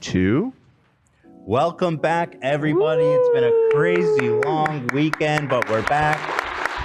2. Welcome back, everybody. Woo! It's been a crazy long weekend, but we're back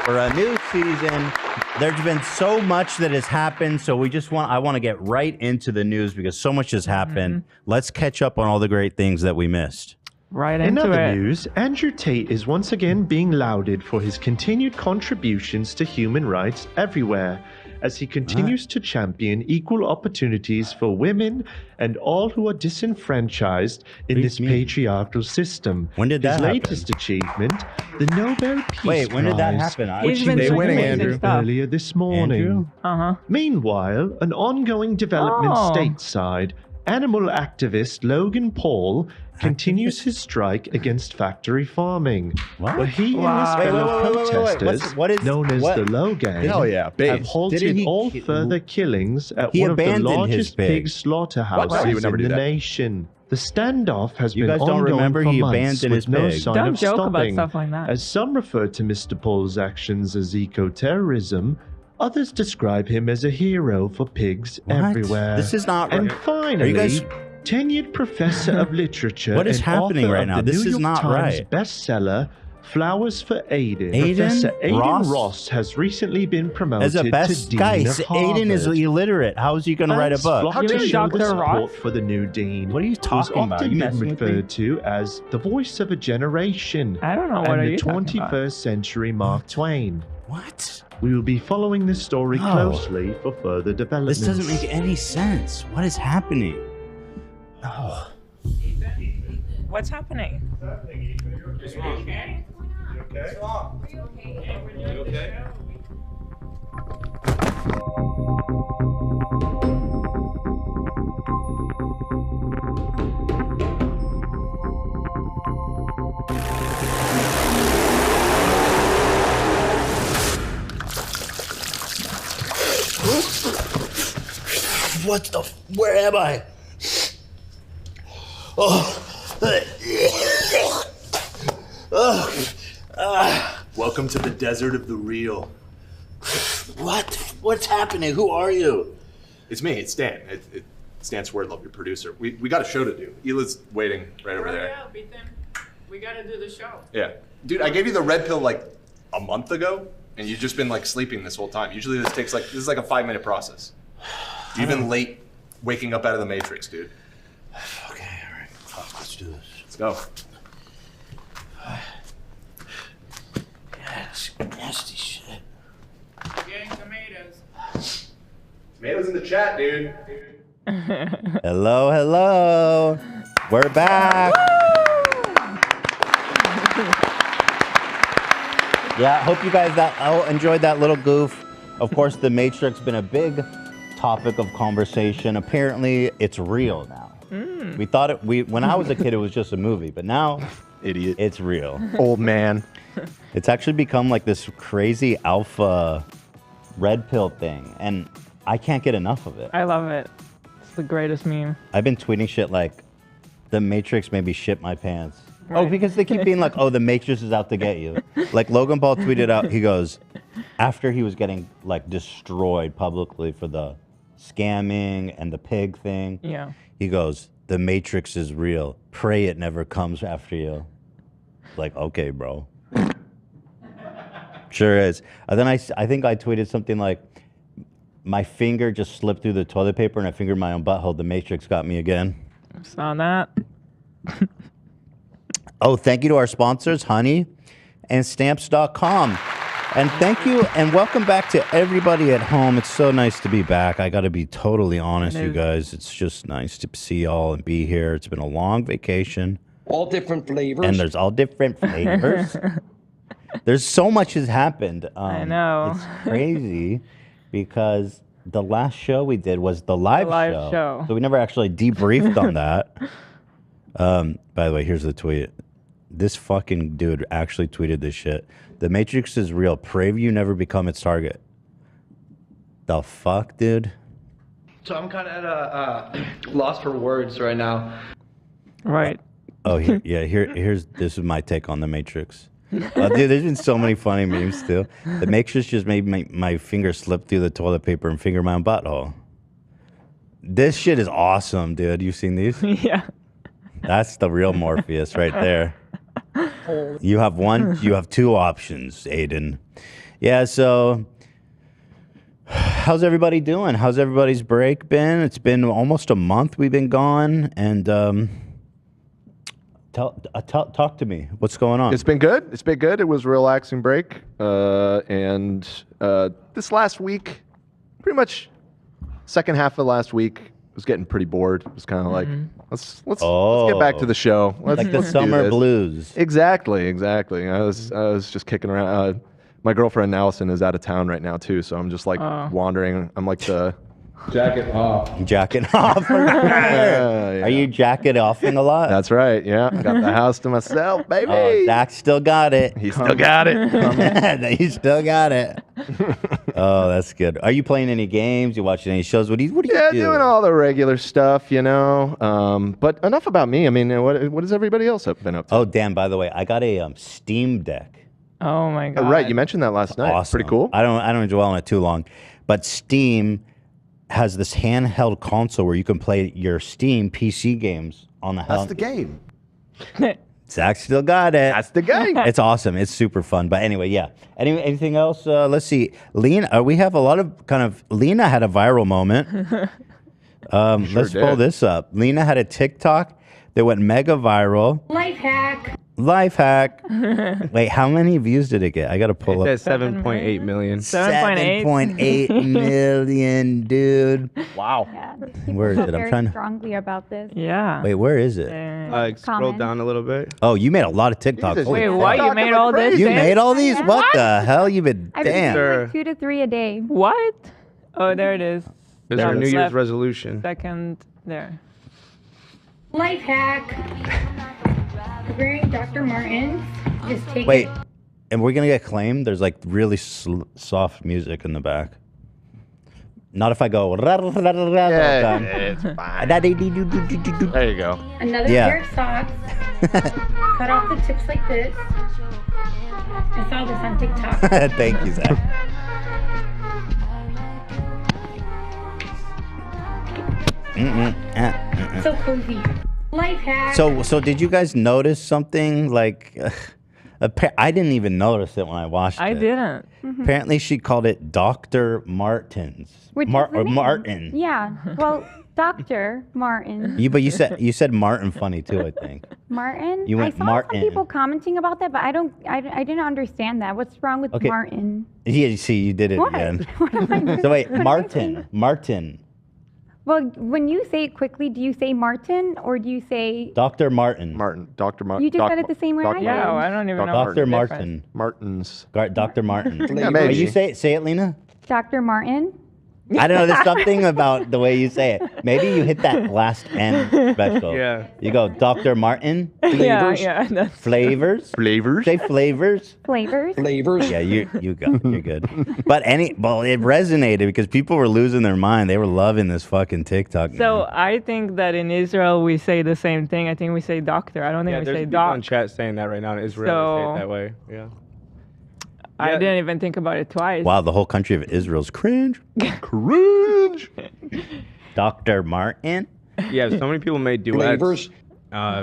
for a new season. There's been so much that has happened, so I want to get right into the news because so much has happened. Let's catch up on all the great things that we missed. Right In into other it. news, Andrew Tate is once again being lauded for his continued contributions to human rights everywhere, as he continues to champion equal opportunities for women and all who are disenfranchised in this patriarchal system. When did that His happen? latest achievement, the Nobel Peace Wait, when did that Prize, happen? which He's he been was doing awarded amazing stuff. earlier this morning. Andrew? Meanwhile, an ongoing development Oh. stateside, animal activist Logan Paul continues his strike against factory farming, What? where he Wow. and his fellow Wait. protesters, What is- known as what- the Logan, Hell yeah, have babes. halted Didn't he all ki- further killings at He one of the abandoned his largest pig. pig slaughterhouses What? No, he would never in do the that. nation. The standoff has You been guys don't ongoing remember for he months abandoned with his no pig. sign Don't of joke about stopping. stuff like that. As some refer to Mr. Paul's actions as eco-terrorism, others describe him as a hero for pigs What? everywhere. This is not And right. finally, Are you guys- tenured professor of literature What is and happening author right of now? the This New is York not Times right. bestseller Flowers for Adin. Aiden? Professor Adin Ross? Ross has recently been promoted As a to best Dean guys, of Aiden is Harvard. illiterate. How is he going to write a Fans book? flock You to mean show the Dr. support Ross? for the new dean. What are you who's talking about? often You been messing with me? referred to as the voice of a generation. I don't know what and are the you talking about. 21st century Mark Twain. What? We will be following this story No. closely for further developments. This doesn't make any sense. What is happening? No. What's happening? What the? Where am I? Welcome to the desert of the real. What? What's happening? Who are you? It's me, it's Stan. Stan Swerdlove, your producer. We got a show to do. Hila's waiting right over there. Hurry up, Ethan. We gotta do the show. Yeah. Dude, I gave you the red pill like a month ago, and you've just been like sleeping this whole time. Usually this is like a 5-minute process. You've been late waking up out of the Matrix, dude. Okay, all right. Fuck, let's do this. Let's go. Yes, nasty shit. Getting tomatoes. Tomatoes in the chat, dude. Hello, hello. We're back. Yeah, hope you guys enjoyed that little goof. Of course, the Matrix been a big topic of conversation. Apparently, it's real now. We thought when I was a kid, it was just a movie, but now Idiot. it's real. Old man. It's actually become like this crazy alpha red pill thing, and I can't get enough of it. I love it. It's the greatest meme. I've been tweeting shit like, the Matrix made me shit my pants. Oh, Right. because they keep being like, oh, the Matrix is out to get you. Like Logan Paul tweeted out, he goes, after he was getting like destroyed publicly for the scamming and the pig thing, Yeah. he goes, the Matrix is real. Pray it never comes after you. Like, okay, bro. Sure is. And then I think I tweeted something like, my finger just slipped through the toilet paper and I fingered my own butthole. The Matrix got me again. Saw that. Oh, thank you to our sponsors, Honey and Stamps.com. And thank you and welcome back to everybody at home. It's so nice to be back. I got to be totally honest, you guys. It's just nice to see y'all and be here. It's been a long vacation. All different flavors. And there's all different flavors. There's so much has happened. I know. It's crazy because the last show we did was the live show. So we never actually debriefed on that. By the way, here's the tweet. This fucking dude actually tweeted this shit. The Matrix is real. Pray you never become its target. The fuck, dude? So I'm kind of at a loss for words right now. Right. Oh, here's this is my take on the Matrix. Dude, there's been so many funny memes too. The Matrix just made my finger slip through the toilet paper and finger my own butthole. This shit is awesome, dude. You seen these? Yeah. That's the real Morpheus right there. You have two options, Adin. Yeah, so how's everybody doing? How's everybody's break been? It's been almost a month we've been gone, and talk to me. What's going on? It's been good. It's been good. It was a relaxing break, and this last week, pretty much second half of last week, was getting pretty bored. It was kind of like, let's get back to the show. Like the summer blues. Exactly. I was just kicking around. My girlfriend Allison is out of town right now too, so I'm just like wandering. I'm like the jacket off. Yeah. Are you jacket offing a lot? That's right. Yeah, got the house to myself, baby. Oh, Zach still got it. He still got it. He still got it. Oh, that's good. Are you playing any games? You watching any shows? What do you do? Doing all the regular stuff, you know. But enough about me. I mean, what has everybody else been up to? Oh, damn, by the way, I got a Steam Deck. Oh my god. Right, you mentioned that last night. Awesome. Pretty cool. I don't dwell on it too long. But Steam has this handheld console where you can play your Steam PC games on the house. That's the game. Zach still got it. That's the game. It's awesome. It's super fun. But anyway, yeah. Anything else? Let's see. Lena, we have a lot of Lena had a viral moment. Let's pull this up. Lena had a TikTok that went mega viral. Life hack. Wait, how many views did it get? I got to pull up. It says 7.8 million. 7.8 million, dude. Wow. Yeah, Where is it? I'm trying to. Strongly about this. Yeah. Wait, where is it? Scroll down a little bit. Oh, you made a lot of TikToks. Jesus, Wait, what? You made all this? You made all these? What the hell? You've been I've been damn. doing like 2 to 3 a day. What? Oh, there it is. There's our New Year's Left. resolution. Second there. Life hack. Wearing Dr. Martens. Just take Wait, and we're gonna get claimed? There's like really soft music in the back. Not if I go. Yeah, it's fine. There you go. another pair of socks. Cut off the tips like this. I saw this on TikTok. Thank you, Zach. So cozy. Life hack. So did you guys notice something like? I didn't even notice it when I watched it. I didn't. Apparently, she called it Dr. Martens. Which is the name. Martin. Yeah. Well, Dr. Martin. But you said Martin funny too, I think. Martin? You went I saw Martin. some people commenting about that, but I didn't understand that. What's wrong with Martin? Yeah, you see, you did it What? again. What am I doing? So wait, Martin. Well, when you say it quickly, do you say Martin or do you say Dr. Martin. Dr. Martin. You just said it the same way I did. Yeah, I don't even know. Dr. Martin. Martin's. Dr. Martin. Yeah, maybe. Wait, you say it, Lena? Dr. Martin? I don't know. There's something about the way you say it. Maybe you hit that last N special. Yeah. You go, Dr. Martin. Flavors. Yeah. Flavors. Flavors. Say flavors. Flavors? Yeah, you're good. But it resonated because people were losing their mind. They were loving this fucking TikTok. So I think that in Israel we say the same thing. I think we say doctor. I don't think we there's say people in doc. chat saying that right now in Israel. They say it that way. Yeah. I didn't even think about it twice. Wow, the whole country of Israel's cringe. Cringe. Dr. Martin. Yeah, so many people made duets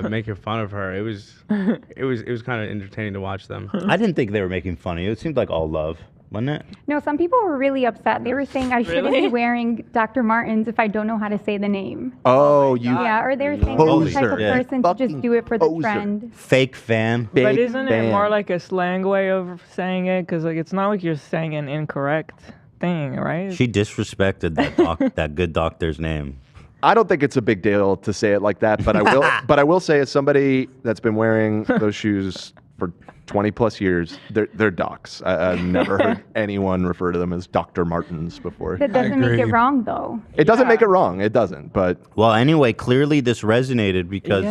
making fun of her. It was kind of entertaining to watch them. I didn't think they were making fun of you. It seemed like all love, wasn't it? No, some people were really upset. They were saying I shouldn't be wearing Dr. Martens if I don't know how to say the name. Oh, you. Yeah, or they were saying I'm the type of Yeah. person to just do it for the trend. Fake fan. But isn't it more like a slang way of saying it? Because like it's not like you're saying an incorrect thing, right? She disrespected that good doctor's name. I don't think it's a big deal to say it like that, but I will. But I will say, as somebody that's been wearing those shoes for 20 plus years, they're docs. I've never heard anyone refer to them as Dr. Martens before. That doesn't make it wrong, though. It doesn't make it wrong. It doesn't. But well, anyway, clearly this resonated because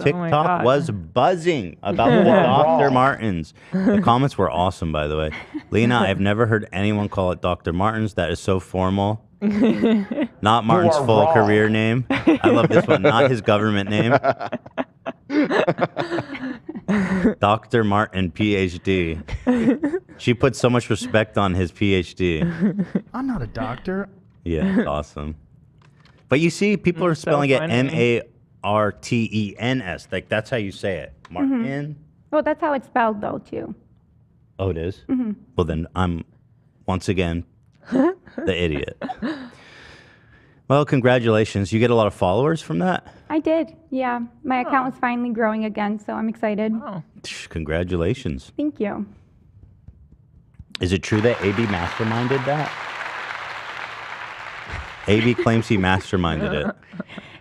TikTok was buzzing about the Dr. Martens. The comments were awesome, by the way. Lena, I've never heard anyone call it Dr. Martens. That is so formal. Not Martin's full career name. I love this one. Not his government name. Dr. Martin, PhD. She put so much respect on his PhD. I'm not a doctor. Yeah, awesome. But you see, people are spelling it Martens. Like that's how you say it. Martin. Well, that's how it's spelled, though, too. Oh, it is? Mhm. Well, then I'm once again the idiot. Well, congratulations. You get a lot of followers from that? I did, yeah. My account was finally growing again, so I'm excited. Congratulations. Thank you. Is it true that AB masterminded that? AB claims he masterminded it.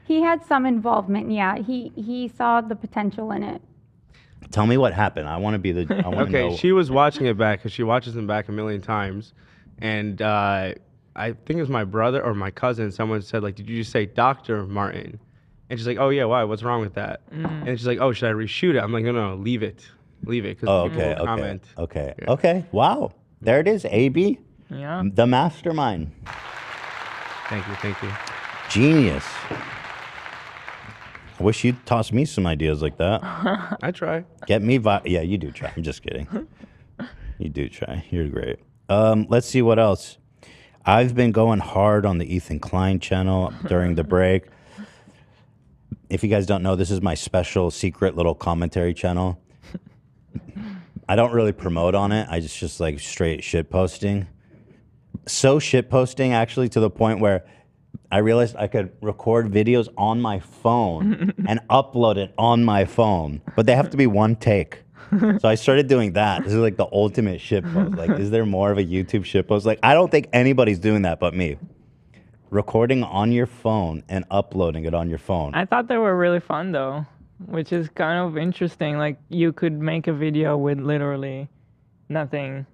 He had some involvement, yeah. He saw the potential in it. Tell me what happened. I want to be the. I want to Okay, know. she was watching it back because she watches them back a million times, and I think it was my brother or my cousin. Someone said like, "Did you just say Dr. Martin?" And she's like, "Oh yeah, why? What's wrong with that?" And she's like, "Oh, should I reshoot it?" I'm like, "No, leave it, because people will comment." Okay. Okay. Wow. There it is. AB. Yeah. The mastermind. Thank you. Genius. I wish you'd toss me some ideas like that. I try. Get me yeah, you do try. I'm just kidding. You do try. You're great. Let's see what else. I've been going hard on the Ethan Klein channel during the break. If you guys don't know, this is my special secret little commentary channel. I don't really promote on it. I just like straight shit posting. So shit posting actually to the point where I realized I could record videos on my phone and upload it on my phone, but they have to be one take. So I started doing that. This is like the ultimate shit post. Like, is there more of a YouTube shit post? Like, I don't think anybody's doing that but me. Recording on your phone and uploading it on your phone. I thought they were really fun though, which is kind of interesting. Like you could make a video with literally nothing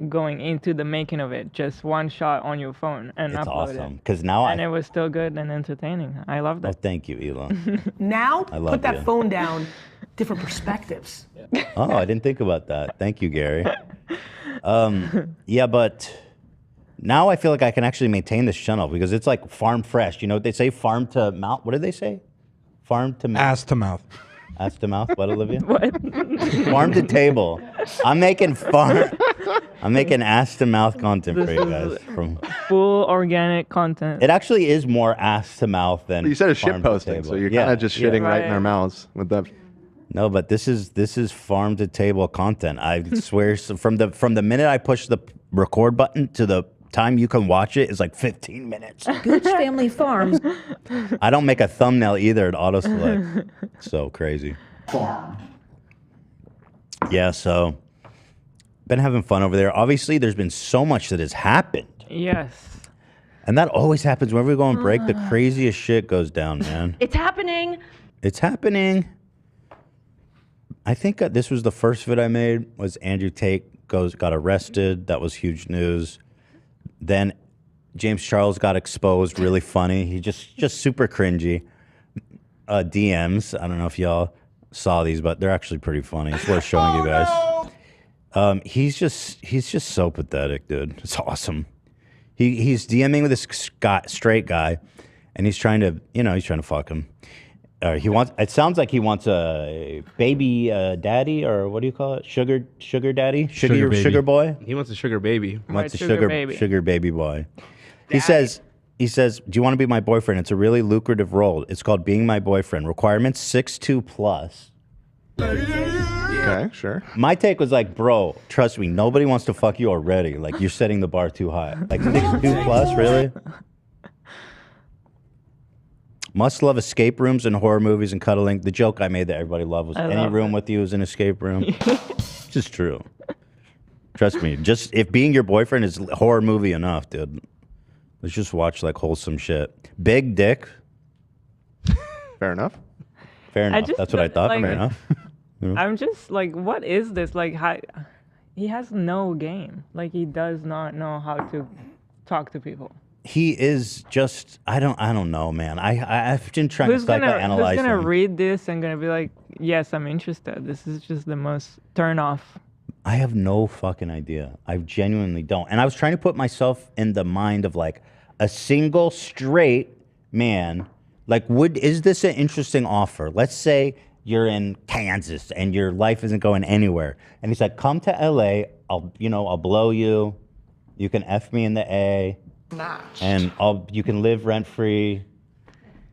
going into the making of it, just one shot on your phone and It's upload awesome, it. 'cause now and it was still good and entertaining. I love that. Oh, thank you, Elon. Now, I love put that you. phone down. Different perspectives. Oh, I didn't think about that. Thank you, Gary. Yeah, but now I feel like I can actually maintain this channel because it's like farm fresh. You know what they say? Farm to mouth. What did they say? Farm to mouth. Ass to mouth. Ass to mouth. What, Olivia? What? Farm to table. I'm making ass to mouth content for you guys. From Full organic content. it actually is more ass to mouth than You said it's farm shit to posting, table. so you're Yeah, kind of just yeah. shitting right in our mouths with that. No, but this is farm to table content. I swear, so from the minute I push the record button to the time you can watch it is like 15 minutes. Gooch Family Farms. I don't make a thumbnail either. It auto select. So crazy. Yeah, so been having fun over there. Obviously, there's been so much that has happened. Yes. And that always happens whenever we go on break. The craziest shit goes down, man. It's happening. It's happening. I think this was the first vid I made was Andrew Tate got arrested. That was huge news. Then James Charles got exposed. Really funny. He just super cringy. DMs. I don't know if y'all saw these, but they're actually pretty funny. It's worth showing you guys. He's just so pathetic, dude. It's awesome. He's DMing with this straight guy, and he's trying to fuck him. It sounds like he wants a baby daddy, or what do you call it? Sugar daddy? Sugar boy? He wants a sugar baby. Wants a sugar baby boy. He says, do you want to be my boyfriend? It's a really lucrative role. It's called being my boyfriend. Requirements 6'2 plus. Okay, sure. My take was like, bro, trust me, nobody wants to fuck you already. Like, you're setting the bar too high. Like 6'2 plus, really? Must love escape rooms and horror movies and cuddling. The joke I made that everybody loved was any room with you is an escape room. It's just true. Trust me. Just if being your boyfriend is horror movie enough, dude. Let's just watch like wholesome shit. Big dick. Fair enough. Fair enough. That's what I thought. like- Fair enough. I'm just like, what is this? Like, he has no game. Like, he does not know how to talk to people. He is just, I don't know, man. I've been trying to psychoanalyze Who's gonna him. read this and gonna be like, yes, I'm interested. This is just the most turn off. I have no fucking idea. I genuinely don't. And I was trying to put myself in the mind of like a single straight man. Like, is this an interesting offer? Let's say you're in Kansas and your life isn't going anywhere. And he's like, come to LA. I'll blow you. You can F me in the A. And you can live rent free.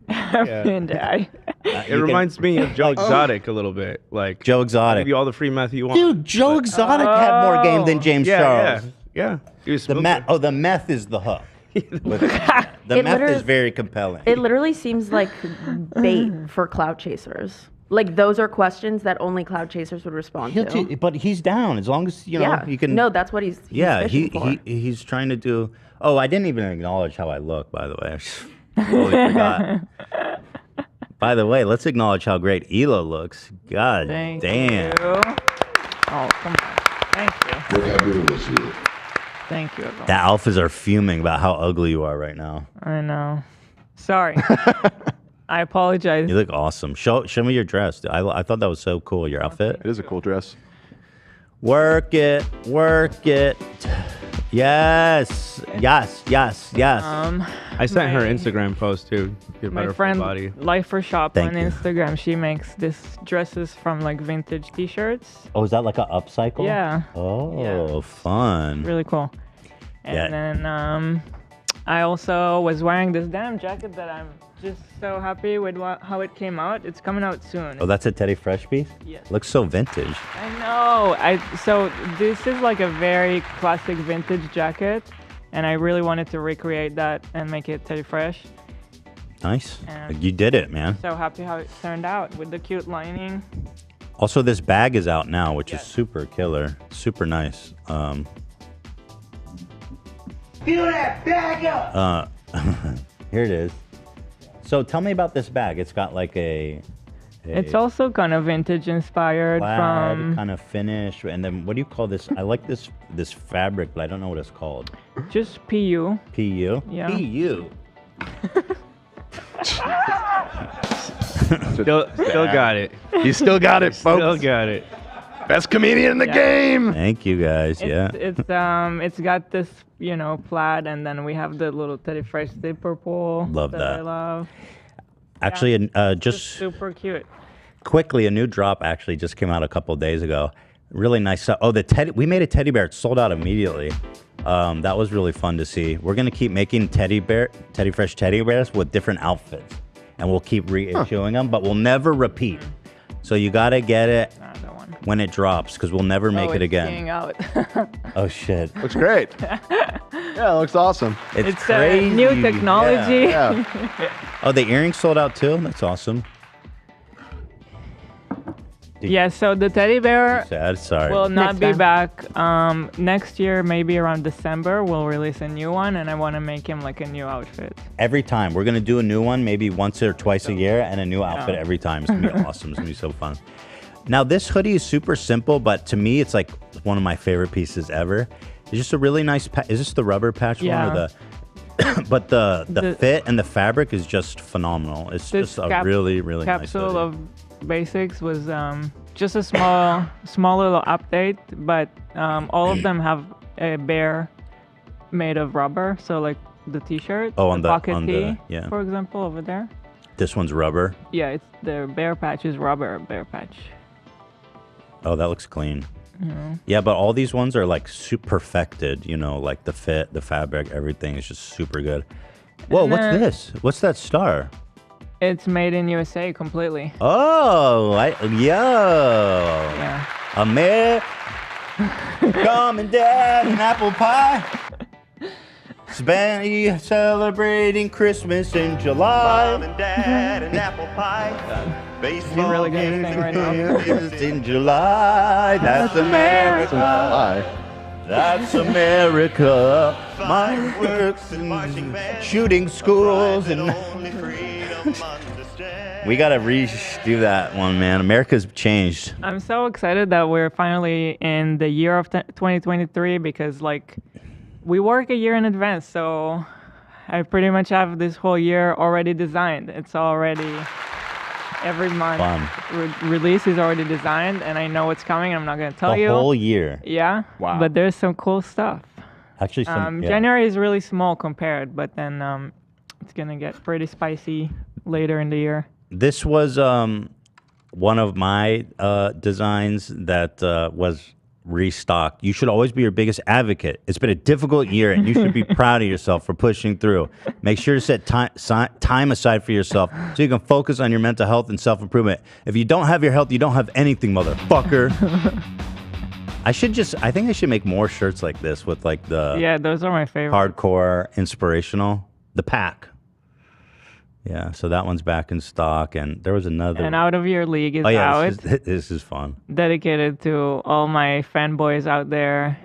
And It reminds me of Joe Exotic a little bit. Like Joe I'll Exotic. give you all the free meth you want. Dude, Joe Exotic had more game than James Charles. Yeah. The meth is the hook. The meth is very compelling. It literally seems like bait for cloud chasers. Like those are questions that only cloud chasers would respond to. But he's down as long as you know you can. No, that's what he's fishing for. He's trying to do. Oh, I didn't even acknowledge how I look. By the way, I totally forgot. By the way, let's acknowledge how great Hila looks. God Thank damn. you. Oh, come on. Thank you. Thank you, everyone. The alphas are fuming about how ugly you are right now. I know. Sorry. I apologize. You look awesome. Show me your dress. I thought that was so cool. Your outfit. It is a cool dress. Work it. Yes. I sent her Instagram post too. Get My better friend body. Lifer Shop Thank on you. Instagram, she makes this dresses from like vintage t-shirts. Oh, is that like an upcycle? Yeah. Oh, fun. Really cool. And Yeah. then I also was wearing this denim jacket that I'm just so happy with how it came out. It's coming out soon. Oh, that's a Teddy Fresh piece? Yes. Looks so vintage. I know. So this is like a very classic vintage jacket, and I really wanted to recreate that and make it Teddy Fresh. Nice. And You did it, man. So happy how it turned out with the cute lining. Also, this bag is out now, which is super killer. Super nice. Fill that bag up. Here it is. So tell me about this bag. It's got like a It's also kind of vintage inspired plaid from kind of finish. And then what do you call this? I like this fabric, but I don't know what it's called. just PU. PU? Yeah. PU. Still got it. You still got it, folks. Still got it. Best comedian in the game. Thank you guys. Yeah. It's got this, plaid, and then we have the little Teddy Fresh zipper pull. Love I that. love. Actually, just Super cute. quickly, a new drop actually just came out a couple days ago. Really nice stuff. Oh, we made a teddy bear. It sold out immediately. That was really fun to see. We're gonna keep making Teddy Fresh teddy bears with different outfits, and we'll keep reissuing them, but we'll never repeat. So you gotta get it when it drops, because we'll never make it again. Skiing out. Oh shit! Looks great. Yeah, it looks awesome. It's crazy. New technology. Yeah. Oh, the earrings sold out too. That's awesome. Yeah, so the teddy bear Sad. Sorry. will not Next be time. back. Next year, maybe around December, we'll release a new one, and I want to make him like a new outfit. Every time we're gonna do a new one, maybe once or twice a year, and a new outfit every time. It's gonna be awesome. It's gonna be so fun. Now this hoodie is super simple, but to me, it's like one of my favorite pieces ever. It's just a really nice. Is this the rubber patch one or the? But the fit and the fabric is just phenomenal. It's just a really nice capsule hoodie. of basics was just a small little update, but all of them have a bear made of rubber. So like the T-shirt, on the pocket tee, yeah. for example, over there. This one's rubber. Yeah, it's the bear patch is rubber bear patch. Oh, that looks clean. Yeah. Yeah, but all these ones are like super perfected. Like the fit, the fabric, everything is just super good. Whoa, And what's then- this? What's that star? It's made in USA completely. Oh, Yeah. Mom and Dad and apple pie. Celebrating Christmas in July. Mom and Dad and apple pie. You're really gonna sing right now. Christmas in July. That's America. That's America. Fireworks and shooting schools and. We gotta redo that one, man. America's changed. I'm so excited that we're finally in the year of 2023 because like we work a year in advance, so I pretty much have this whole year already designed. It's already every month. Release is already designed, and I know what's coming. I'm not gonna tell you. The whole year. Yeah. Wow. But there's some cool stuff. Actually, some. Yeah. January is really small compared, but then it's gonna get pretty spicy later in the year. This was one of my designs that was restocked. You should always be your biggest advocate. It's been a difficult year, and you should be proud of yourself for pushing through. Make sure to set time aside for yourself so you can focus on your mental health and self-improvement. If you don't have your health, you don't have anything, motherfucker. I think I should make more shirts like this with like the Yeah, those are my favorite. hardcore inspirational. The pack. Yeah, so that one's back in stock, and there was another. And Out of Your League is oh yeah, out. this is fun. Dedicated to all my fanboys out there,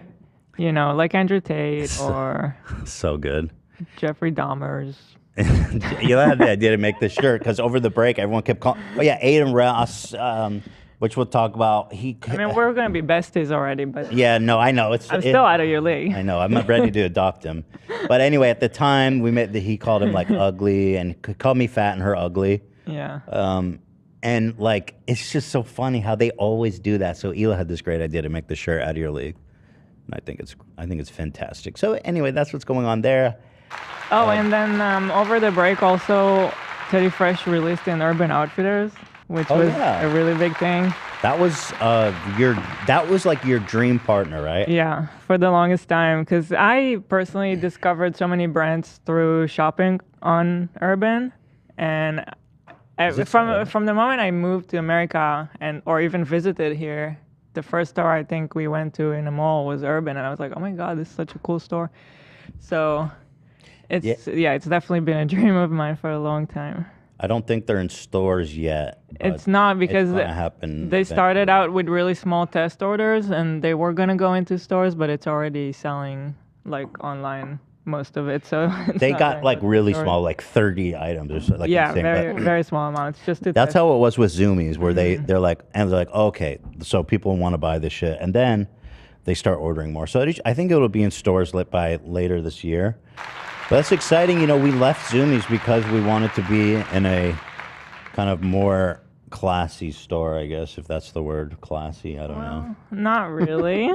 you know, like Andrew Tate or So good. Jeffrey Dahmer's. You had the idea to make this shirt because over the break, everyone kept calling. Oh yeah, Adin Ross, which we'll talk about. I mean, we're gonna be besties already, but Yeah, no, I know. I'm still out of your league. I know. I'm not ready to adopt him. But anyway, at the time we met, he called him like ugly, and called me fat and her ugly. Yeah. And like it's just so funny how they always do that. So Hila had this great idea to make the shirt Out of Your League, and I think it's fantastic. So anyway, that's what's going on there. Oh, and then over the break also, Teddy Fresh released in Urban Outfitters, which was a really big thing. That was like your dream partner, right? Yeah, for the longest time, because I personally discovered so many brands through shopping on Urban, and from the moment I moved to America or even visited here, the first store I think we went to in a mall was Urban, and I was like, oh my god, this is such a cool store. So it's definitely been a dream of mine for a long time. I don't think they're in stores yet. It's not because it's gonna happen they eventually. started out with really small test orders, and they were gonna go into stores, but it's already selling like online, most of it. So they got like really small, like 30 items or something. Like yeah, insane, very small amounts. Just to that's test. how it was with Zoomies, where they're like, okay, so people want to buy this shit, and then they start ordering more. So I think it'll be in stores by later this year. But that's exciting. You know, we left Zoomies because we wanted to be in a kind of more classy store, I guess, if that's the word, classy. I don't know. Not really.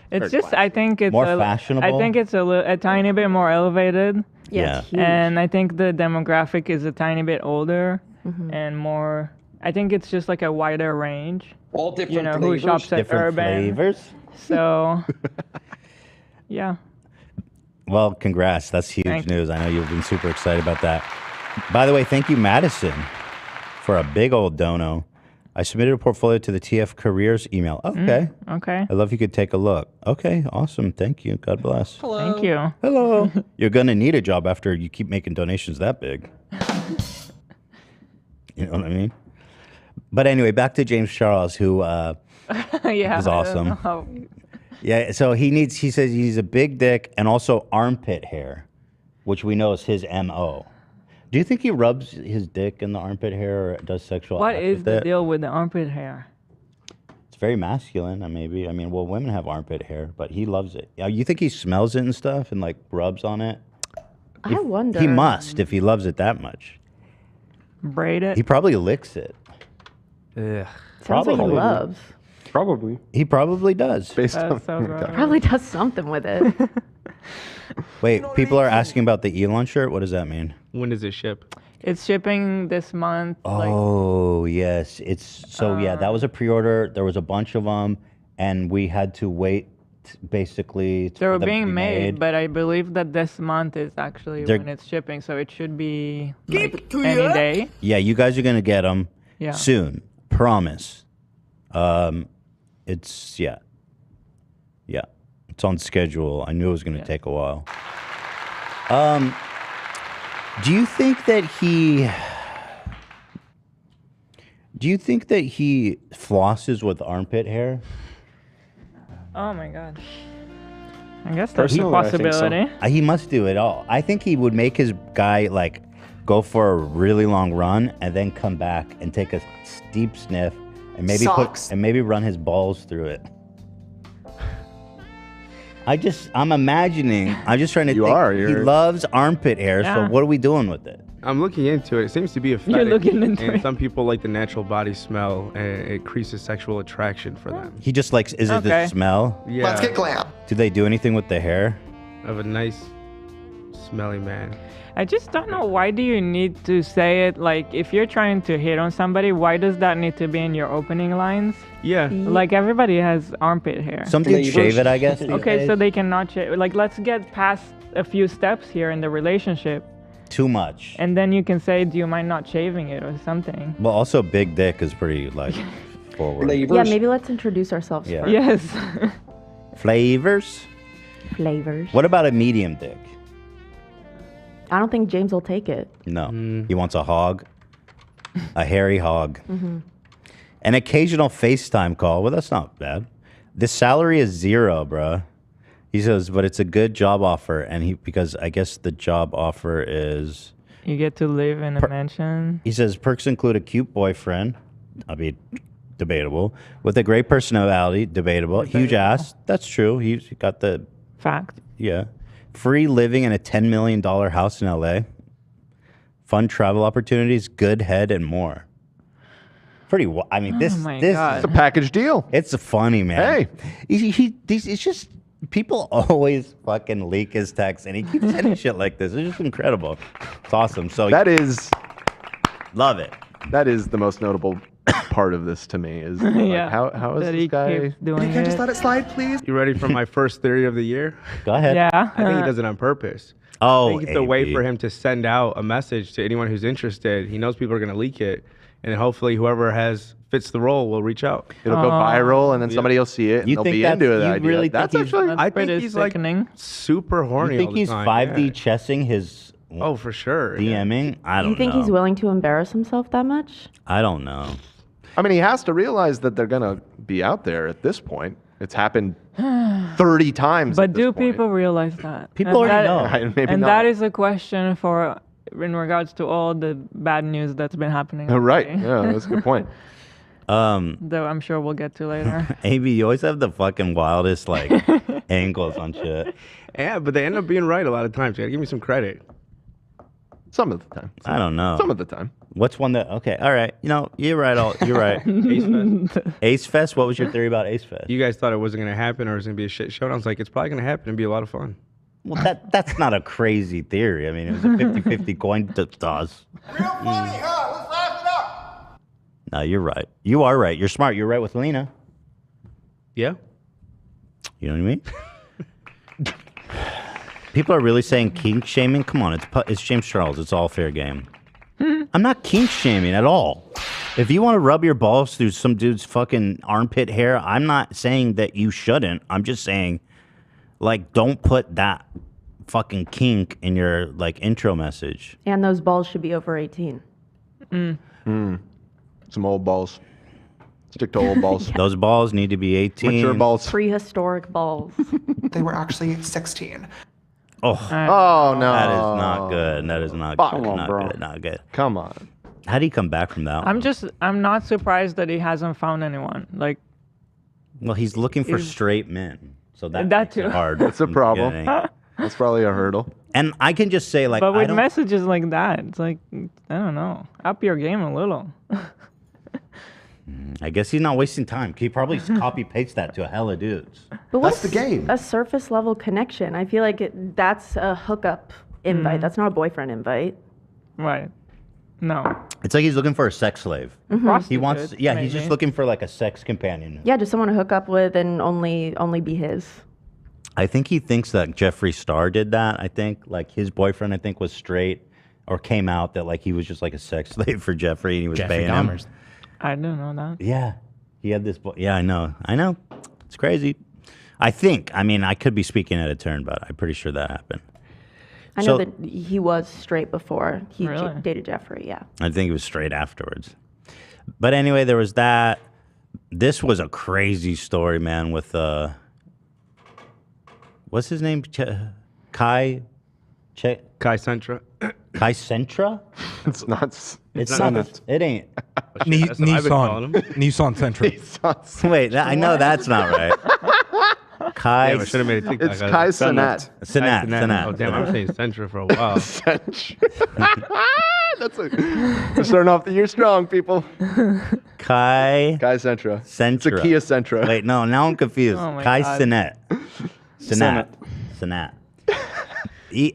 It's just, I think it's more fashionable. I think it's a tiny bit more elevated. Yeah. And I think the demographic is a tiny bit older and more. I think it's just like a wider range. All different you know, flavors. Who shops at Different Urban. flavors. So, yeah. Well, congrats. That's huge news. I know you've been super excited about that. By the way, thank you, Madison, for a big old dono. I submitted a portfolio to the TF Careers email. Okay. Okay. I love if you could take a look. Okay, awesome. Thank you. God bless. Hello. Thank you. Hello. You're going to need a job after you keep making donations that big. You know what I mean? But anyway, back to James Charles, who is awesome. Yeah, so he says he's a big dick and also armpit hair, which we know is his MO. Do you think he rubs his dick in the armpit hair or does sexual What acts is with the it? deal with the armpit hair? It's very masculine, maybe. I mean, well, women have armpit hair, but he loves it. You think he smells it and stuff and like rubs on it? I wonder. He must if he loves it that much. Braid it? He probably licks it. Ugh. Sounds like he loves. Probably. He probably does. That's so gross. Probably does something with it. Wait, people are asking about the Elon shirt. What does that mean? When does it ship? It's shipping this month. Oh, yes. That was a pre-order. There was a bunch of them, and we had to wait basically. They were being made, but I believe that this month is actually when it's shipping, so it should be like any day. Yeah, you guys are going to get them soon. Promise. It's on schedule. I knew it was going to take a while. Do you think that he flosses with armpit hair? Oh my god. I guess that's a possibility. He must do it all. I think he would make his guy like go for a really long run and then come back and take a deep sniff and maybe run his balls through it. I'm just trying to think. He loves armpit hair, so what are we doing with it? I'm looking into it. It seems to be a fetish. You're looking into and it. some people like the natural body smell, and it increases sexual attraction for them. He just likes, is it the smell? Yeah. Let's get glam. Do they do anything with the hair? Of a nice Smelly man. I just don't know, why do you need to say it? Like, if you're trying to hit on somebody, why does that need to be in your opening lines? Yeah. Like, everybody has armpit hair. Some dudes shave it, I guess. these Okay, days. so they cannot shave. Like, let's get past a few steps here in the relationship. Too much. And then you can say, do you mind not shaving it or something? Well, also big dick is pretty like forward. Yeah, maybe let's introduce ourselves Yeah. first. Yes. Flavors. Flavors. What about a medium dick? I don't think James will take it. No. He wants a hog. A hairy hog. Mm-hmm. An occasional FaceTime call. Well, that's not bad. The salary is 0, bruh. He says, but it's a good job offer, and because I guess the job offer is. You get to live in a mansion. He says perks include a cute boyfriend. I mean, debatable. With a great personality, debatable. Huge ass. That's true. He got the fact. Yeah. Free living in a $10 million house in LA. Fun travel opportunities, good head, and more. Pretty. I mean, this my this God. is It's a package deal. It's funny, man. Hey, it's just people always fucking leak his text, and he keeps sending shit like this. It's just incredible. It's awesome. So that is love it. That is the most notable part of this to me. Is like, Yeah. how is That this he guy? keeps doing You can't just it. let it slide, please. You ready for my first theory of the year? Go ahead. Yeah. I think he does it on purpose. Oh, I think it's a way AB. for him to send out a message to anyone who's interested. He knows people are going to leak it, and then hopefully whoever fits the role will reach out. It'll go viral, and then somebody will see it, and You they'll think be that's- into it. you idea. really That's think he's- actually. I think pretty he's sickening. like super horny. You think all the he's time, 5D yeah. chessing his Oh, for sure. yeah. DMing? I don't You think know. he's willing to embarrass himself that much? I don't know. I mean, he has to realize that they're gonna be out there at this point. It's happened 30 times. But at this do point. people realize that? People And already that- know. Maybe and not. that is a question for in regards to all the bad news that's been happening. Right. lately. Yeah, that's a good point. Though I'm sure we'll get to later. AB, you always have the fucking wildest like angles on shit. Yeah, but they end up being right a lot of times. You gotta give me some credit. Some of the time. I don't know. Some of the time. What's one that? Okay, all right. You know, you're right. You're right. Ace Fest. Ace Fest. What was your theory about Ace Fest? You guys thought it wasn't gonna happen or it was gonna be a shit show. And I was like, it's probably gonna happen and be a lot of fun. Well, that's not a crazy theory. I mean, it was a 50-50 coin toss. Real funny, huh? Let's laugh it up. No, you're right. You are right. You're smart. You're right with Lena. Yeah. You know what I mean? People are really saying kink shaming. Come on, it's James Charles. It's all fair game. I'm not kink shaming at all. If you want to rub your balls through some dude's fucking armpit hair, I'm not saying that you shouldn't. I'm just saying, like, don't put that fucking kink in your like intro message. And those balls should be over 18. Some old balls. Stick to old balls. Those balls need to be 18. Mature balls. Prehistoric balls. They were actually 16. Oh, Oh no. that is not good. That is not Fuck. good. Come on, Not bro. good. Not good. Come on. How do you come back from that? I'm not surprised that he hasn't found anyone. Like, Well, he's looking for straight men, so that That makes it too. hard. That's a from the problem. beginning. That's probably a hurdle. And I can just say, like, but I with don't. messages like that, it's like, I don't know, up your game a little. I guess he's not wasting time. He probably copy paste that to a hella dudes. But That's what's the game. a surface level connection? I feel like that's a hookup invite. That's not a boyfriend invite. Right. No. It's like he's looking for a sex slave. He wants, Prostitute, yeah, he's just maybe. looking for like a sex companion. Yeah, just someone to hook up with and only be his. I think he thinks that Jeffree Star did that. I think like his boyfriend, I think, was straight or came out that like he was just like a sex slave for Jeffree and he was Jeffrey paying him. Dahmer's. I didn't know that. Yeah, he had this. Yeah, I know. It's crazy. I think. I mean, I could be speaking out of turn, but I'm pretty sure that happened. I know that he was straight before he Really? dated Jeffree. Yeah. I think it was straight afterwards. But anyway, there was that. This was a crazy story, man. With what's his name? Kai Centra. Kai Centra? It's not. It's not. It ain't. That's what I've been calling him. Nissan Sentra. Wait, I know that's not right. Kai. Yeah, I should have made a TikTok. It's Kai Cenat. Cenat. Oh damn, I'm saying Centra for a while. We're starting off the year strong, people. Kai Centra. Centra. It's a Kia Centra. Wait, no, now I'm confused. Oh my Kai God. Cenat. Cenat.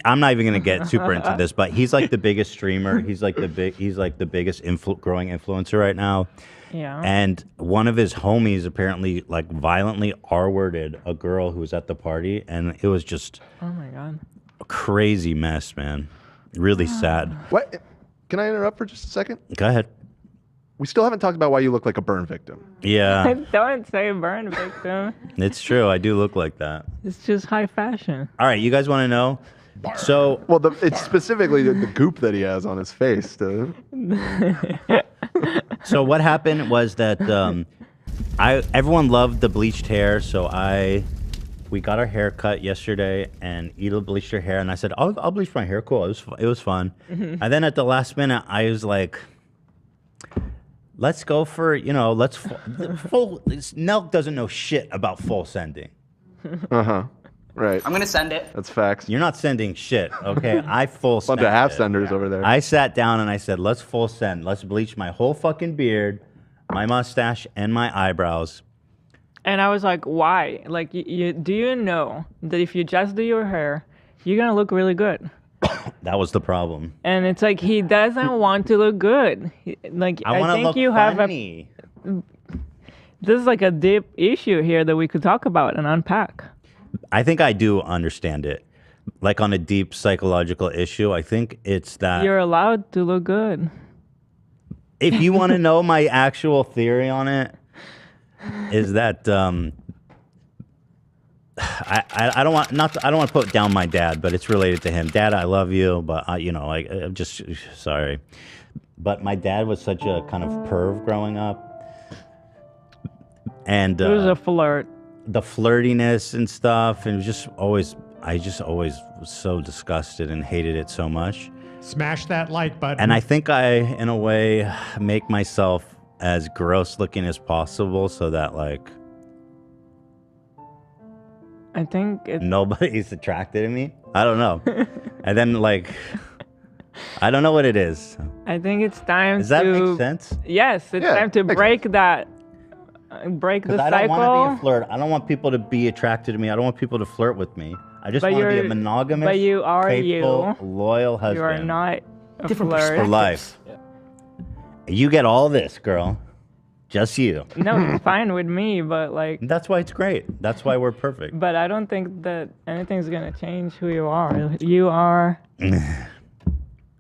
I'm not even gonna get super into this, but he's like the biggest streamer. He's like the biggest growing influencer right now. Yeah. And one of his homies apparently like violently R-worded a girl who was at the party, and it was just Oh my god. a crazy mess, man. Really sad. What? Can I interrupt for just a second? Go ahead. We still haven't talked about why you look like a burn victim. Yeah, Don't say burn victim. it's true. I do look like that. It's just high fashion. All right, you guys want to know? So, well, it's specifically the goop that he has on his face. So what happened was that everyone loved the bleached hair, so we got our hair cut yesterday, and Ela bleached her hair, and I said, I'll bleach my hair. Cool, it was fun. Mhm. And then at the last minute, I was like, let's go for full. Nelk doesn't know shit about full sending. Right. I'm gonna send it. That's facts. You're not sending shit, okay? I full send. Bunch of half senders over there. I sat down and I said, let's full send. Let's bleach my whole fucking beard, my mustache, and my eyebrows. And I was like, why? Like, do you know that if you just do your hair, you're gonna look really good? That was the problem. And it's like he doesn't want to look good. I want to think look you funny. This is like a deep issue here that we could talk about and unpack. I think I do understand it. Like on a deep psychological issue, I think it's that You're allowed to look good. if you want to know my actual theory on it, is that I don't want to put down my dad, but it's related to him. Dad, I love you, but I'm just sorry. But my dad was such a kind of perv growing up, and It was a flirt. the flirtiness and stuff, and I just always was so disgusted and hated it so much. Smash that like button. And I think I, in a way, make myself as gross looking as possible so that like I think nobody's attracted to me. I don't know. And then like I don't know what it is. I think it's time Does that to make sense? Yes, it's time to break that break the Because I cycle. don't want to be a flirt. I don't want people to be attracted to me. I don't want people to flirt with me. I just But want to be a you're- monogamous, but you are faithful, you. loyal husband. You are not a for flirt. life. You get all this, girl. Just you. No, it's fine with me, but like. That's why it's great. That's why we're perfect. But I don't think that anything's gonna change who you are. You are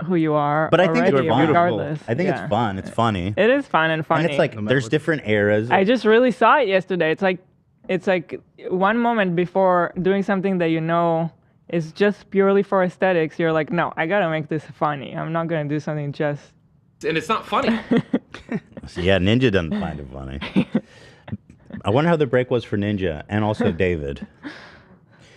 who you are. But I think already, it's fun. regardless. I think Yeah. it's fun. It's funny. It is fun and funny. And it's like there's different eras. I just really saw it yesterday. It's like one moment before doing something that you know is just purely for aesthetics. You're like, no, I gotta make this funny. I'm not gonna do something just. And it's not funny. Yeah, Ninja doesn't find it funny. I wonder how the break was for Ninja and also David.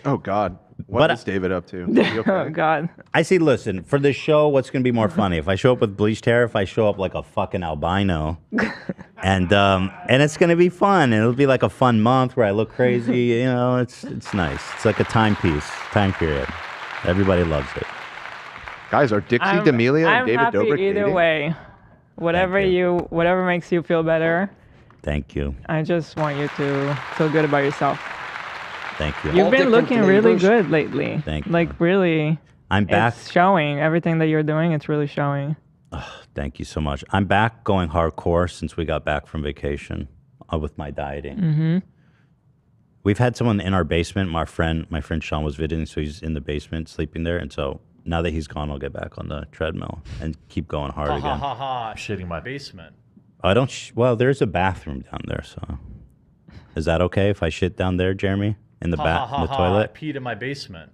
Oh God, what is David up to? Oh God. I see. Listen, for the show, what's going to be more funny? If I show up with bleached hair, if I show up like a fucking albino, and it's going to be fun. It'll be like a fun month where I look crazy. You know, it's nice. It's like a time period. Everybody loves it. Guys, are Dixie D'Amelio and David happy Dobrik either dating? way. Whatever makes you feel better. Thank you. I just want you to feel good about yourself. Thank you. You've been looking really good lately. Thank you. Like really. I'm back. It's showing. Everything that you're doing, it's really showing. Thank you so much. I'm back going hardcore since we got back from vacation with my dieting. Mm-hmm. We've had someone in our basement. My friend Sean was visiting, so he's in the basement sleeping there. And so now that he's gone, I'll get back on the treadmill and keep going hard Ha again. ha ha! Shitting my basement. I don't. Well, there's a bathroom down there, so is that okay if I shit down there, Jeremy, in the Ha in the I toilet? peed in my basement.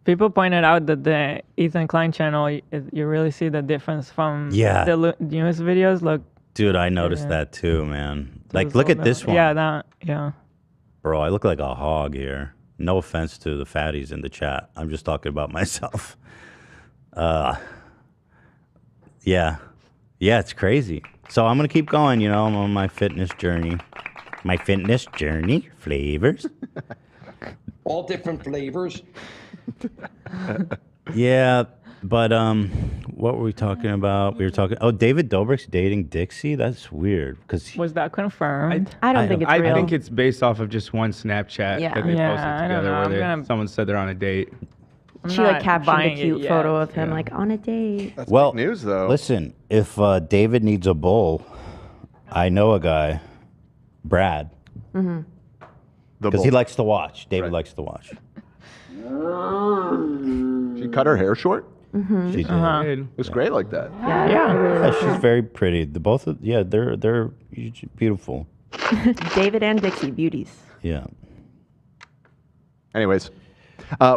People pointed out that the Ethan Klein channel, you really see the difference from Yeah. the newest videos. Look, Dude, I noticed Yeah. that too, man. Like, those look at old- this one. Yeah. Bro, I look like a hog here. No offense to the fatties in the chat. I'm just talking about myself. Yeah, it's crazy. So I'm gonna keep going. You know, I'm on my fitness journey. My fitness journey flavors. All different flavors. Yeah, but what were we talking about? We were talking. Oh, David Dobrik's dating Dixie. That's weird because Was that confirmed? I think it's real. I think it's based off of just one Snapchat Yeah. that they Yeah, posted I don't together know. where I'm gonna- someone said they're on a date. She like not captioned a buying it cute yet. photo of him like on a date. That's Well, big news, though. Listen, if David needs a bull, I know a guy, Brad, Mm-hmm. because he likes to watch. David likes to watch. She cut her hair short. Mm-hmm. She did. It was great like that. Yeah, she's very pretty. The both of they're beautiful. David and Dixie, beauties. Yeah. Anyways,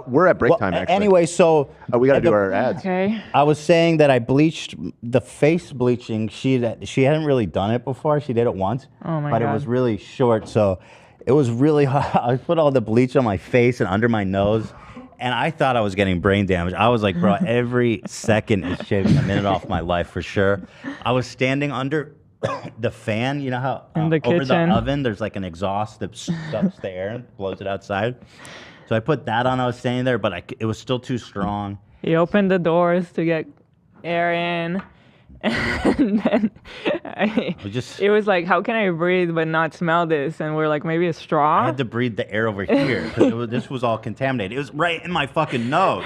we're at break time. Actually. Anyway, so we got to do our ads. Okay. I was saying that I bleached the face bleaching. She hadn't really done it before. She did it once, Oh my but it God. was really short, so it was really hard. I put all the bleach on my face and under my nose, and I thought I was getting brain damage. I was like, bro, every second is shaving a minute off my life for sure. I was standing under the fan. You know how In the over the kitchen. oven there's like an exhaust that sucks the air and blows it outside. So I put that on. I was standing there, but it was still too strong. He opened the doors to get air in, and then it was like, how can I breathe but not smell this? And we're like, maybe a straw. I had to breathe the air over here because this was all contaminated. It was right in my fucking nose.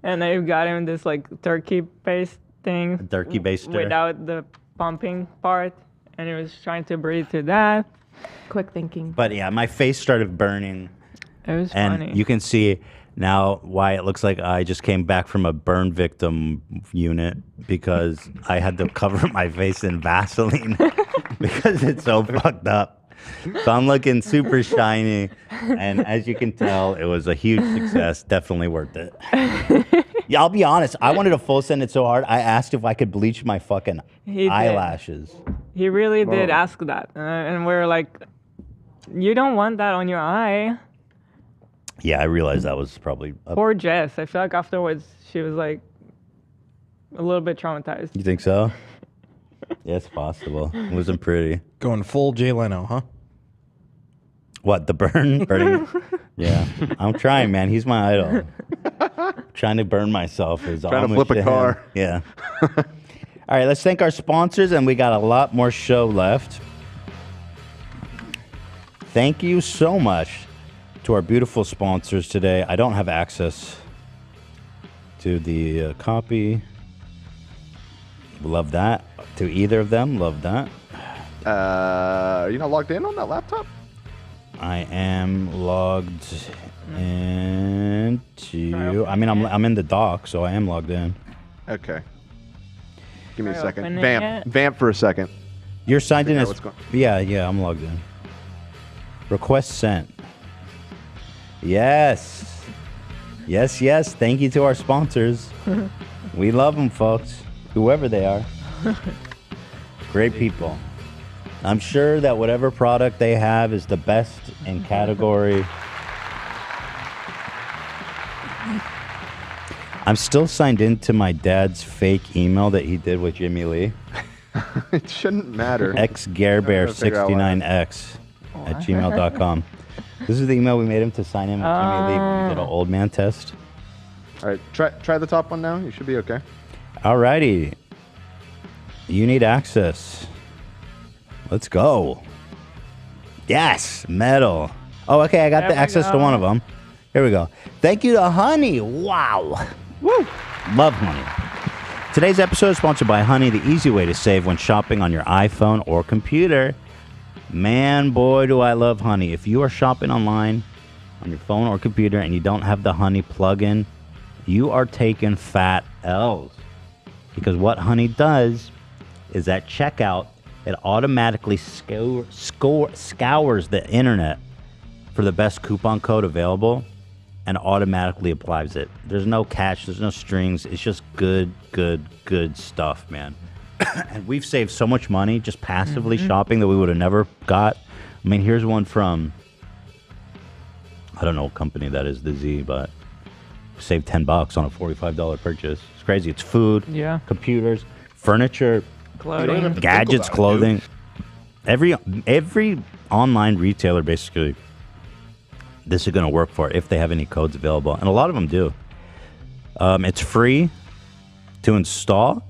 And I got him this like turkey paste thing. Turkey baster. Without the pumping part, and he was trying to breathe through that. Quick thinking. But yeah, my face started burning. It was and funny. you can see now why it looks like I just came back from a burn victim unit because I had to cover my face in Vaseline because it's so fucked up. So I'm looking super shiny, and as you can tell, it was a huge success. Definitely worth it. Yeah, I'll be honest. I wanted to full send it so hard. I asked if I could bleach my fucking He did. eyelashes. He really did Whoa. ask that, and we're like, you don't want that on your eye. Yeah, I realized that was probably. Poor Jess. I feel like afterwards she was like a little bit traumatized. You think so? Yeah, it's possible. It wasn't pretty. Going full Jay Leno, huh? What, the burn? Burning? Yeah. I'm trying, man. He's my idol. Trying to burn myself is Trying to homage flip a him. car. Yeah. All right, let's thank our sponsors, and we got a lot more show left. Thank you so much to our beautiful sponsors today. I don't have access to the copy. Love that. To either of them, love that. Are you not logged in on that laptop? I am logged into. I mean, I'm in the dock, so I am logged in. Okay. Give me a Try second. opening Vamp. it. Vamp for a second. You're signed in Figure out as. what's going- Yeah, I'm logged in. Request sent. Yes. Yes. Thank you to our sponsors. We love them, folks. Whoever they are. Great people. I'm sure that whatever product they have is the best in category. I'm still signed into my dad's fake email that he did with Jimmie Lee. It shouldn't matter. xgarebear69x at gmail.com. This is the email we made him to sign in with Jimmie Lee when we did an old man test. All right, try the top one now. You should be okay. Alrighty. You need access. Let's go. Yes, metal. Oh, okay, I got There the we access to go. one of them. Here we go. Thank you to Honey. Wow. Woo. Love Honey. Today's episode is sponsored by Honey, the easy way to save when shopping on your iPhone or computer. Man, boy, do I love Honey. If you are shopping online on your phone or computer and you don't have the Honey plugin, you are taking fat L's. Because what Honey does is at checkout, it automatically scours the internet for the best coupon code available and automatically applies it. There's no catch, there's no strings. It's just good stuff, man. And we've saved so much money just passively shopping that we would have never got. I mean, here's one from, I don't know what company that is, the Z, but saved $10 on a $45 purchase. It's crazy. It's food, Yeah. computers, furniture, Clothing. gadgets, clothing. Every online retailer, basically, this is going to work for if they have any codes available. And a lot of them do. It's free to install.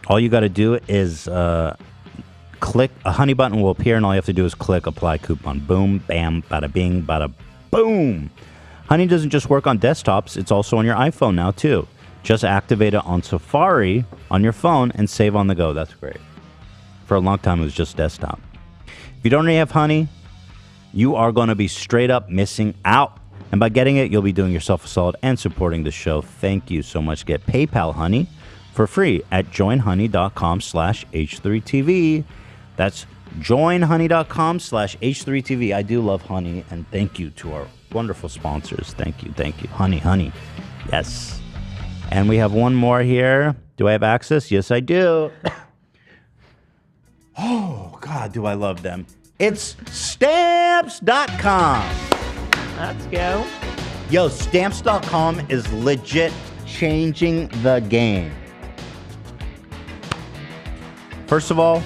All you got to do is click. A Honey button will appear, and all you have to do is click apply coupon. Boom, bam, bada bing, bada boom. Honey doesn't just work on desktops, it's also on your iPhone now too. Just activate it on Safari on your phone and save on the go. That's great. For a long time, it was just desktop. If you don't already have Honey, you are going to be straight up missing out. And by getting it, you'll be doing yourself a solid and supporting the show. Thank you so much. Get PayPal Honey for free at joinhoney.com/H3TV. That's joinhoney.com/H3TV. I do love Honey, and thank you to our wonderful sponsors. Thank you. Honey. Yes. And we have one more here. Do I have access? Yes, I do. Oh, God, do I love them. It's Stamps.com. Let's go. Yo, Stamps.com is legit changing the game. First of all,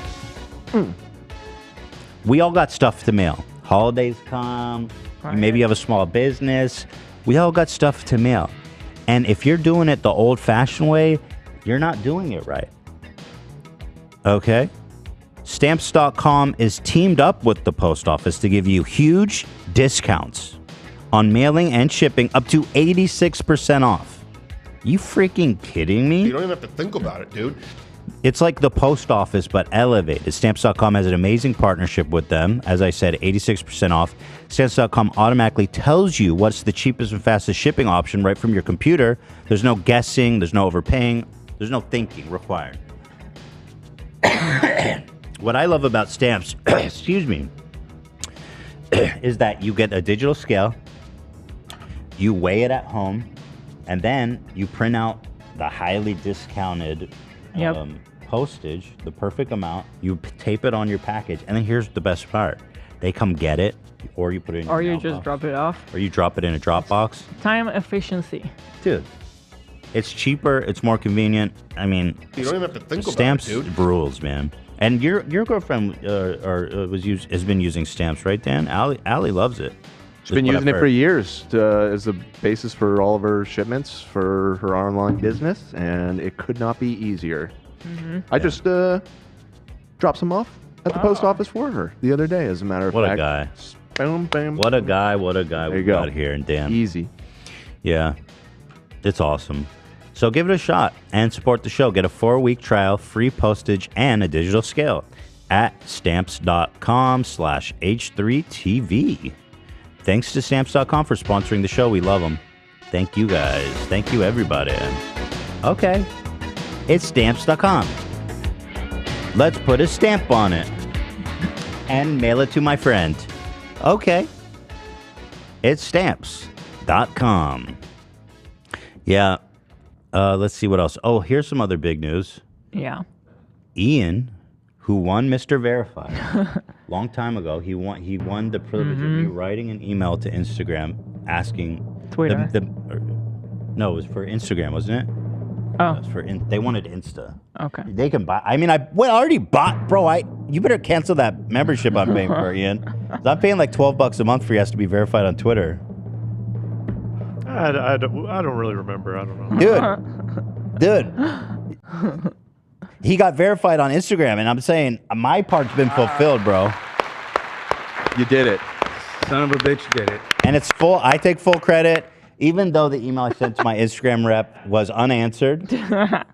we all got stuff to mail. Holidays come. Maybe you have a small business. We all got stuff to mail. And if you're doing it the old-fashioned way, you're not doing it right. Okay? Stamps.com is teamed up with the post office to give you huge discounts on mailing and shipping up to 86% off. You freaking kidding me? You don't even have to think about it, dude. It's like the post office, but elevated. Stamps.com has an amazing partnership with them. As I said, 86% off. Stamps.com automatically tells you what's the cheapest and fastest shipping option right from your computer. There's no guessing. There's no overpaying. There's no thinking required. What I love about Stamps, excuse me, is that you get a digital scale, you weigh it at home, and then you print out the highly discounted postage, the perfect amount. You tape it on your package, and then here's the best part: they come get it, or you put it in. Or you just drop it off. Or you drop it in a Dropbox. Time efficiency. Dude, it's cheaper. It's more convenient. I mean, You don't even have to think Stamps about it, dude. rules, man. And your girlfriend has been using Stamps, right, Dan? Allie loves it. She's been using it for years as a basis for all of her shipments for her online business, and it could not be easier. I just dropped some off at the post office for her the other day, as a matter of What a fact. guy. Boom, bam. What a guy There we you go. got here, and Dan. Easy. Yeah, it's awesome. So give it a shot and support the show. Get a 4-week trial, free postage, and a digital scale at stamps.com/H3TV. Thanks to Stamps.com for sponsoring the show. We love them. Thank you guys. Thank you, everybody. Okay, it's Stamps.com. Let's put a stamp on it and mail it to my friend. Okay, it's Stamps.com. Yeah. Let's see what else. Oh, here's some other big news. Yeah. Ian, who won Mr. Verified long time ago, he won the privilege of me writing an email to Instagram asking Twitter. No, it was for Instagram, wasn't it? Oh. It was they wanted Insta. Okay. They can buy. I mean, I already bought, bro. You better cancel that membership I'm paying for, Ian. 'Cause I'm paying like $12 a month for you has to be verified on Twitter. I don't really remember. I don't know. Dude. He got verified on Instagram, and I'm saying my part's been fulfilled, bro. You did it. Son of a bitch did it. And it's full. I take full credit, even though the email I sent to my Instagram rep was unanswered.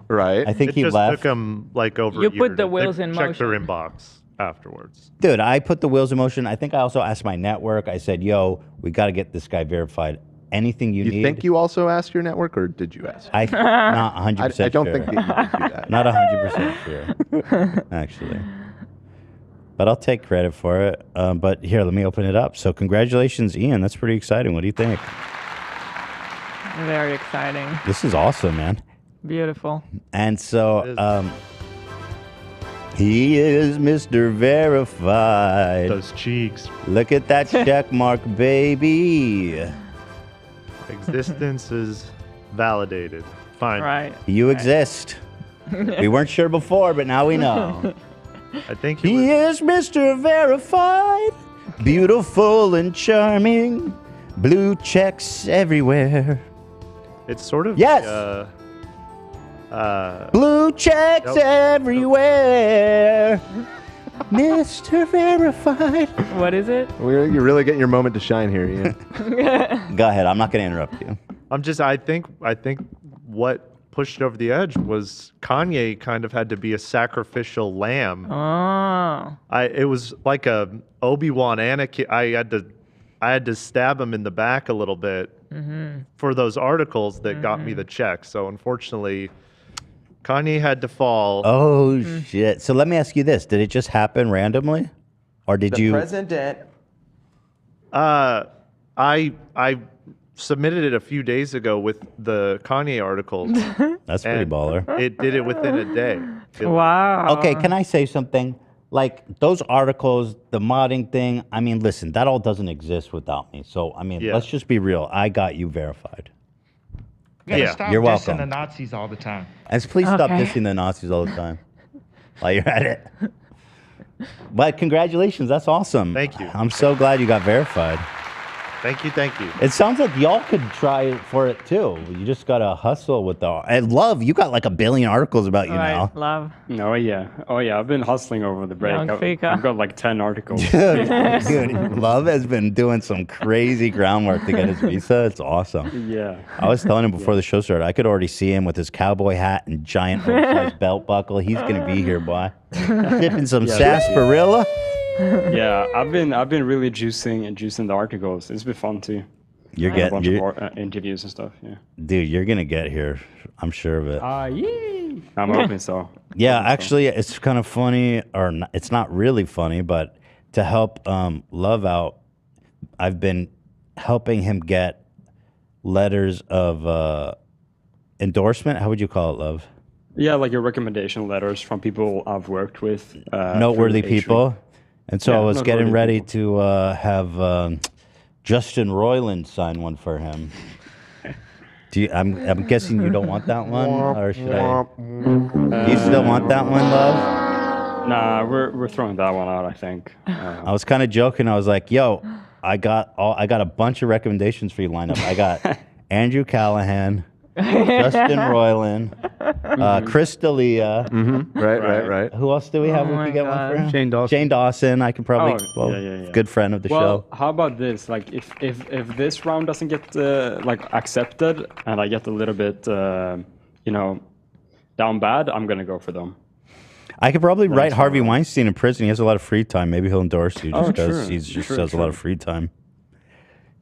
Right. I think it he just left. took him like over You a year put the to wheels in check their motion. inbox afterwards. Dude, I put the wheels in motion. I think I also asked my network. I said, yo, we got to get this guy verified. Anything you need. You think you also asked your network, or did you ask? I'm not 100% sure. I don't think that you did do that. Not 100% sure, actually. But I'll take credit for it. But here, let me open it up. So congratulations, Ian. That's pretty exciting. What do you think? Very exciting. This is awesome, man. Beautiful. And so he is Mr. Verified. Those cheeks. Look at that check mark, baby. Existence is validated. Fine. Right. You exist. We weren't sure before, but now we know. I think he is Mr. Verified. Beautiful and charming. Blue checks everywhere. It's sort of yes. The, blue checks everywhere. Mr. Verified. What is it? You're really getting your moment to shine here, Ian. Go ahead. I'm not going to interrupt you. I think what pushed it over the edge was Kanye kind of had to be a sacrificial lamb. Oh. It was like a Obi-Wan Anakin. I had to stab him in the back a little bit for those articles that got me the check. So unfortunately, Kanye had to fall. Oh shit! So let me ask you this: did it just happen randomly, or did you? President. I submitted it a few days ago with the Kanye articles. That's pretty baller. It did it within a day. Wow. Okay, can I say something? Like those articles, the modding thing. I mean, listen, that all doesn't exist without me. So I mean, let's just be real. I got you verified. You gotta stop You're dissing welcome. the Nazis all the time. And please stop dissing the Nazis all the time while you're at it. But congratulations, that's awesome. Thank you. I'm so glad you got verified. Thank you, thank you. It sounds like y'all could try for it too. You just gotta hustle with the. And Love, you got like 1 billion articles about you now. Love. Oh yeah. I've been hustling over the break. Young Fika. I've got like 10 articles. Dude, Love has been doing some crazy groundwork to get his visa. It's awesome. Yeah. I was telling him before the show started, I could already see him with his cowboy hat and giant oversized belt buckle. He's gonna be here, boy. Sipping some sarsaparilla. Yeah, I've been really juicing the articles. It's been fun too. You're A getting bunch of interviews and stuff. Yeah. Dude, you're gonna get here. I'm sure of it. Yeah. I'm hoping so. Yeah, actually, it's kind of funny, or not, it's not really funny, but to help Love out, I've been helping him get letters of endorsement. How would you call it, Love? Yeah, like your recommendation letters from people I've worked with. Noteworthy through H3. people. And so Yeah, I was getting noteworthy ready to have Justin Roiland sign one for him. I'm guessing you don't want that one, or should I? You still want that one, Love? Nah, we're throwing that one out. I think. I was kind of joking. I was like, "Yo, I got a bunch of recommendations for you lined up. I got Andrew Callahan, Justin Roiland, Chris D'Elia. Right. Who else do we have? Oh We my could get one for him. God. Shane Dawson. I can probably. Oh, yeah. Good friend of the Well, show. how about this? Like, if this round doesn't get like accepted, and I get a little bit, down bad, I'm gonna go for them. I could probably write Harvey Weinstein in prison. He has a lot of free time. Maybe he'll endorse you just Oh, because true. he just True, has a lot true. of free time.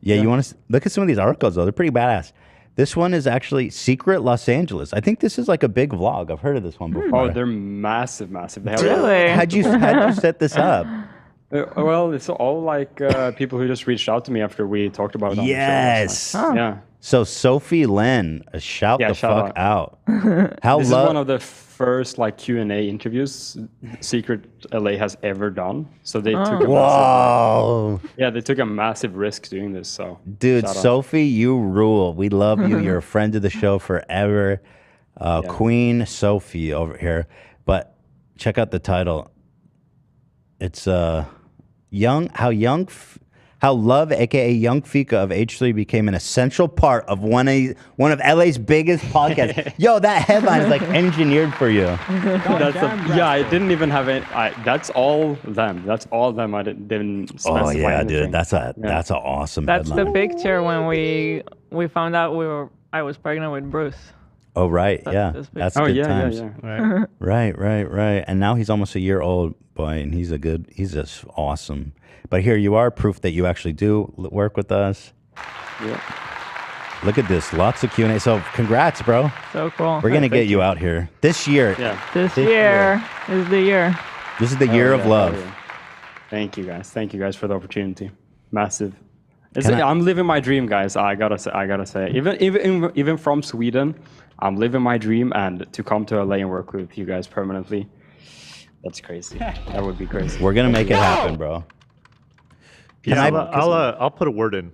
Yeah, you want to look at some of these articles though? They're pretty badass. This one is actually Secret Los Angeles. I think this is like a big vlog. I've heard of this one before. Oh, they're massive. They have Really? How'd you set this up? Well, it's all like people who just reached out to me after we talked about it on the show Yes. last night. Yeah. So Sophie Lynn, shout the shout fuck out. How This is love? one of the first like Q&A interviews Secret LA has ever done. So they took a Whoa. they took a massive risk doing this. So Dude, shout out. Sophie, you rule. We love you. You're a friend of the show forever. Queen Sophie over here. But check out the title. It's how Love, aka Young Fika of H3, became an essential part of one of LA's biggest podcasts. Yo, that headline is like engineered for you. I didn't even have it. That's all them. That's all them. I didn't specify Oh yeah, anything. dude, that's an awesome That's headline. the picture when we found out I was pregnant with Bruce. Oh right, That's yeah, this picture. that's Oh, good yeah, times. yeah. Right. And now he's almost a year old, boy, and he's just awesome. But here you are, proof that you actually do work with us. Yeah. Look at this, lots of Q&A. So congrats, bro. So cool. We're gonna get you out here this year. Yeah. This year is the year. This is the year of love. Yeah. Thank you guys for the opportunity. Massive. Can I- I'm living my dream, guys. I gotta say. Even from Sweden, I'm living my dream, and to come to LA and work with you guys permanently, that's crazy. That would be crazy. We're gonna make it happen, bro. I'll put a word in.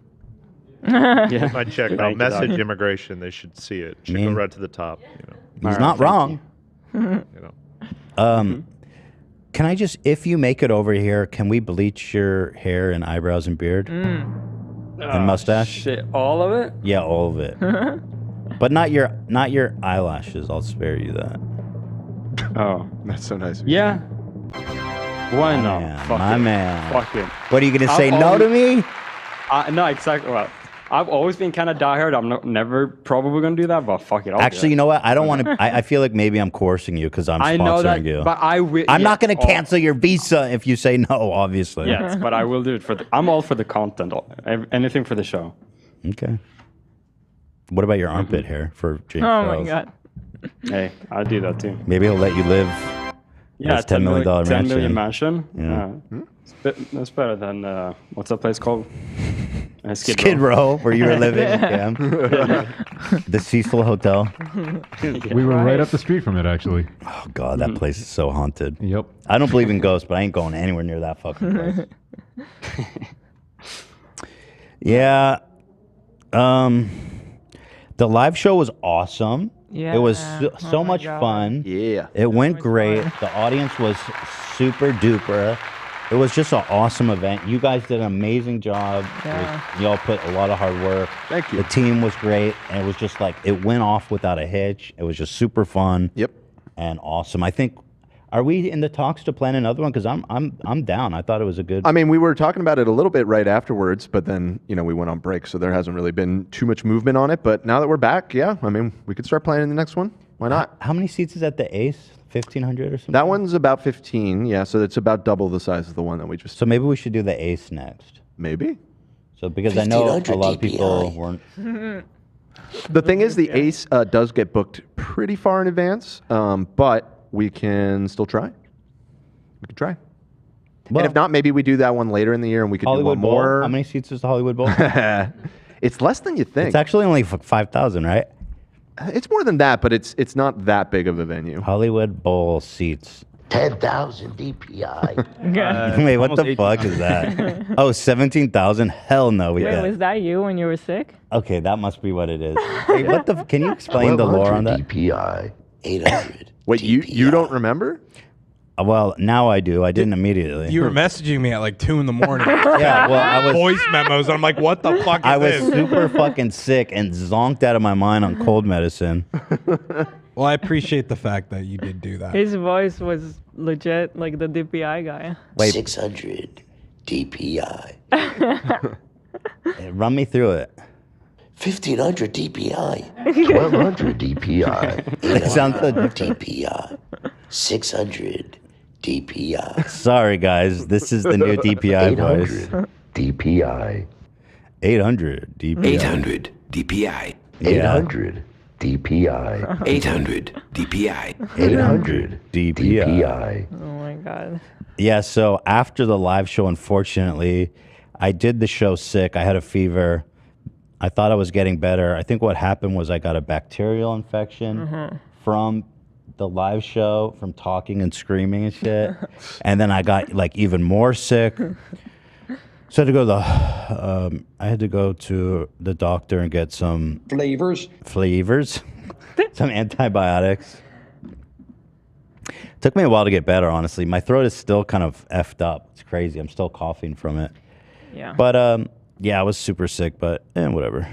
Yeah. I check. I'll Thank you, message Doc. immigration. They should see it. Should Me- go right to the top. He's not wrong. Can I just, if you make it over here, can we bleach your hair and eyebrows and beard and mustache? Shit, all of it? Yeah, all of it. But not your eyelashes. I'll spare you that. Oh, that's so nice. of you. Yeah. Why not? Fuck My it. man. Fuck it. What are you gonna I've say? No to me? No, exactly. Well, I've always been kind of diehard. I'm never probably gonna do that, but fuck it. I'll do Actually, it. you know what? I don't want to. I feel like maybe I'm coercing you because I'm I sponsoring know that, you. but I'm not going to cancel your visa if you say no. Obviously. Yes, but I will do it for the. I'm all for the content. Anything for the show. Okay. What about your armpit hair for James? Oh my Charles? god. Hey, I do that too. Maybe he'll let you live. Yeah, That's $10 million $10 mansion. million mansion. Yeah. That's better than what's that place called? Skid Row, where you were living, Cam. The Cecil Hotel. We were right up the street from it, actually. Oh God, that place is so haunted. Yep. I don't believe in ghosts, but I ain't going anywhere near that fucking place. Yeah. The live show was awesome. Yeah. It was Oh so my much God. fun. Yeah. It went great. The audience was super duper. It was just an awesome event. You guys did an amazing job. Yeah. Y'all put a lot of hard work. Thank you. The team was great, and it was just like it went off without a hitch. It was just super fun. Yep. And awesome. I think. Are we in the talks to plan another one? Because I'm down. I thought it was a good. I mean, we were talking about it a little bit right afterwards, but then we went on break, so there hasn't really been too much movement on it. But now that we're back, yeah, I mean, we could start planning the next one. Why not? How many seats is at the Ace? 1,500 or something. That one's about 15, yeah. So it's about double the size of the one that we just. So maybe we should do the Ace next. Maybe. So because I know a lot of people weren't. The thing is, the Ace does get booked pretty far in advance, but we can still try. We can try. Well, and if not, maybe we do that one later in the year, and we could Hollywood do one Bowl. more. How many seats is the Hollywood Bowl? It's less than you think. It's actually only 5,000, right? It's more than that, but it's not that big of a venue. Hollywood Bowl seats. 10,000 DPI. Wait, what the fuck is that? Oh, 17,000? Hell no. We Wait, got. was that you when you were sick? Okay, that must be what it is. Hey, what the? Can you explain the lore on that? DPI. 800. Wait, you don't remember? Well, now I do. I didn't immediately. You were messaging me at like 2 in the morning. Yeah, well, I was voice memos. I'm like, what the fuck is I was this? super fucking sick and zonked out of my mind on cold medicine. Well, I appreciate the fact that you did do that. His voice was legit like the DPI guy. Wait. 600 DPI. Run me through it. 1,500 DPI. 1,200 DPI. It sounds so 800 different. DPI. 600 DPI. Sorry, guys. This is the new DPI voice. 800 DPI. 800 DPI. 800 DPI. 800 DPI. 800 DPI. 800 DPI. Oh my god. Yeah, so after the live show, unfortunately, I did the show sick. I had a fever. I thought I was getting better. I think what happened was I got a bacterial infection from the live show, from talking and screaming and shit. And then I got like even more sick. So I had to go to the doctor and get some Flavors. some antibiotics. Took me a while to get better, honestly. My throat is still kind of effed up. It's crazy. I'm still coughing from it. Yeah. But yeah, I was super sick, but whatever.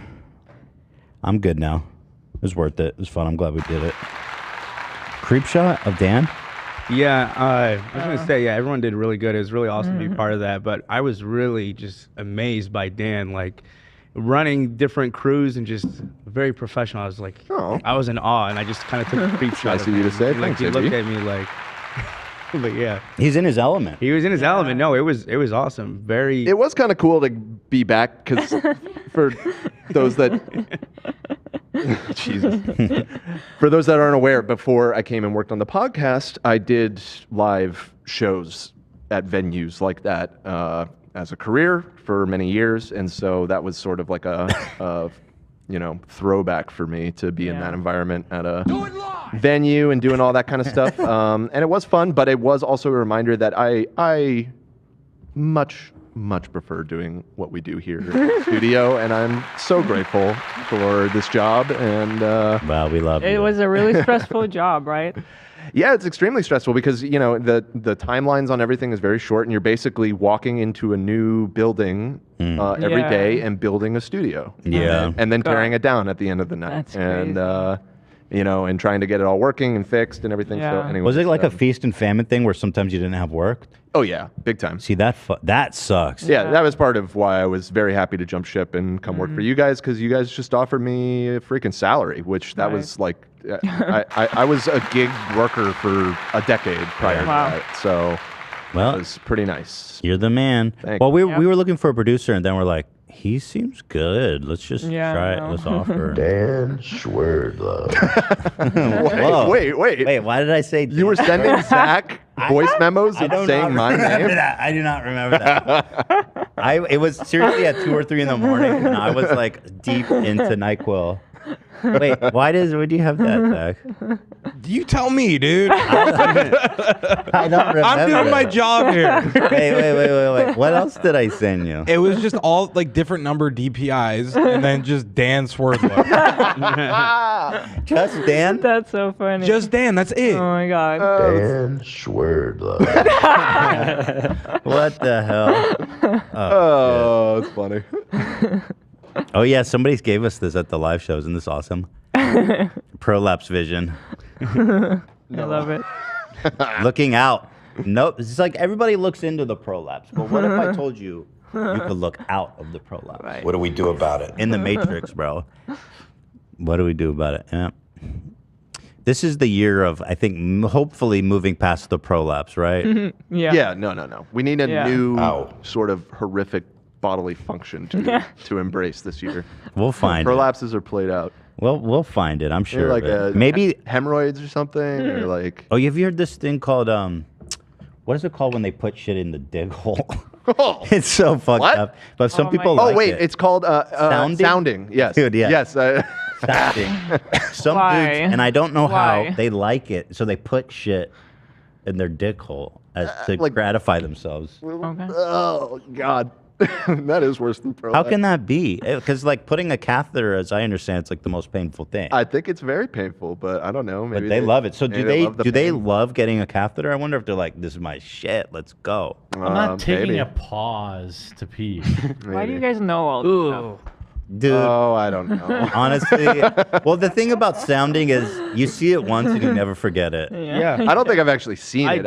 I'm good now. It was worth it. It was fun. I'm glad we did it. Creep shot of Dan? Yeah, I was going to say, yeah, everyone did really good. It was really awesome to be part of that. But I was really just amazed by Dan, like running different crews and just very professional. I was like, I was in awe, and I just kind of took a creep shot. Nice of you to say. Like, Thanks, he looked AB. at me like, but yeah. He's in his element. He was in his element. No, it was awesome. Very. It was kind of cool to be back because for those that. Jesus. For those that aren't aware, before I came and worked on the podcast, I did live shows at venues like that as a career for many years, and so that was sort of like a throwback for me to be in that environment at a venue and doing all that kind of stuff. And it was fun, but it was also a reminder that I much prefer doing what we do here in the studio, and I'm so grateful for this job. And wow, we love It was a really stressful job, right? yeah, it's extremely stressful because the timelines on everything is very short, and you're basically walking into a new building every day and building a studio. Yeah. And then tearing it down at the end of the night. That's and and trying to get it all working and fixed and everything. So anyway, Was it like a feast and famine thing where sometimes you didn't have work? Oh yeah, big time. See that sucks. Yeah, that was part of why I was very happy to jump ship and come work for you guys, because you guys just offered me a freaking salary, which that was like, I was a gig worker for a decade prior to that, so it was pretty nice. You're the man. Thank Well, you. we were looking for a producer, and then we're like, he seems good. Let's just try it. Let's offer. Dan Schwerdlow. Wait. Why did I say You were sending Zach voice memos and saying my name? I do not remember that. It was seriously at 2 or 3 in the morning, and I was like deep into NyQuil. Wait, why do you have that, Zach? You tell me, dude. I don't remember. I'm doing my job here. Wait. What else did I send you? It was just all like different number DPIs and then just Dan Swerdlow. Just Dan? That's so funny. Just Dan, that's it. Oh my god. Dan Schwerdlow. What the hell? Oh, it's funny. Oh yeah, somebody gave us this at the live show. Isn't this awesome? Prolapse vision. I love it. Looking out. Nope. It's like everybody looks into the prolapse. But what if I told you could look out of the prolapse? What do we do about it? In the Matrix, bro. What do we do about it? Yeah. This is the year of, I think, hopefully moving past the prolapse, right? Yeah. No. We need a new sort of horrific bodily function to embrace this year. We'll find it. Prolapses are played out. Well, we'll find it. I'm sure. Like of it. Maybe hemorrhoids or something, or like. Oh, have you heard this thing called what is it called when they put shit in the dig hole? It's so fucked up. But some people like it. It's called sounding. Yes, dude. Yeah. Yes. Sounding. Some dudes, and I don't know how they like it, so they put shit in their dick hole to gratify themselves. Oh God. That is worse than prolapse. How can that be? Because like putting a catheter, as I understand, it's like the most painful thing. I think it's very painful, but I don't know. Maybe But they love it. So do they love the they pain. love getting a catheter? I wonder if they're like, this is my shit. Let's go. I'm not taking a pause to pee. Why do you guys know all this stuff? Dude. Oh, I don't know. Honestly, well, the thing about sounding is you see it once and you never forget it. Yeah. I don't think I've actually seen it.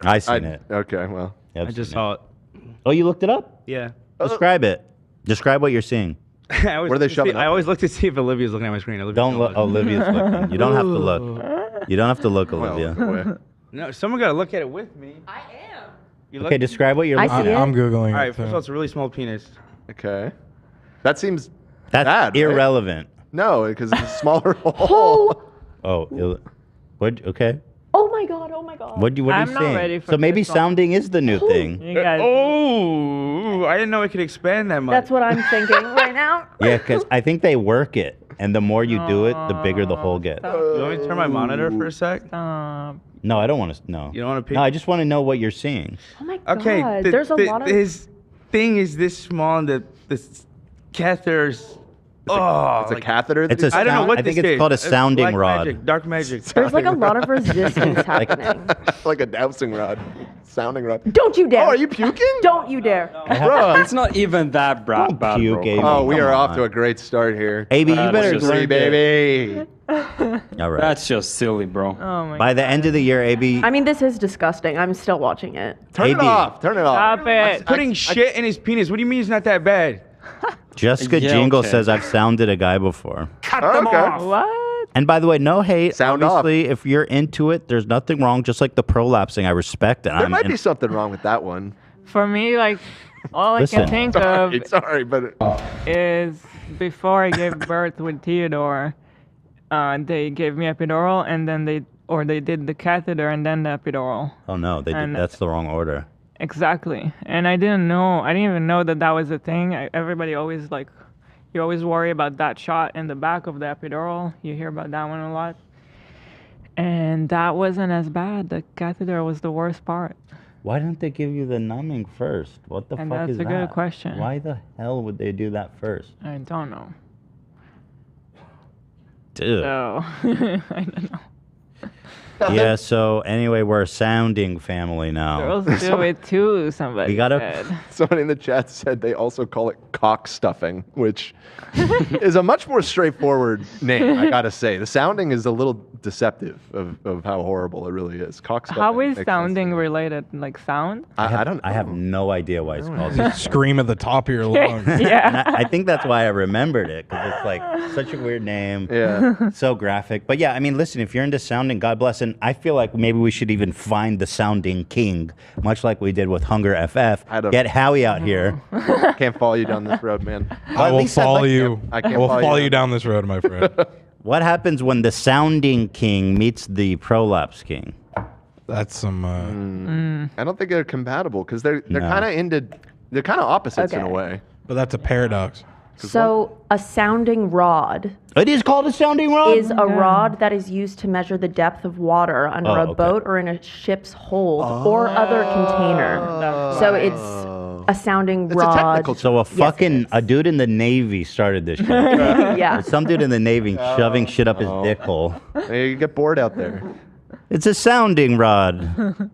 I seen it. Okay, well. I've I just seen saw it. Oh, you looked it up? Yeah. Describe it. Describe what you're seeing. I always Where are they look to shoving see- up? I always look to see if Olivia's looking at my screen. Olivia's Don't not look. looking. Olivia's looking. You don't have to look. You don't have to look, Olivia. No, someone got to look at it with me. I am. You Okay, describe what you're looking at. I'm Googling All right, it. first of all, it's a really small penis. Okay. That seems That's bad, right? irrelevant. No, because it's a smaller hole. Oh, what? Okay. Oh my god, oh my god. What are you I'm not saying? ready for So maybe this one. sounding is the new thing. You guys. Oh, I didn't know it could expand that much. That's what I'm thinking right now. Yeah, because I think they work it, and the more you do it, the bigger the hole gets. You want me to turn my monitor for a sec? No, I don't want to. No. You don't want to peek? No, I just want to know what you're seeing. Oh my god. Okay, There's a lot of. his thing is this small, and the catheter's. It's a catheter. It's a I don't know sound- what I think this it's is. called a sounding black rod. Magic, dark magic. There's like a lot of resistance happening. like a dowsing rod, sounding rod. Don't you dare. Oh, are you puking? Don't you dare. Bro. It's not even that bad, bro. Oh, we are off to a great start here. AB, you better just learn three, baby. All right. That's just silly, bro. Oh my By the end of the year, AB. I mean, this is disgusting. I'm still watching it. Turn it AB. off. Turn it off. Stop it. Putting shit in his penis. What do you mean it's not that bad? Jessica Yeah, Jingle okay. says I've sounded a guy before. Cut them off. What? And by the way, no hate. Sound off. Obviously, if you're into it, there's nothing wrong. Just like the prolapsing, I respect it. There might be something wrong with that one. For me, like, all I Listen. can think of Sorry, but is before I gave birth with Theodore, they gave me epidural, and then they did the catheter and then the epidural. Oh no, And- that's the wrong order. Exactly. And I didn't even know that was a thing. Everybody always you always worry about that shot in the back of the epidural. You hear about that one a lot. And that wasn't as bad. The catheter was the worst part. Why didn't they give you the numbing first? What the And fuck that's is a that? good question. Why the hell would they do that first? I don't know. Dude. So, I don't know. Yeah, so anyway, we're a sounding family now. Girls do it too, somebody You gotta- said. Somebody in the chat said they also call it cock stuffing, which is a much more straightforward name, I gotta say. The sounding is a little deceptive of how horrible it really is. Cock stuffing. How is makes sense. sounding related? Like sound? I don't know. I have no idea why it's called Just scream at the top of your lungs. Yeah. And I think that's why I remembered it, because it's like such a weird name. Yeah. So graphic. But yeah, I mean, listen, if you're into sounding, God bless. And I feel like maybe we should even find the sounding king, much like we did with Hunger FF. Get Howie out here. Can't follow you down this road, man. I will follow you. I I can't will follow follow you you down this road, my friend. What happens when the sounding king meets the prolapse king? That's some. I don't think they're compatible because they're No. kind of they're kind of opposites in a Okay. way. But that's a paradox. So a sounding rod It is called a sounding rod? is a rod that is used to measure the depth of water under a boat or in a ship's hold or other container. So it's a sounding rod. So a dude in the Navy started this shit. Yeah. Some dude in the Navy shoving shit up his dick hole. Hey, you get bored out there. It's a sounding rod.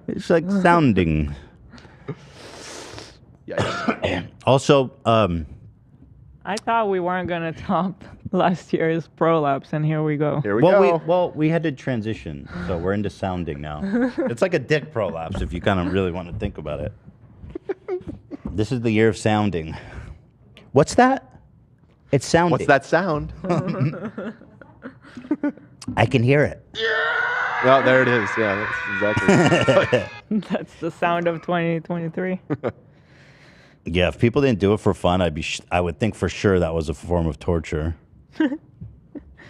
It's like sounding. Also, I thought we weren't gonna top last year's prolapse, and here we go. Here we had to transition, so we're into sounding now. It's like a dick prolapse if you kind of really want to think about it. This is the year of sounding. What's that? It's sounding. What's that sound? I can hear it. Oh, there it is. Yeah, that's exactly. That's the sound of 2023. Yeah, if people didn't do it for fun, I would think for sure that was a form of torture.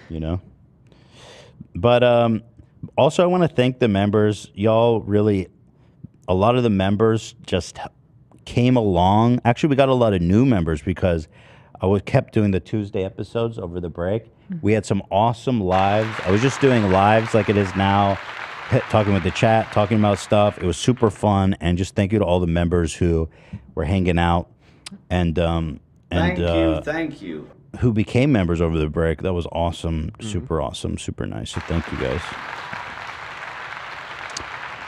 You know? But also I want to thank the members. Y'all really, a lot of the members just came along. Actually, we got a lot of new members because I kept doing the Tuesday episodes over the break. We had some awesome lives. I was just doing lives like it is now, talking with the chat, talking about stuff. It was super fun, and just thank you to all the members who were hanging out and Thank you. who became members over the break. That was awesome, super awesome, super nice. So thank you guys.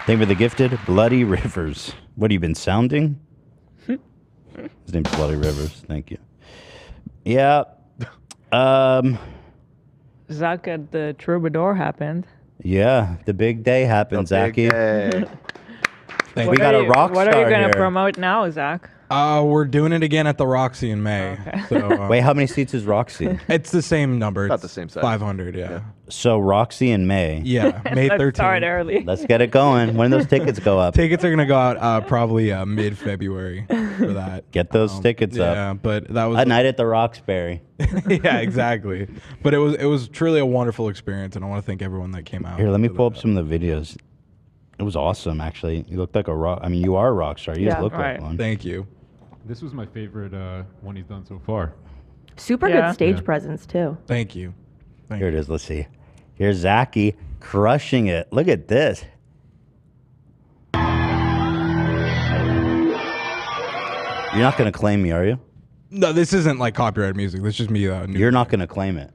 Thank you for the gifted Bloody Rivers. What have you been sounding? His name's Bloody Rivers. Thank you. Yeah. Zach at the Troubadour happened. Yeah, the big day happened, Zachy. What We got are a you- rock What star are you gonna here. promote now, Zach? We're doing it again at the Roxy in May. So, Wait, how many seats is Roxy? It's the same number. About It's the same size. 500, yeah. So Roxy in May. Yeah, May 13th. Let's start early. Let's get it going. When do those tickets go up? Tickets are going to go out probably mid-February for that. Get those tickets up. Yeah, but that was A night at the Roxbury. yeah, exactly. But it was truly a wonderful experience, and I want to thank everyone that came out. Here, let me pull up some of the videos. It was awesome, actually. You looked like a rock. I mean, you are a rock star. You just look like one. Thank you. This was my favorite one he's done so far. Super Yeah. good stage Yeah. presence too. Thank you. Here it is. Let's see. Here's Zachy crushing it. Look at this. You're not going to claim me, are you? No, this isn't like copyrighted music. This is just me. You're not going to claim it.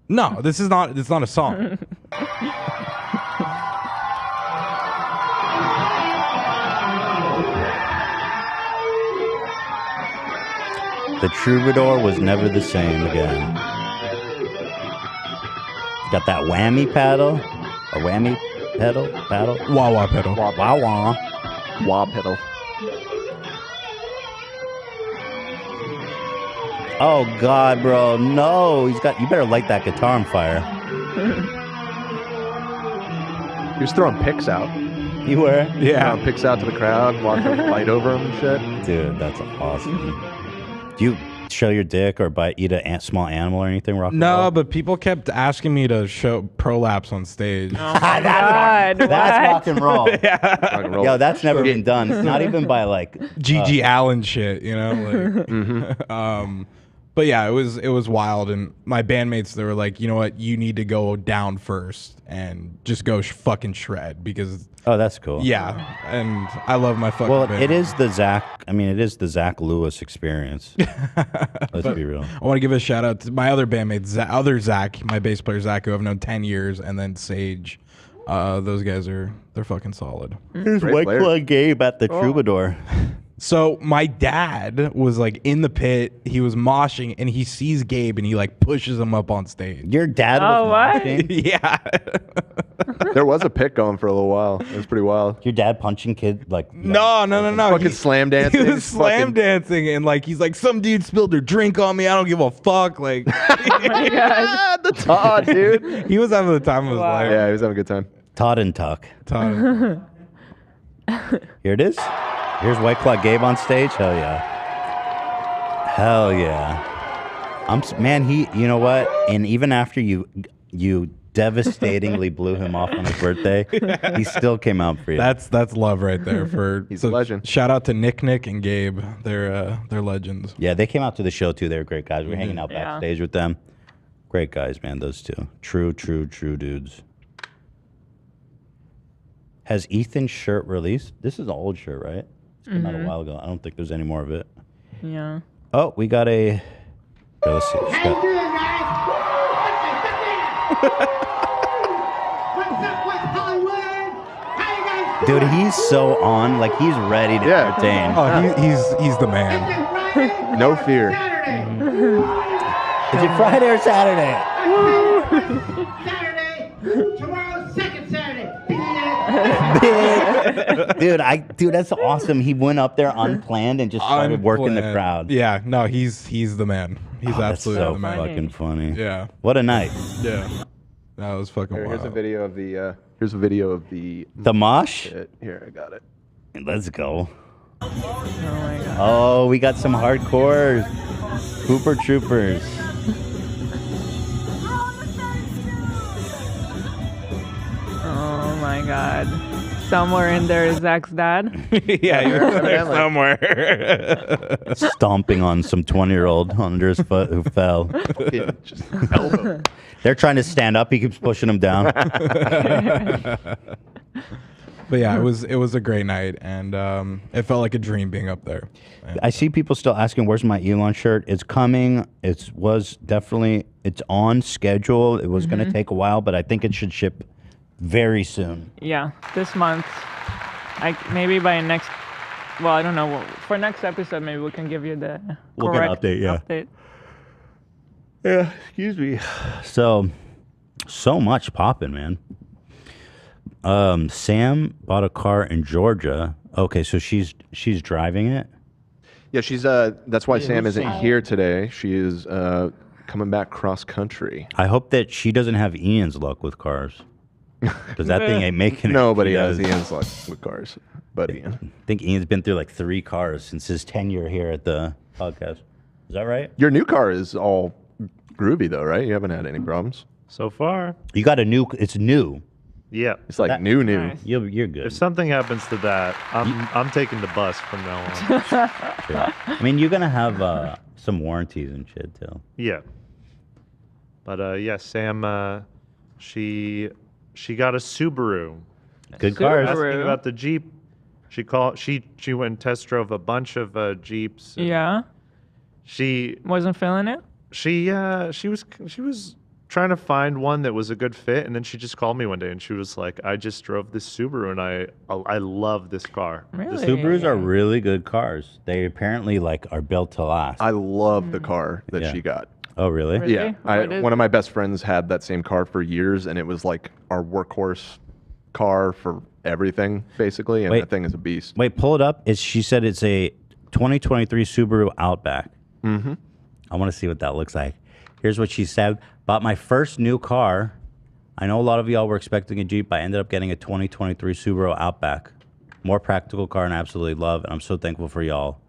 No, this is not. It's not a song. The Troubadour was never the same again. Got that whammy paddle? Or whammy pedal? Paddle? Wah wah pedal. Wah wah. Wah pedal. Oh God, bro. No. You better light that guitar on fire. He was throwing picks out. You were? Yeah. Throwing picks out to the crowd, walking light over them and shit. Dude, that's awesome. Do you show your dick or eat a small animal or anything, Rock? No, but people kept asking me to show prolapse on stage. Oh my God, That's rock and roll. Yeah. Yo, that's never been done. It's not even by like G.G. Allen shit, you know? Like, But yeah, it was wild, and my bandmates, they were like, you know what, you need to go down first and just go fucking shred because. Oh, that's cool. Yeah, and I love my fucking. Well, band. it is the Zach. I mean, it is the Zach Lewis experience. Let's be real. I want to give a shout out to my other bandmate, other Zach, my bass player Zach, who I've known 10 years, and then Sage. Those guys they're fucking solid. Here's White Claw Gabe at the Troubadour. So my dad was like in the pit. He was moshing, and he sees Gabe, and he like pushes him up on stage. Your dad was moshing? Yeah. There was a pit going for a little while. It was pretty wild. Your dad punching kid like No. Fucking slam dancing. He was slam dancing, and like he's like, some dude spilled their drink on me. I don't give a fuck. Like, the Todd, dude. He was having the time of his life. Yeah, he was having a good time. Todd and Tuck. Todd. Here it is. Here's White Claw Gabe on stage. Hell yeah. Hell yeah. Man, you know what? And even after you devastatingly blew him off on his birthday, he still came out for you. That's love right there. He's a legend. Shout out to Nick and Gabe. They're legends. Yeah, they came out to the show too. They were great guys. We were hanging out backstage with them. Great guys, man. Those two. True dudes. Has Ethan's shirt released? This is an old shirt, right? It's come out a while ago. I don't think there's any more of it. Yeah. Oh, we got a. Here, let's see. How you doing, guys? What's up, West Hollywood? How you guys Dude, he's so on. Like, he's ready to entertain. Oh, he's the man. No fear. Is it Friday or Saturday? Saturday. Tomorrow's second Saturday. Dude, that's awesome. He went up there unplanned and just started working the crowd. Yeah, no, he's the man. He's absolutely so the man. fucking funny. Yeah. What a night. Yeah. That was fucking wild. Here's a video of the. Here's a video of the. The mosh. Here, I got it. Let's go. Oh my god. Oh, we got some hardcore Hooper Troopers. Oh my god. Somewhere in there is Zach's dad. Yeah, you're there somewhere. Stomping on some 20-year-old under his foot who fell. Just elbow. They're trying to stand up. He keeps pushing them down. But yeah, it was a great night, and it felt like a dream being up there. I see people still asking, "Where's my Elon shirt?" It's coming. It's on schedule. It was going to take a while, but I think it should ship very soon. Yeah, this month. Maybe by next. Well, I don't know. For next episode, maybe we can give you the correct update. Yeah. Update. Yeah. Excuse me. So much popping, man. Sam bought a car in Georgia. Okay, so she's driving it. Yeah, she's that's why Sam isn't here today. She is coming back cross country. I hope that she doesn't have Ian's luck with cars. Because that thing ain't making it. Nobody has Ian's luck with cars, but Ian. I think Ian's been through like 3 cars since his tenure here at the podcast. Is that right? Your new car is all groovy though, right? You haven't had any problems so far. You got it's new. Yeah, it's like new. Nice. You're good. If something happens to that, I'm taking the bus from now on. Sure. I mean, you're gonna have some warranties and shit too. Yeah. But yeah, Sam, she got a Subaru. Good cars. Asking about the Jeep. She went and test drove a bunch of Jeeps. Yeah. She wasn't feeling it. She was trying to find one that was a good fit, and then she just called me one day and she was like, "I just drove this Subaru and I love this car." Really? The Subarus are really good cars. They apparently are built to last. I love the car that she got. Oh, really? Really? Yeah. One of my best friends had that same car for years, and it was like our workhorse car for everything, basically. And that thing is a beast. Wait, pull it up. She said it's a 2023 Subaru Outback. Mm-hmm. I want to see what that looks like. Here's what she said. Bought my first new car. I know a lot of y'all were expecting a Jeep. I ended up getting a 2023 Subaru Outback. More practical car and absolutely love. And I'm so thankful for y'all.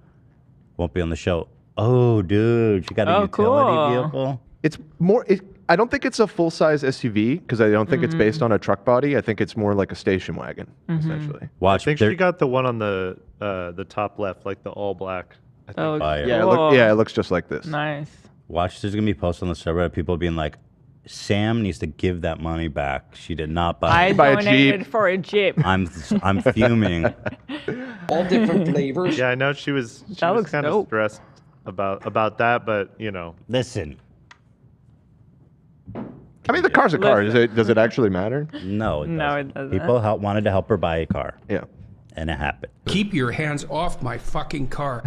Won't be on the show. Oh, dude. She got a utility vehicle. It's more... I don't think it's a full-size SUV because I don't think it's based on a truck body. I think it's more like a station wagon, essentially. Watch. I think she got the one on the top left, like the all black. I think. Oh, yeah, cool. it looks just like this. Nice. Watch, there's gonna be posts on the subreddit. People being like, "Sam needs to give that money back. She did not buy. I donated for a Jeep. I'm fuming. All different flavors. Yeah, I know she was looks kind of dope. stressed about that, but you know. Listen. I mean, the car's a car. Does it actually matter? No, No, it doesn't. People wanted to help her buy a car. Yeah. And it happened. Keep your hands off my fucking car.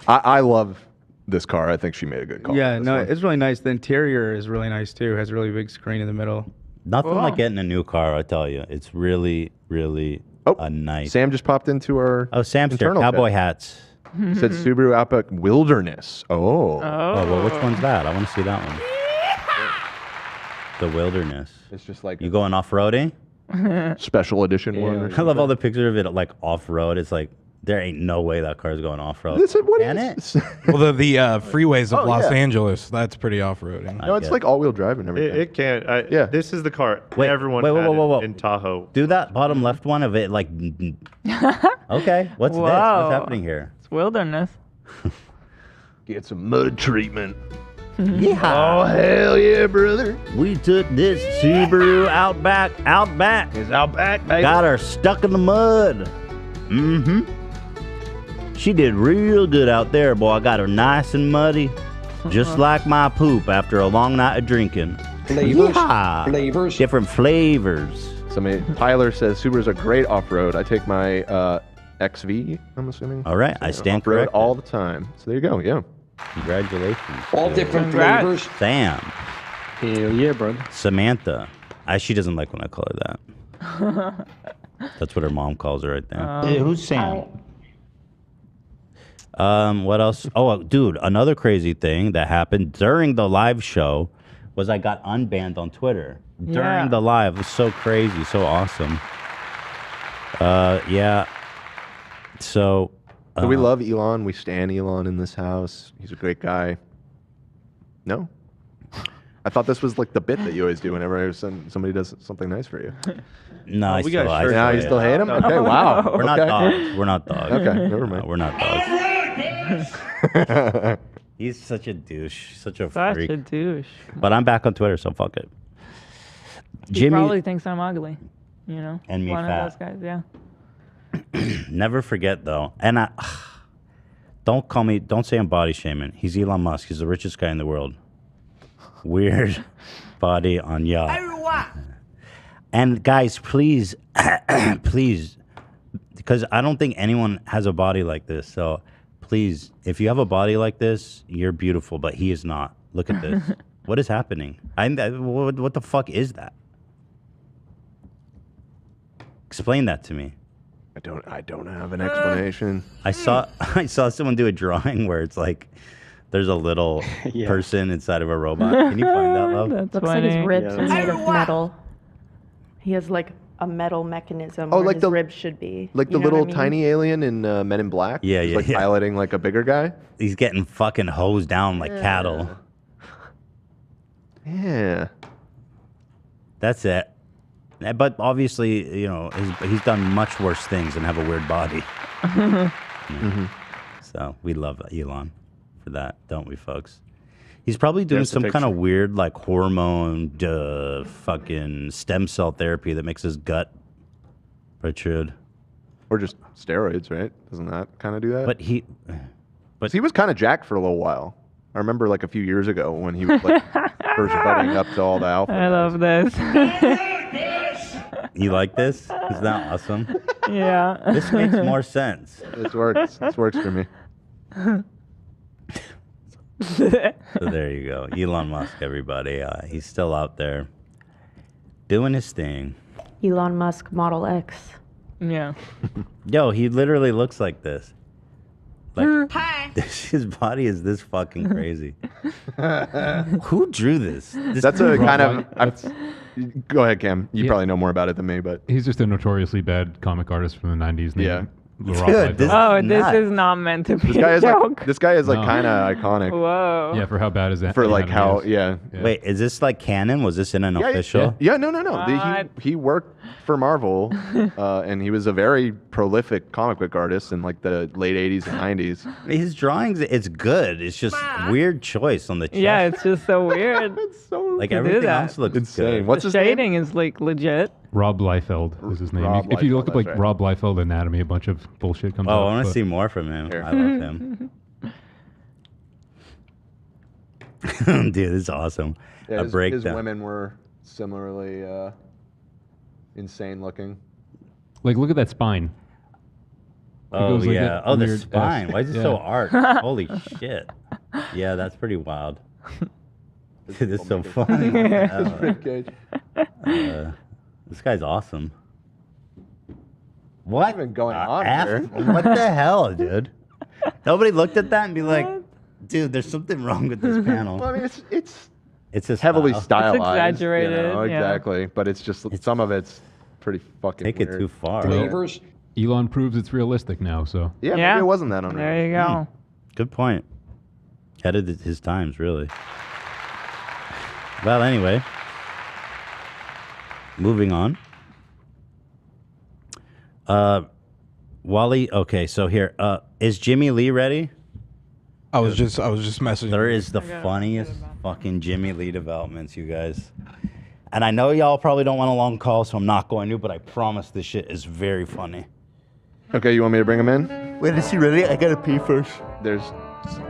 I love this car. I think she made a good call. Yeah, no, it's really nice. The interior is really nice too. It has a really big screen in the middle. Nothing like getting a new car, I tell you. It's really, really a nice. Sam just popped into our Sam's here. internal Cowboy chat. hats. Said Subaru Outback Wilderness. Oh. Oh, well, which one's that? I want to see that one. The Wilderness. It's just like you going off-roading? Special edition one. I love all the pictures of it like off-road. It's like there ain't no way that car's going off-road. Can it? Well, the freeways of Oh, Los yeah. Angeles, that's pretty off-roading. No, it's like all-wheel drive and everything. It can't. Yeah. This is the car Wait, everyone wait, had whoa. in Tahoe. Do that bottom left one of it like. Okay, what's this? Wow. What's happening here? It's wilderness. Get some mud treatment. Yeah. Oh, hell yeah, brother. We took this Subaru Outback. It's Outback, baby. Got her stuck in the mud. Mm-hmm. She did real good out there, boy. I got her nice and muddy, just like my poop after a long night of drinking. Flavors. Yeehaw. Flavors. Different flavors. Tyler says Subarus are great off-road. I take my XV, I'm assuming. All right, I stand off-road corrected. all the time. So there you go, yeah. Congratulations. All different flavors. Sam. Hell yeah, bro. Samantha. She doesn't like when I call her that. That's what her mom calls her right there. Hey, who's Sam? What else? Oh, dude, another crazy thing that happened during the live show was I got unbanned on Twitter. During the live. It was so crazy, so awesome. Yeah. So we love Elon. We stan Elon in this house. He's a great guy. No? I thought this was like the bit that you always do whenever somebody does something nice for you. No, I we still, got I shirts. still, Now you still hate him? No. Okay, wow. We're not Okay. dogs. We're not dogs. Okay, never mind. No, we're not dogs. He's such a douche. Such a Such freak. a douche. But I'm back on Twitter, so fuck it. He Jimmie probably thinks I'm ugly. You know? And me One fat. of those guys, yeah. Never forget though, and don't say I'm body shaming. He's Elon Musk. He's the richest guy in the world. Weird body on yacht. And guys, please, please, because I don't think anyone has a body like this. So please, if you have a body like this, you're beautiful, but he is not. Look at this. What is happening? What the fuck is that? Explain that to me. I don't have an explanation. I saw someone do a drawing where it's like there's a little person inside of a robot. Can you find that, love? Looks like his ribs are made of metal. He has like a metal mechanism Oh, where like his the- ribs should be. Like the You know little what I mean? tiny alien in Men in Black. Yeah, He's yeah, like yeah. piloting like a bigger guy. He's getting fucking hosed down like cattle. Yeah. That's it. But obviously, you know, he's done much worse things and have a weird body. So we love Elon for that, don't we, folks? He's probably doing There's the some kind of picture. weird, like, hormone, fucking stem cell therapy that makes his gut protrude. Or just steroids, right? Doesn't that kind of do that? But he was kind of jacked for a little while. I remember like a few years ago when he was like first budding up to all the alpha. I love this. You like this? Isn't that awesome? Yeah. This makes more sense. This works. This works for me. So there you go. Elon Musk, everybody. He's still out there doing his thing. Elon Musk Model X. Yeah. Yo, he literally looks like this. Like, his body is this fucking crazy. Who drew this? That's a kind of. Go ahead, Cam. You probably know more about it than me, but He's just a notoriously bad comic artist from the 90s. Yeah. Dude, this is not meant to be This guy a is joke. like, this guy is like kind of iconic. Whoa. Yeah, for how bad is that? For like how, yeah. Wait, is this like canon? Was this in an Yeah, official? Yeah, no. He worked for Marvel, and he was a very prolific comic book artist in like the late 80s and 90s. His drawings, it's good. It's just weird choice on the chest. Yeah, it's just so weird. Like to do everything that. else looks insane. good. What's The his name? shading is like legit. Rob Liefeld is his name. Rob If you look Liefeld, up like that's right. Rob Liefeld anatomy, a bunch of bullshit comes up. Oh, I want to but- see more from him. I love him. Dude, this is awesome. Yeah, A his breakdown. women were similarly insane looking. Like, look at that spine. It Oh, goes like yeah. a Oh, the weird spine. S. Why is it Yeah. so arched? Holy shit. Yeah, that's pretty wild. Dude, this is so funny. What the hell? Ribcage. This guy's awesome. What? What's even going on here? What the hell, dude? Nobody looked at that and be like, dude, there's something wrong with this panel. Well, I mean, it's It's heavily style. stylized. exaggerated, You know, yeah. exactly. But it's just some of it's pretty fucking Take it weird. too far. Flavors. Elon proves it's realistic now, so. Yeah, Yeah. maybe it wasn't that unreal. There you go. Good point. Ahead of his times, really. Well, anyway. Moving on. Wally, okay, so here, is Jimmie Lee ready? I was just messaging. There is the funniest fucking Jimmie Lee developments, you guys. And I know y'all probably don't want a long call, so I'm not going to, but I promise this shit is very funny. Okay, you want me to bring him in? Wait, is he ready? I gotta pee first. There's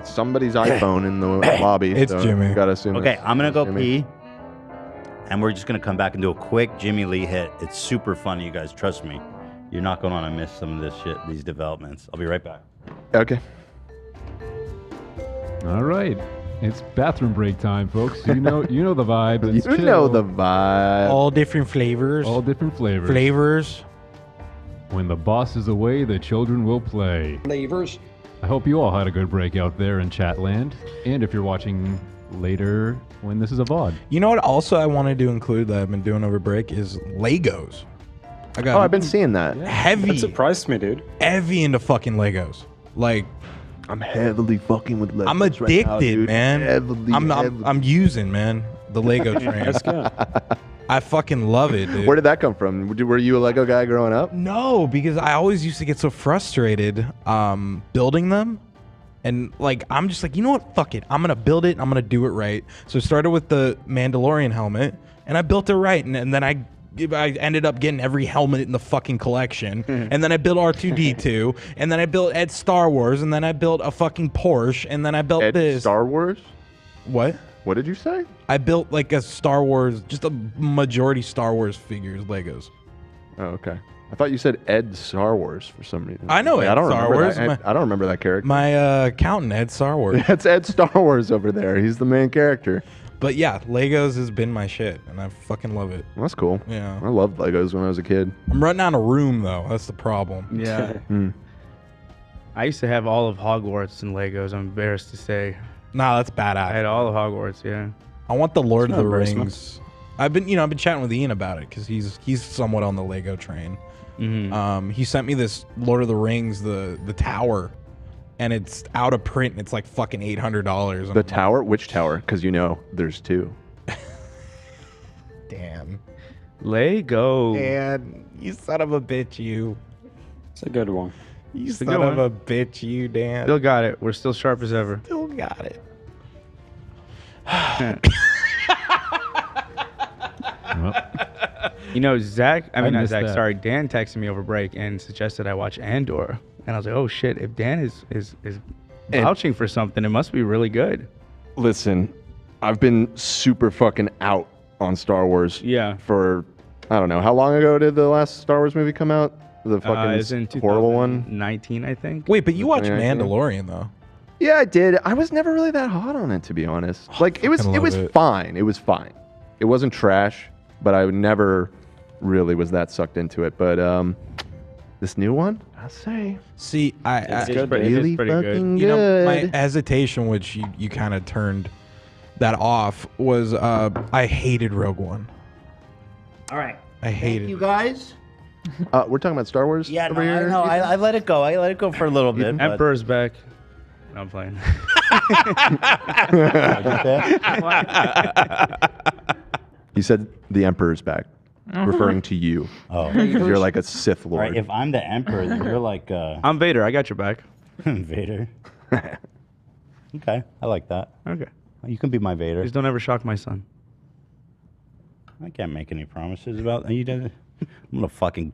somebody's iPhone in the lobby. It's so Jimmie. you gotta assume. Okay, it's I'm gonna go Jimmie. pee, and we're just gonna come back and do a quick Jimmie Lee hit. It's super funny, you guys. Trust me. You're not gonna want to miss some of this shit, these developments. I'll be right back. Okay. All right. It's bathroom break time, folks. You know the vibe. Let's You chill. know the vibe. All different flavors. All different flavors. Flavors. When the boss is away, the children will play. Flavors. I hope you all had a good break out there in Chatland. And if you're watching later when this is a VOD. You know what? Also, I wanted to include that I've been doing over break is Legos. I got I've been seeing that. heavy. That surprised me, dude. Heavy into fucking Legos. Like, I'm heavily fucking with Legos. I'm right now, addicted, dude. man. Heavily, I'm using, man, the Lego train. That's good. I fucking love it, dude. Where did that come from? Were you a Lego guy growing up? No, because I always used to get so frustrated building them. And like, I'm just like, you know what? Fuck it. I'm going to build it. And I'm going to do it right. So I started with the Mandalorian helmet and I built it right. And then I ended up getting every helmet in the fucking collection. And then I built R2-D2. And then I built Ed Star Wars. And then I built a fucking Porsche. And then I built this. Star Wars? What? What did you say? I built like a Star Wars, just a majority Star Wars figures, Legos. Oh, okay. I thought you said Ed Star Wars for some reason. I know Like, Ed I don't Star remember Wars. that. I don't remember that character. My accountant, Ed Star Wars. That's Ed Star Wars over there. He's the main character. But yeah, Legos has been my shit, and I fucking love it. Well, that's cool. Yeah. I loved Legos when I was a kid. I'm running out of room, though. That's the problem. Yeah. Hmm. I used to have all of Hogwarts and Legos. I'm embarrassed to say. Nah, that's badass. I had all of Hogwarts. Yeah. I want the Lord of It's the not embarrassment. Rings. I've been chatting with Ian about it because he's somewhat on the Lego train. Mm-hmm. He sent me this Lord of the Rings, the tower, and it's out of print. And it's like fucking $800. The tower? Which tower? Because there's two. Damn. Lego. Dan, you son of a bitch, you. It's a good one. You It's a son good of one. a bitch, you, Dan. Still got it. We're still sharp as ever. Still got it. You know, Zach, I not missed Zach, that. sorry, Dan texted me over break and suggested I watch Andor. And I was like, oh shit, if Dan is vouching for something, it must be really good. Listen, I've been super fucking out on Star Wars. Yeah. For, I don't know, how long ago did the last Star Wars movie come out? The It's in fucking horrible one? 2019, I think. Wait, but you watched 2019? Mandalorian, though. Yeah, I did. I was never really that hot on it, to be honest. Like, it was fucking love it. fine. It was fine. It wasn't trash, but I never really was that sucked into it. But this new one, I'll say, See, It's good, pretty, really it's pretty fucking good. you know, good. my hesitation, which you kind of turned that off, was I hated Rogue One. All right. I hated Thank you guys. We're talking about Star Wars. Yeah, over no, here. I know. I let it go. I let it go for a little bit. but- Emperor's back. No, I'm playing. He said the Emperor's back, referring to you. Oh, you're like a Sith Lord. Right, if I'm the Emperor, then you're like I'm Vader. I got your back. Vader. Okay, I like that. Okay. You can be my Vader. Please don't ever shock my son. I can't make any promises about you. I'm gonna fucking.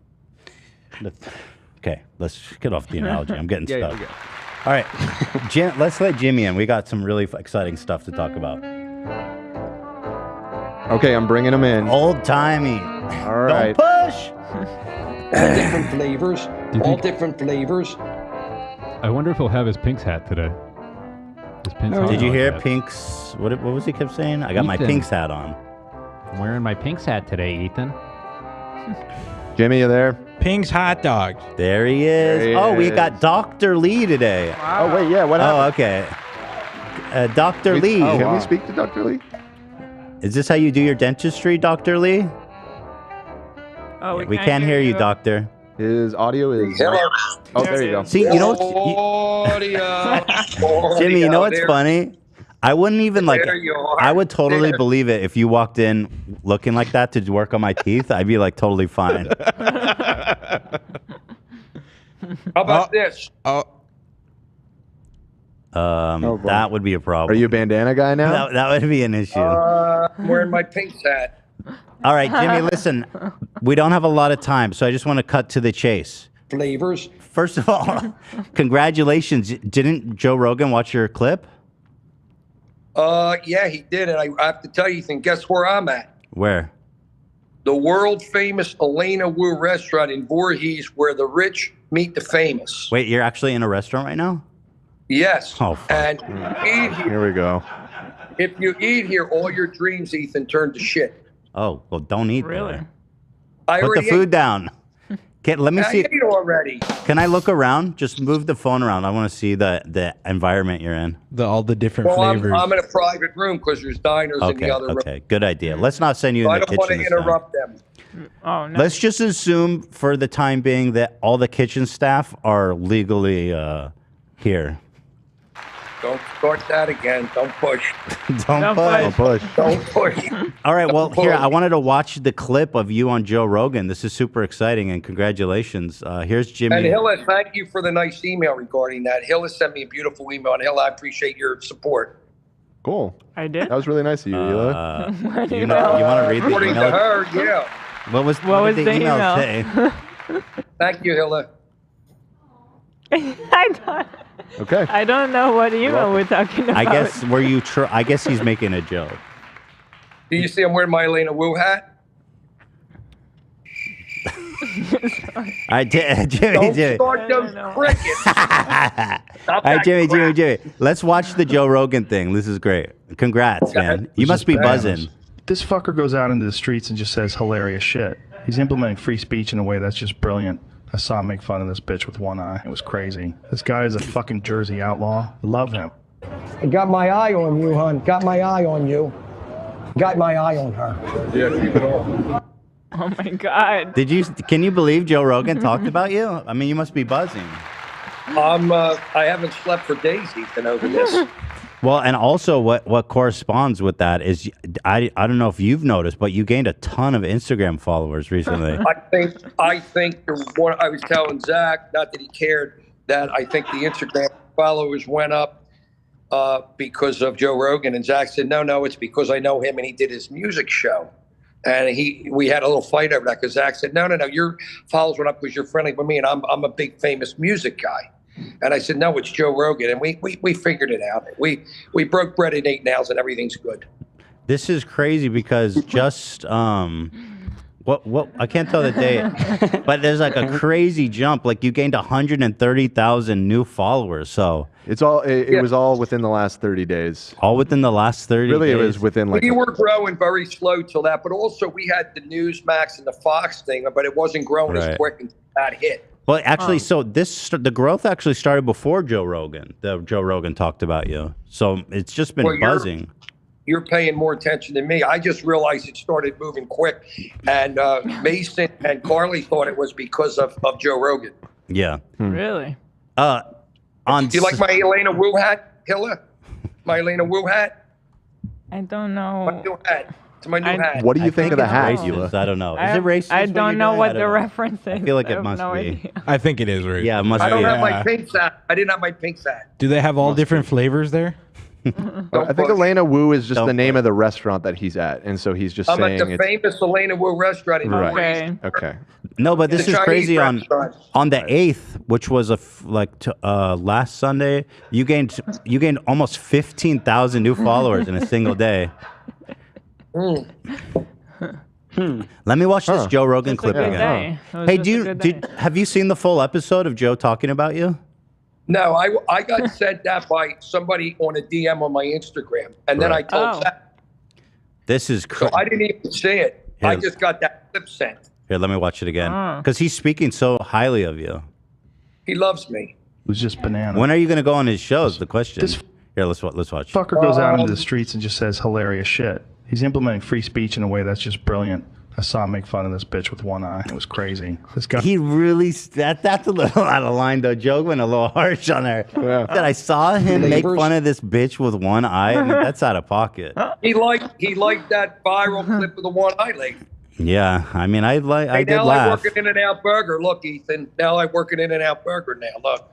Okay, let's get off the analogy. I'm getting Yeah, stuck. okay. All right, let's let Jimmie in. We got some really exciting stuff to talk about. Okay, I'm bringing him in. Old timey. All right. Don't push. All different flavors. All different flavors. I wonder if he'll have his Pink's hat today. His Pink's hat. Did you on hear hat. Pink's? What was he kept saying? I got my Ethan. Pink's hat on. I'm wearing my Pink's hat today, Ethan. Jimmy, you there? Pink's hot dog. There he is. There he Oh, we is. got Dr. Lee today. Oh wait, yeah. What happened? Oh, okay. Dr. Lee. Can we speak to Dr. Lee? Is this how you do your dentistry, Dr. Lee? Oh, We can't hear you, doctor. His audio is. Oh, there you go. See, you know what's, Jimmie, you know what's funny? I wouldn't even like. There you are. I would totally There. believe it if you walked in looking like that to work on my teeth. I'd be like totally fine. How about this? That would be a problem. Are you a bandana guy now? That would be an issue. I'm wearing my pink hat. All right, Jimmie, listen. We don't have a lot of time, so I just want to cut to the chase. Flavors. First of all, congratulations. Didn't Joe Rogan watch your clip? Yeah, he did, and I have to tell you, Ethan, guess where I'm at? Where? The world famous Elena Wu restaurant in Voorhees, where the rich meet the famous. Wait, you're actually in a restaurant right now? Yes. Oh, fuck. And eat here. Here we go. If you eat here, all your dreams, Ethan, turn to shit. Oh, well, don't eat Really? there. I Put the already food ate. down. Let me I see. ate already. Can I look around? Just move the phone around. I want to see the environment you're in. All the different Well, flavors. I'm in a private room because there's diners in Okay, the other room. okay. Good idea. Let's not send you So in I the don't want to kitchen this time. interrupt them. Oh no. Let's just assume for the time being that all the kitchen staff are legally here. Don't start that again. Don't push. Don't push. Don't push. All right, well, here, I wanted to watch the clip of you on Joe Rogan. This is super exciting, and congratulations. Here's Jimmie. And Hila, thank you for the nice email regarding that. Hila sent me a beautiful email, and Hila, I appreciate your support. Cool. I did. That was really nice of you, Hila. You want to read the According email? to her, yeah. What did the email say? Thank you, Hila. I don't know what email we're talking about. I guess I guess he's making a joke. Do you see I'm wearing my Elena Wu hat? All right, Jimmie. Don't start those crickets. All right, Jimmie. Let's watch the Joe Rogan thing. This is great. Congrats, man. You must be buzzing. This fucker goes out into the streets and just says hilarious shit. He's implementing free speech in a way that's just brilliant. I saw him make fun of this bitch with one eye. It was crazy. This guy is a fucking Jersey outlaw. Love him. I got my eye on you, hon. Got my eye on you. Got my eye on her. Yeah, keep it on. Oh my God. Can you believe Joe Rogan talked about you? I mean, you must be buzzing. I haven't slept for days, Ethan, over this. Well, and also what corresponds with that is I don't know if you've noticed, but you gained a ton of Instagram followers recently. I think the one I was telling Zach, not that he cared, that I think the Instagram followers went up because of Joe Rogan, and Zach said, no, it's because I know him and he did his music show. And we had a little fight over that because Zach said, no, your followers went up because you're friendly with me and I'm a big famous music guy. And I said, no, it's Joe Rogan. And we figured it out. We broke bread and ate nails and everything's good. This is crazy because just what I can't tell the date, but there's like a crazy jump. Like you gained 130,000 new followers. So it was all within the last 30 days. All within the last 30 days. Really, it was within like. We were growing very slow till that, but also we had the Newsmax and the Fox thing, but it wasn't growing as quick until that hit. Well, actually, so the growth actually started before Joe Rogan. Joe Rogan talked about you, so it's just been buzzing. you're paying more attention than me. I just realized it started moving quick, and Mason and Carly thought it was because of Joe Rogan. Yeah. Really? On Do you like my Elena Wu hat, Hilla? My Elena Wu hat? I don't know. My new hat. It's my new hat. What do you think of the hat, Racist. I don't know. Is I- it racist? I what don't you're know doing? what I the don't know. reference is. I feel like I it have must no be. idea. I think it is right. Yeah, it must I be. don't have my pink hat. I didn't have my pink hat. Do they have all different flavors there? I think Elena Wu is just the name of the restaurant that he's at, and so he's just I'm saying at the it's famous Elena Wu restaurant in New right. Orleans. Okay. No, but this It's a is Chinese crazy. restaurant. On the 8th, which was last Sunday, you gained almost 15,000 new followers in a single day. Let me watch this Joe Rogan clip good again. day. It was Hey, just a good day. have you seen the full episode of Joe talking about you? No, I got sent that by somebody on a DM on my Instagram, and then I told Zach. This is So crazy. I didn't even see it. I Here. just got that clip sent. Here, let me watch it again. Ah. Because he's speaking so highly of you. He loves me. It was just banana. When are you going to go on his shows? The question. Here, let's watch. Fucker goes out into the streets and just says hilarious shit. He's implementing free speech in a way that's just brilliant. I saw him make fun of this bitch with one eye. It was crazy. This guy. He really that's a little out of line though. Joe went a little harsh on there. That I saw him make fun of this bitch with one eye. I mean, that's out of pocket. He liked that viral clip of the one eye lady. Yeah, I mean, I Hey, did now I laugh. work at In-N-Out Burger. Look, Ethan. Now I work at In-N-Out Burger. Now look.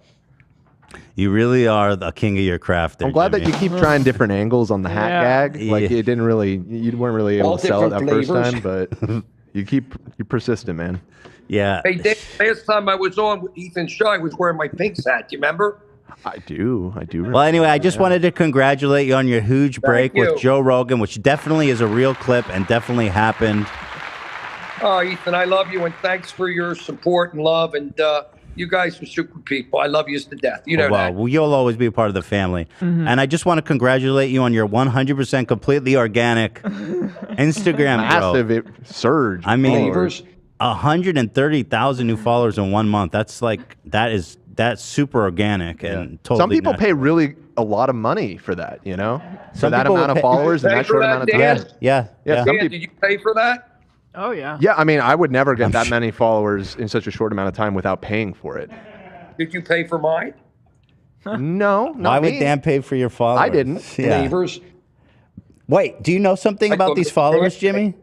You really are the king of your craft. There, I'm glad that Jimmie. you keep trying different angles on the hat Yeah. gag. Like Yeah. you weren't really able All to sell it that different first flavors. time, but you're persistent, man. Yeah. Hey, Dave, last time I was on with Ethan Shaw, I was wearing my pink hat. Do you remember? I do. Well, anyway, I just wanted to congratulate you on your huge break you. with Joe Rogan, which definitely is a real clip and definitely happened. Oh, Ethan, I love you, and thanks for your support and love. And you guys are super people. I love you to death. You know that. Well, you'll always be a part of the family. Mhm. And I just want to congratulate you on your 100% completely organic Instagram Massive surge. I mean, followers. 130,000 new followers in 1 month. That's super organic and totally. Some people natural. pay really a lot of money for that, you know? For Some that people amount of pay- followers in Pay that for short that, amount of Dan? time. Yeah. Some Dan, people, did you pay for that? Oh yeah. yeah, I mean, I would never get that many followers in such a short amount of time without paying for it. Did you pay for mine? No, not Why would me. Dan pay for your followers? I didn't. Yeah. Neighbors? Wait, do you know something about these followers, Jimmie?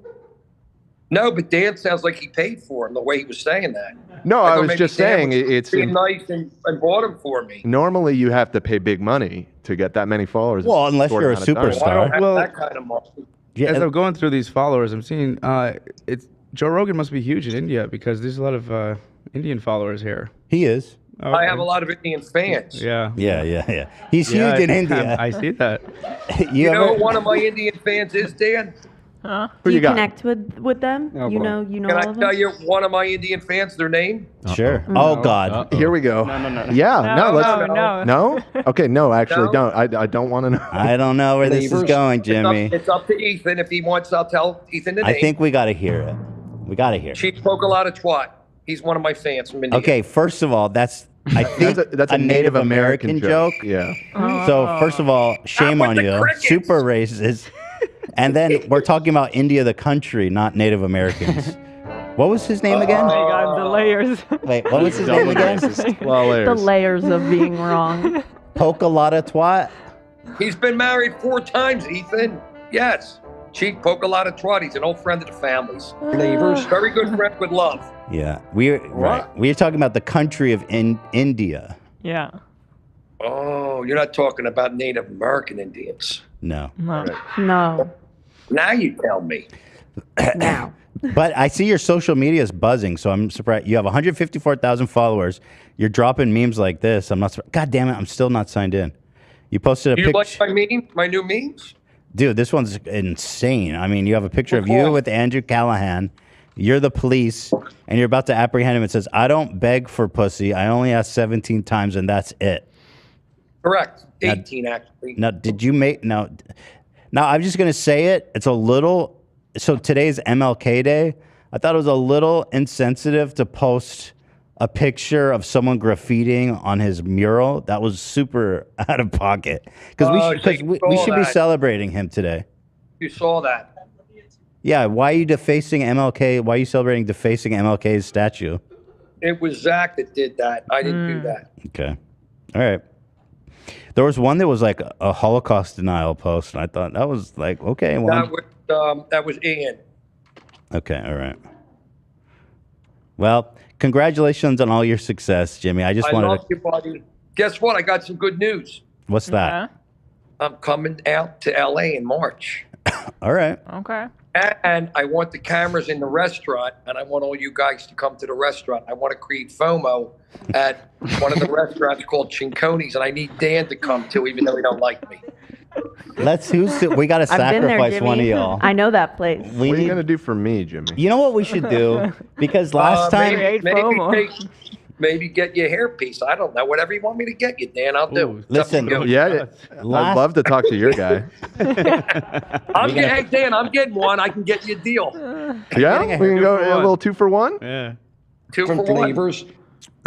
No, but Dan sounds like he paid for him the way he was saying that. No, I I thought was maybe just Dan saying was it's being nice and bought them for me. normally you have to pay big money to get that many followers. in Well, a unless short you're a amount of time. superstar. I don't have Well, that kind of money. As I'm going through these followers, I'm seeing it's Joe Rogan must be huge in India because there's a lot of Indian followers here. He is. I have a lot of Indian fans. Yeah. Yeah. He's Yeah, huge in India. I see that. You know ever- who one of my Indian fans is, Dan? Huh? Do you connect with them? Oh, you boy. know Can all I of tell them? you one of my Indian fans, their name? Sure. Oh God. Here we go. No. Yeah, No, let's no. no. Okay, no, actually, No? don't. I don't want to know. I don't know where this is going, Jimmie. It's up to Ethan. If he wants, I'll tell Ethan the name. I think we got to hear it. We got to hear it. She spoke a lot of twat. He's one of my fans from India. Okay, first of all, that's I think that's a Native American joke. Yeah. So first of all, shame on you. Super racist. And then we're talking about India, the country, not Native Americans. What was his name again? Oh my God, the layers. Wait, what was his name again? The layers of being wrong. Pokalata twat. He's been married 4 times, Ethan. Yes. She spoke a lot of twat. He's an old friend of the family's. Neighbors. Very good friend with love. Yeah, we're right. We're talking about the country of India. Yeah. Oh, you're not talking about Native American Indians. No. No. Now you tell me. Now. But I see your social media is buzzing, so I'm surprised. You have 154,000 followers. You're dropping memes like this. I'm not. God damn it! I'm still not signed in. You posted a You picture. like my meme? My new memes? Dude, this one's insane. I mean, you have a picture of you with Andrew Callahan. You're the police, and you're about to apprehend him. It says, "I don't beg for pussy. I only ask 17 times, and that's it." Correct. 18, actually. Now, did you make no? Now, I'm just gonna say it. It's a little. So today's MLK Day. I thought it was a little insensitive to post a picture of someone graffitiing on his mural. That was super out of pocket because we should be celebrating him today. You saw that. Yeah, why are you defacing MLK? Why are you celebrating defacing MLK's statue? It was Zach that did that. I didn't do that. Okay. All right. There was one that was like a Holocaust denial post, and I thought that was like, okay. Well, That was Ian. okay, all right. Well, congratulations on all your success, Jimmie. I just wanted love to... you, buddy. Guess what? I got some good news. What's that? I'm coming out to LA in March. All right. Okay. And I want the cameras in the restaurant, and I want all you guys to come to the restaurant. I want to create FOMO at one of the restaurants called Cinconi's, and I need Dan to come too, even though he don't like me. We got to I've been there, sacrifice one of Jimmie. y'all. I know that place. What are you gonna do for me, Jimmie? You know what we should do? Because last time... Maybe get you a hairpiece. I don't know. Whatever you want me to get you, Dan, I'll do. Listen, I'd love to talk to your guy. Hey, Dan, I'm getting one. I can get you a deal. Yeah, we can go a little 2 for 1. Yeah, 2 for 1.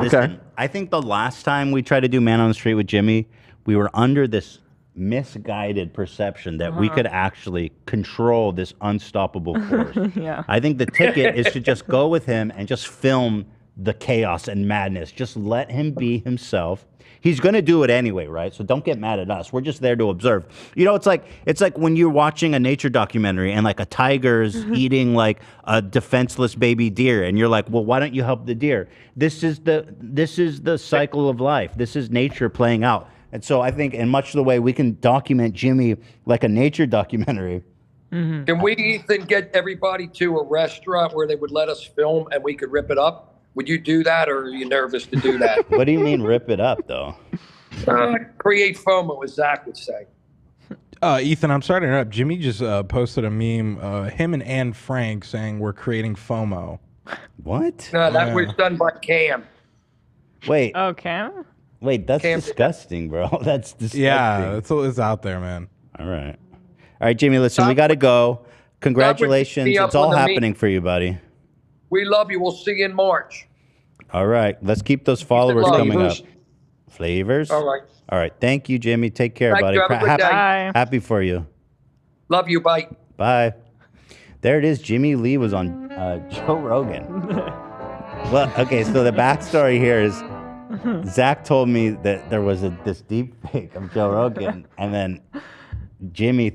Listen, I think the last time we tried to do Man on the Street with Jimmie, we were under this misguided perception that we could actually control this unstoppable force. Yeah. I think the ticket is to just go with him and just film the chaos and madness. Just let him be himself. He's going to do it anyway, right? So don't get mad at us. We're just there to observe. You know, it's like when you're watching a nature documentary and like a tiger's eating like a defenseless baby deer, and you're like, well, why don't you help the deer? This is the cycle of life. This is nature playing out. And so I think in much the way we can document Jimmie like a nature documentary. Can we, Ethan, get everybody to a restaurant where they would let us film and we could rip it up? Would you do that, or are you nervous to do that? What do you mean rip it up, though? Create FOMO, as Zach would say. Ethan, I'm sorry to interrupt. Jimmie just posted a meme, him and Anne Frank saying we're creating FOMO. What? No, that was done by Cam. Wait. Oh, Cam? Wait, that's disgusting, bro. That's disgusting. Yeah, it's out there, man. All right. All right, Jimmie, listen, we got to go. Congratulations. It's all happening for you, buddy. We love you. We'll see you in March. All right. Let's keep those followers coming up. Flavors? All right. All right. Thank you, Jimmie. Take care, Thank buddy. you. Have a good day. Bye. Happy for you. Love you. Bye. Bye. There it is. Jimmie Lee was on Joe Rogan. Well, okay, so the backstory here is Zach told me that there was this deep fake of Joe Rogan, and then Jimmie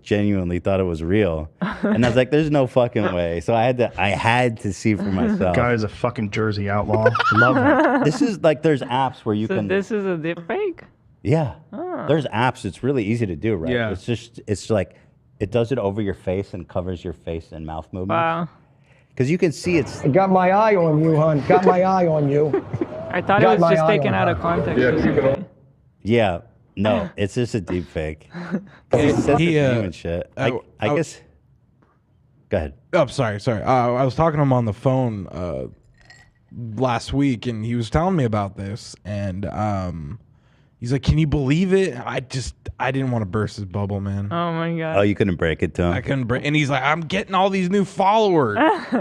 genuinely thought it was real, and I was like, "There's no fucking way." So I had to see for myself. Guy is a fucking Jersey outlaw. Love him. This is like there's apps where you can. This is a deep fake. Yeah, Oh. there's apps. It's really easy to do, right? Yeah. It's like it does it over your face and covers your face and mouth movements. Wow. Because you can see it's. I got my eye on you, hon. Got my eye on you. I thought it was just taken out of context. or something. Yeah. No, it's just a deep fake. He said his name and shit. I guess. Go ahead. Oh, sorry. I was talking to him on the phone last week, and he was telling me about this, and he's like, "Can you believe it?" I didn't want to burst his bubble, man. Oh my god. Oh, you couldn't break it to him? I couldn't break, and he's like, "I'm getting all these new followers."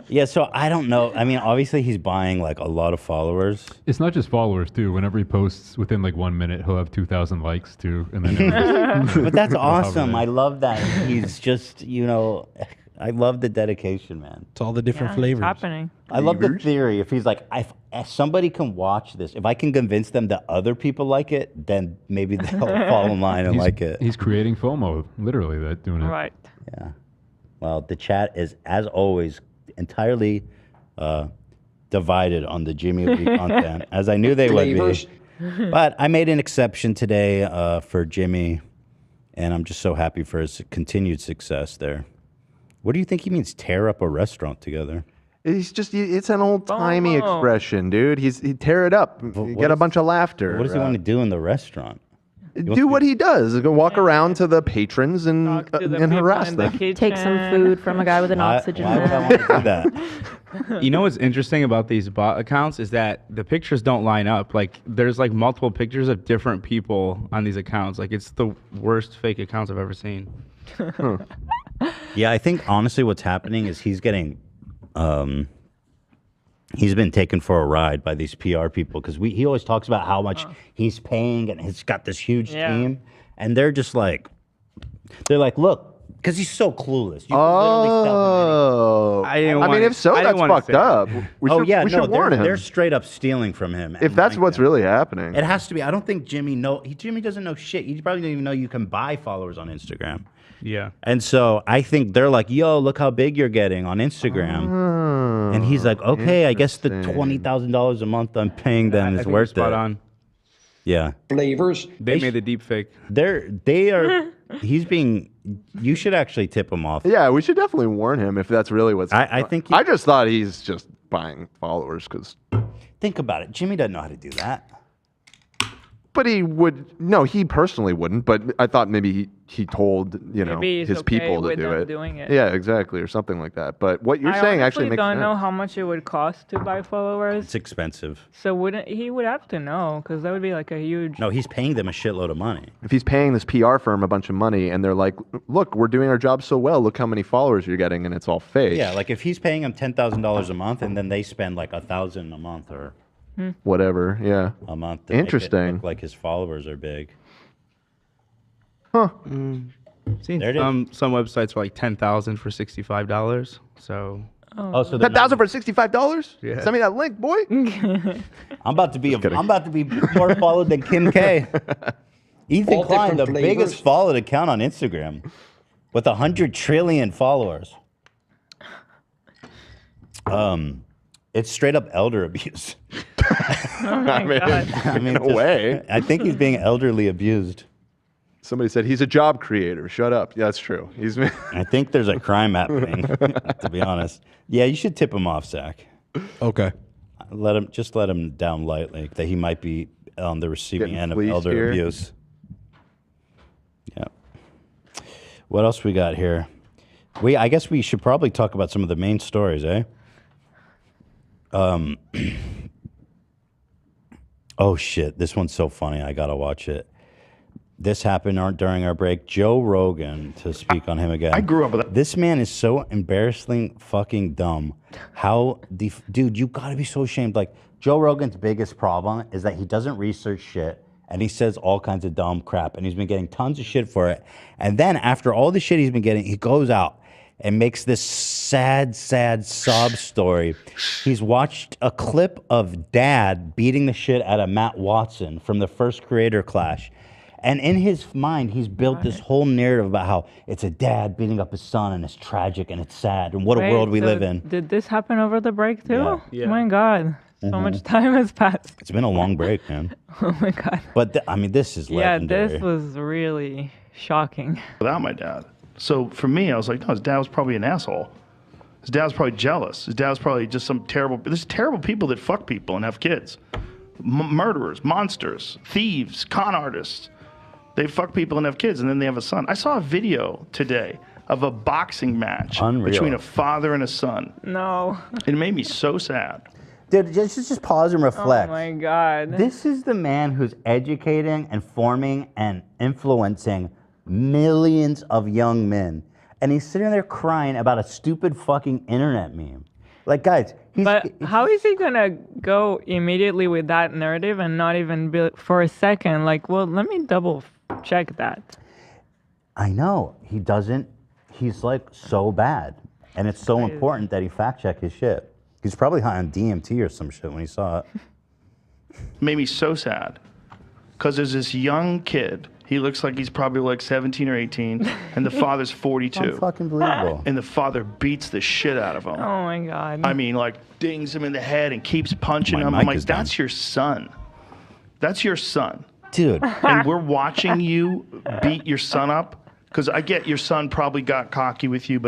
Yeah, so I don't know. I mean, obviously he's buying like a lot of followers. It's not just followers too. Whenever he posts, within like 1 minute, he'll have 2,000 likes too, and then. But that's awesome. I love that. He's just, I love the dedication, man. It's all the different flavors. It's happening. I love the theory. If he's like, if somebody can watch this, if I can convince them that other people like it, then maybe they'll fall in line and like it. He's creating FOMO, literally, that doing it. Right. Yeah. Well, the chat is, as always, entirely divided on the Jimmie Lee content, as I knew they would be. But I made an exception today for Jimmie, and I'm just so happy for his continued success there. What do you think he means, tear up a restaurant together? It's an old-timey expression, dude. He'd tear it up, get a bunch of laughter. What does he want to do in the restaurant? Do what he does. Go walk around to the patrons and harass them. Take some food from a guy with an oxygen Why would I want to do that? You know what's interesting about these bot accounts is that the pictures don't line up. Like, there's like multiple pictures of different people on these accounts. Like, it's the worst fake accounts I've ever seen. Yeah, I think honestly what's happening is he's getting, he's been taken for a ride by these PR people, because he always talks about how much he's paying and he's got this huge team, and they're just like, look, Because he's so clueless. You can literally sell him anything. I mean, if so, that's fucked up. We should warn him. They're straight up stealing from him. If that's what's really happening. It has to be. I don't think Jimmie Jimmie doesn't know shit. He probably didn't even know you can buy followers on Instagram. Yeah. And so I think they're like, yo, look how big you're getting on Instagram. And he's like, okay, I guess the $20,000 a month I'm paying them is worth it. Spot on. Yeah. Flavors. They made the deep fake. They are. He's being. You should actually tip him off. Yeah, we should definitely warn him if that's really what's. I think. I just thought he's just buying followers because. Think about it. Jimmie doesn't know how to do that. But he would. No, he personally wouldn't. But I thought maybe he told Maybe he's his okay people to with do them it. doing it. Yeah, exactly, or something like that. But what you're saying actually makes I don't sense. know how much it would cost to buy followers. It's expensive. So he would have to know because that would be like a huge. No, he's paying them a shitload of money. If he's paying this PR firm a bunch of money and they're like, look, we're doing our job so well, look how many followers you're getting, and it's all fake. Yeah, like if he's paying them $10,000 a month and then they spend like $1,000 a month or whatever, yeah. a month. To make it Interesting. look like his followers are big. Huh. Seen There it is. some websites for like $10,000 for $65. So. Oh, so they're $10,000 for $65? Yeah. Send me that link, boy. I'm about to be more followed than Kim K. Ethan All Klein, the different biggest flavors. followed account on Instagram, with 100 trillion followers. It's straight up elder abuse. Oh my God. I mean, in a way. I think he's being elderly abused. Somebody said he's a job creator. Shut up. Yeah, that's true. He's. I think there's a crime happening. To be honest, yeah, you should tip him off, Zach. Okay. Let him down lightly that he might be on the receiving Getting end of fleeced elder here. abuse. Yeah. What else we got here? I guess we should probably talk about some of the main stories, eh? Oh shit! This one's so funny. I gotta watch it. This happened during our break. Joe Rogan, to speak on him again. I grew up with that. This man is so embarrassingly fucking dumb. Dude, you gotta be so ashamed. Like, Joe Rogan's biggest problem is that he doesn't research shit and he says all kinds of dumb crap and he's been getting tons of shit for it. And then after all the shit he's been getting, he goes out and makes this sad sob story. He's watched a clip of Dad beating the shit out of Matt Watson from the first Creator Clash. And in his mind, he's built this whole narrative about how it's a dad beating up his son and it's tragic and it's sad and what a world we live in. Did this happen over the break too? Yeah. Oh my God. So much time has passed. It's been a long break, man. Oh my God. But I mean, this is legendary. Yeah, this was really shocking. Without my dad. So for me, I was like, no, his dad was probably an asshole. His dad was probably jealous. His dad was probably just there's terrible people that fuck people and have kids. Murderers, monsters, thieves, con artists. They fuck people and have kids, and then they have a son. I saw a video today of a boxing match between a father and a son. No. It made me so sad. Dude, just pause and reflect. Oh my God. This is the man who's educating and forming and influencing millions of young men. And he's sitting there crying about a stupid fucking internet meme. Like, guys, But how is he gonna go immediately with that narrative and not even be for a second like, well, let me double check that. I know. He doesn't. He's like so bad. And it's so important that he fact check his shit. He's probably high on DMT or some shit when he saw it. Made me so sad. Because there's this young kid. He looks like he's probably like 17 or 18. And the father's 42. Unfucking believable. And the father beats the shit out of him. Oh my God. I mean, like, dings him in the head and keeps punching him. mic I'm like, is down. that's your son. That's your son. Dude. And we're watching you beat your son up. Because I get your son probably got cocky with you,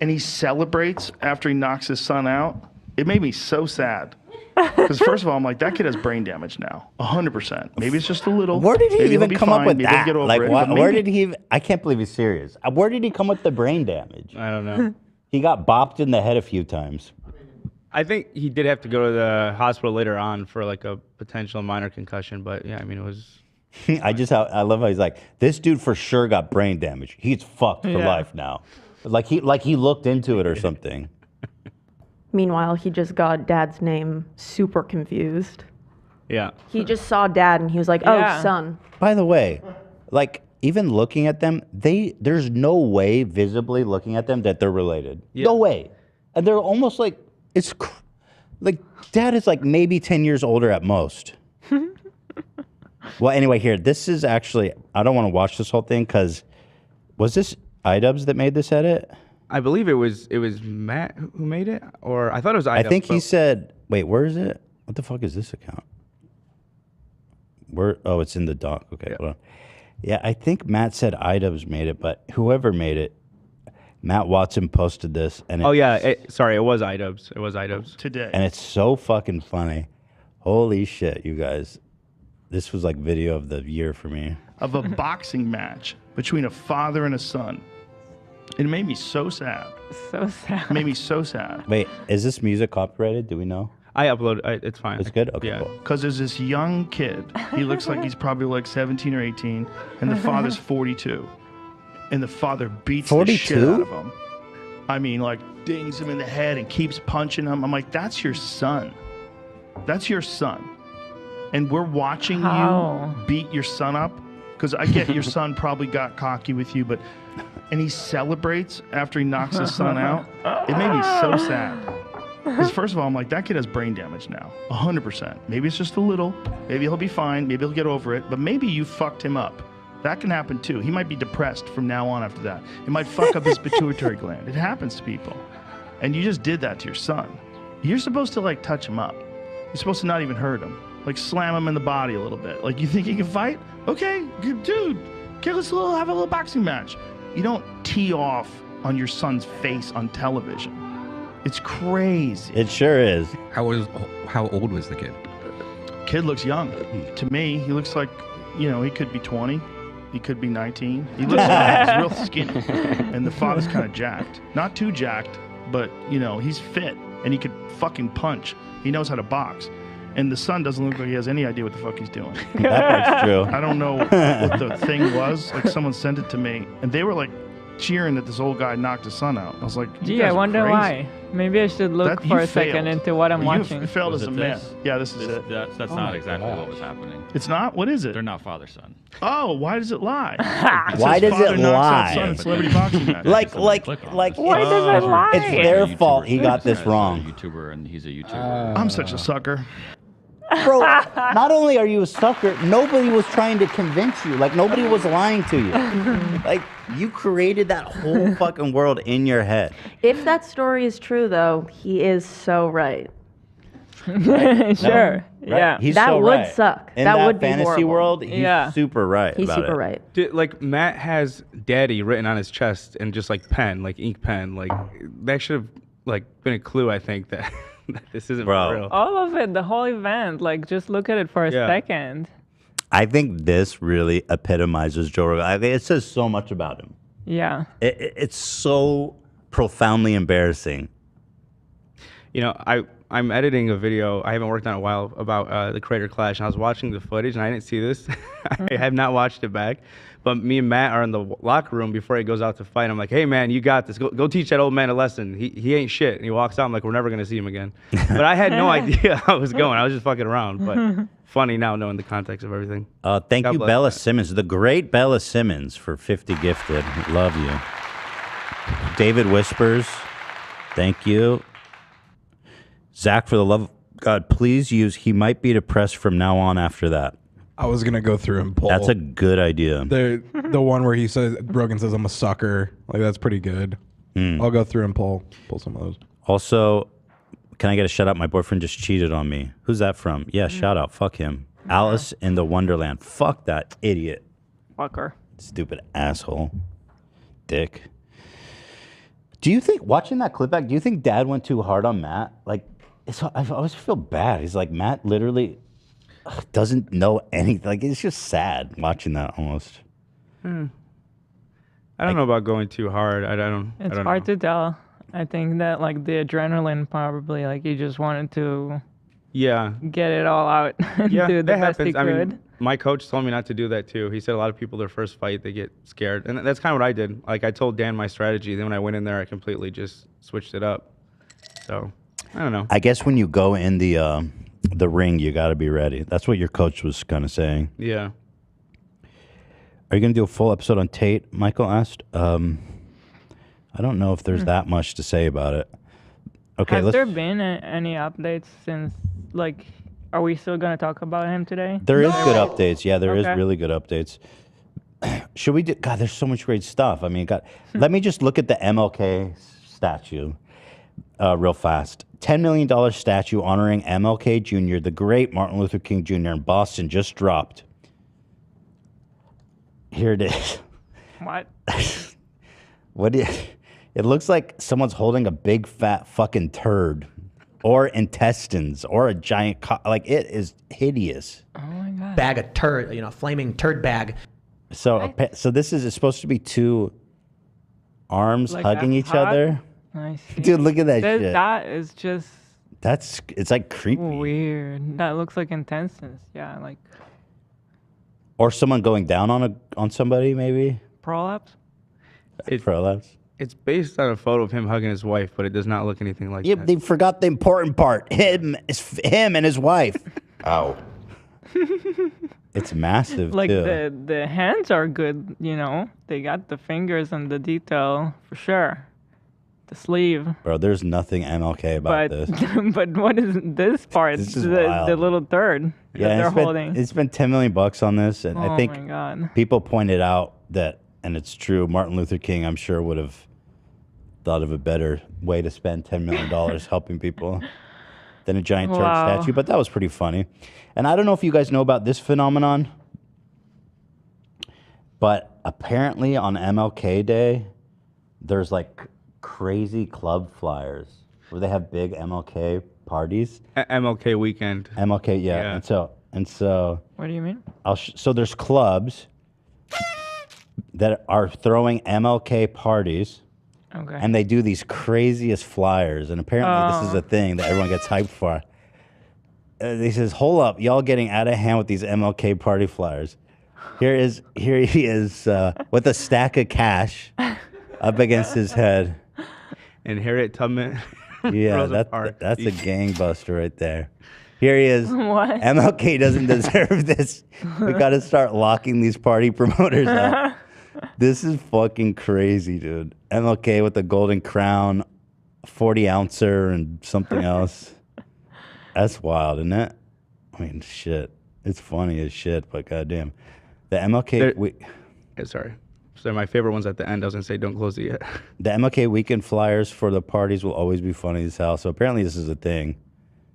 and he celebrates after he knocks his son out. It made me so sad. Because first of all, I'm like, that kid has brain damage now, 100%. Maybe it's just a little. Where did he Maybe he'll even be come up fine. with Maybe he'll that? get over Like, it, what, but where maybe- did he? I can't believe he's serious. Where did he come with the brain damage? I don't know. He got bopped in the head a few times. I think he did have to go to the hospital later on for like a potential minor concussion, but yeah, I mean, it was. I love how he's like, this dude for sure got brain damage. He's fucked for life now. Like he looked into it or something. Meanwhile, he just got Dad's name super confused. Yeah. He just saw Dad and he was like, oh, Yeah. son. By the way, like, even looking at them, there's no way visibly looking at them that they're related. No way. And they're almost like like dad is like maybe 10 years older at most. Well, anyway, here, this is actually, I don't want to watch this whole thing because was this iDubbbz that made this edit? I believe it was Matt who made it, or I thought it was iDubbbz. I think he said, wait, where is it? What the fuck is this account? Oh, it's in the doc. Okay, hold on. Yeah, I think Matt said iDubbbz made it, but whoever made it, Matt Watson posted this. And sorry, it was iDubbbz. It was iDubbbz. Today. And it's so fucking funny. Holy shit, you guys. This was like video of the year for me. Of a boxing match between a father and a son. It made me so sad. So sad. It made me so sad. Wait, is this music copyrighted? Do we know? I uploaded. It's fine. It's good? Okay, Yeah. cool. Because there's this young kid. He looks like he's probably like 17 or 18. And the father's 42. And the father beats the shit 42? out of him. I mean, like, dings him in the head and keeps punching him. I'm like, that's your son. That's your son. And we're watching you beat your son up. Because I get your son probably got cocky with you, and he celebrates after he knocks his son out. It made me so sad. Because first of all, I'm like, that kid has brain damage now, 100%. Maybe it's just a little. Maybe he'll be fine. Maybe he'll get over it. But maybe you fucked him up. That can happen too. He might be depressed from now on after that. It might fuck up his pituitary gland. It happens to people. And you just did that to your son. You're supposed to like touch him up. You're supposed to not even hurt him. Like slam him in the body a little bit. Like, you think he can fight? Okay, good dude. Okay, let's have a little boxing match. You don't tee off on your son's face on television. It's crazy. It sure is. How old was the kid? Kid looks young. To me, he looks like, he could be 20. He could be 19. He looks young. He's real skinny. And the father's kind of jacked. Not too jacked, but, he's fit. And he could fucking punch. He knows how to box. And the son doesn't look like he has any idea what the fuck he's doing. That part's true. I don't know what the thing was. Like, someone sent it to me, and they were like cheering that this old guy knocked his son out. I was like, gee, I wonder why. Maybe I should look for a second into what I'm watching. You failed as a man. Yeah, this is it. That's not exactly what was happening. It's not? What is it? They're not father-son. Oh, why does it lie? Why does it lie? Son in celebrity boxing match. Like, why does it lie? It's their fault he got this wrong. YouTuber, and he's a YouTuber. I'm such a sucker. Bro, not only are you a sucker, nobody was trying to convince you. Like, nobody was lying to you. Like, you created that whole fucking world in your head. If that story is true, though, he is so right. Sure. Right? Yeah. He's that so would right. suck. In that would be fantasy horrible. world, he's super right. He's about super it. right. Dude, like, Matt has daddy written on his chest and just like pen, like ink pen. Like, that should have like been a clue, I think, that this isn't for real. All of it, the whole event. Like, just look at it for a second. I think this really epitomizes Joe Rogan. I think it says so much about him. Yeah. It's so profoundly embarrassing. I'm editing a video I haven't worked on in a while about the Creator Clash, and I was watching the footage, and I didn't see this. I have not watched it back. But me and Matt are in the locker room before he goes out to fight. I'm like, hey, man, you got this. Go teach that old man a lesson. He ain't shit. And he walks out. I'm like, we're never going to see him again. But I had no idea how it was going. I was just fucking around. But funny now knowing the context of everything. Thank God you, bless Bella Matt. Simmons, the great Bella Simmons, for 50 gifted. Love you. David Whispers, thank you. Zach, for the love of God, please use "he might be depressed from now on" after that. I was gonna go through and pull. That's a good idea. The one where he says Rogan says I'm a sucker. Like, that's pretty good. I'll go through and pull some of those. Also, can I get a shout out? My boyfriend just cheated on me. Who's that from? Yeah, shout out. Fuck him. Alice in the Wonderland. Fuck that idiot. Fucker. Stupid asshole. Dick. Do you think, watching that clip back, do you think Dad went too hard on Matt? Like, I always feel bad. He's like, Matt literally doesn't know anything. Like, it's just sad watching that almost. I don't know about going too hard. I don't It's know. hard to tell. I think that like the adrenaline probably like he just wanted to get it all out and Yeah, do the that best he happens. I could. mean, my coach told me not to do that too. He said a lot of people, their first fight, they get scared. And that's kind of what I did. Like, I told Dan my strategy. Then when I went in there, I completely just switched it up. So, I don't know. I guess when you go in the ring, you got to be ready. That's what your coach was kind of saying. Yeah. Are you going to do a full episode on Tate? Michael asked. I don't know if there's that much to say about it. Okay, Has there been any updates since, like, are we still going to talk about him today? There is good updates. Yeah, there is Okay. really good updates. Should we do? God, there's so much great stuff. I mean, God, let me just look at the MLK statue real fast. $10 million statue honoring MLK Jr., the great Martin Luther King Jr. in Boston just dropped. Here it is. What? What? It looks like someone's holding a big fat fucking turd, or intestines, or a giant like it is hideous. Oh my god. Bag of turd, you know, flaming turd bag. So this is it's supposed to be two arms Like hugging a each hug? other. I see. Dude, look at that shit. That is just It's like creepy. weird. That looks like intestines. Yeah, like Or someone going down on somebody, maybe. prolapse. Prolapse. It's based on a photo of him hugging his wife, but it does not look anything like Yeah, that. they forgot the important part. Him and his wife. Ow. It's massive Like too. the hands are good, you know. They got the fingers and the detail for sure. The sleeve. Bro, there's nothing MLK about But this. but what is this part? This is the wild. little third that they're holding. It's been $10 million on this, and I Oh think my God. people pointed out that, and it's true. Martin Luther King, I'm sure, would have thought of a better way to spend $10 million helping people than a giant turd Wow. statue. But that was pretty funny. And I don't know if you guys know about this phenomenon, but apparently on MLK Day, there's like crazy club flyers where they have big MLK parties. MLK weekend. MLK, yeah. Yeah. And so What do you mean? so there's clubs that are throwing MLK parties. Okay. And they do these craziest flyers, and apparently this is Oh. a thing that everyone gets hyped for. He says, "Hold up, y'all getting out of hand with these MLK party flyers." Here he is with a stack of cash up against his head. And Harriet Tubman. Yeah, Rosa Parks. that's a gangbuster right there. Here he is. What? MLK doesn't deserve this. We got to start locking these party promoters up. This is fucking crazy, dude. MLK with the golden crown, 40 ouncer, and something else. That's wild, isn't it? I mean, shit. It's funny as shit, but goddamn. The MLK. Sorry. So my favorite one's at the end. I was gonna say, don't close it yet. The MLK weekend flyers for the parties will always be funny as hell. So apparently this is a thing.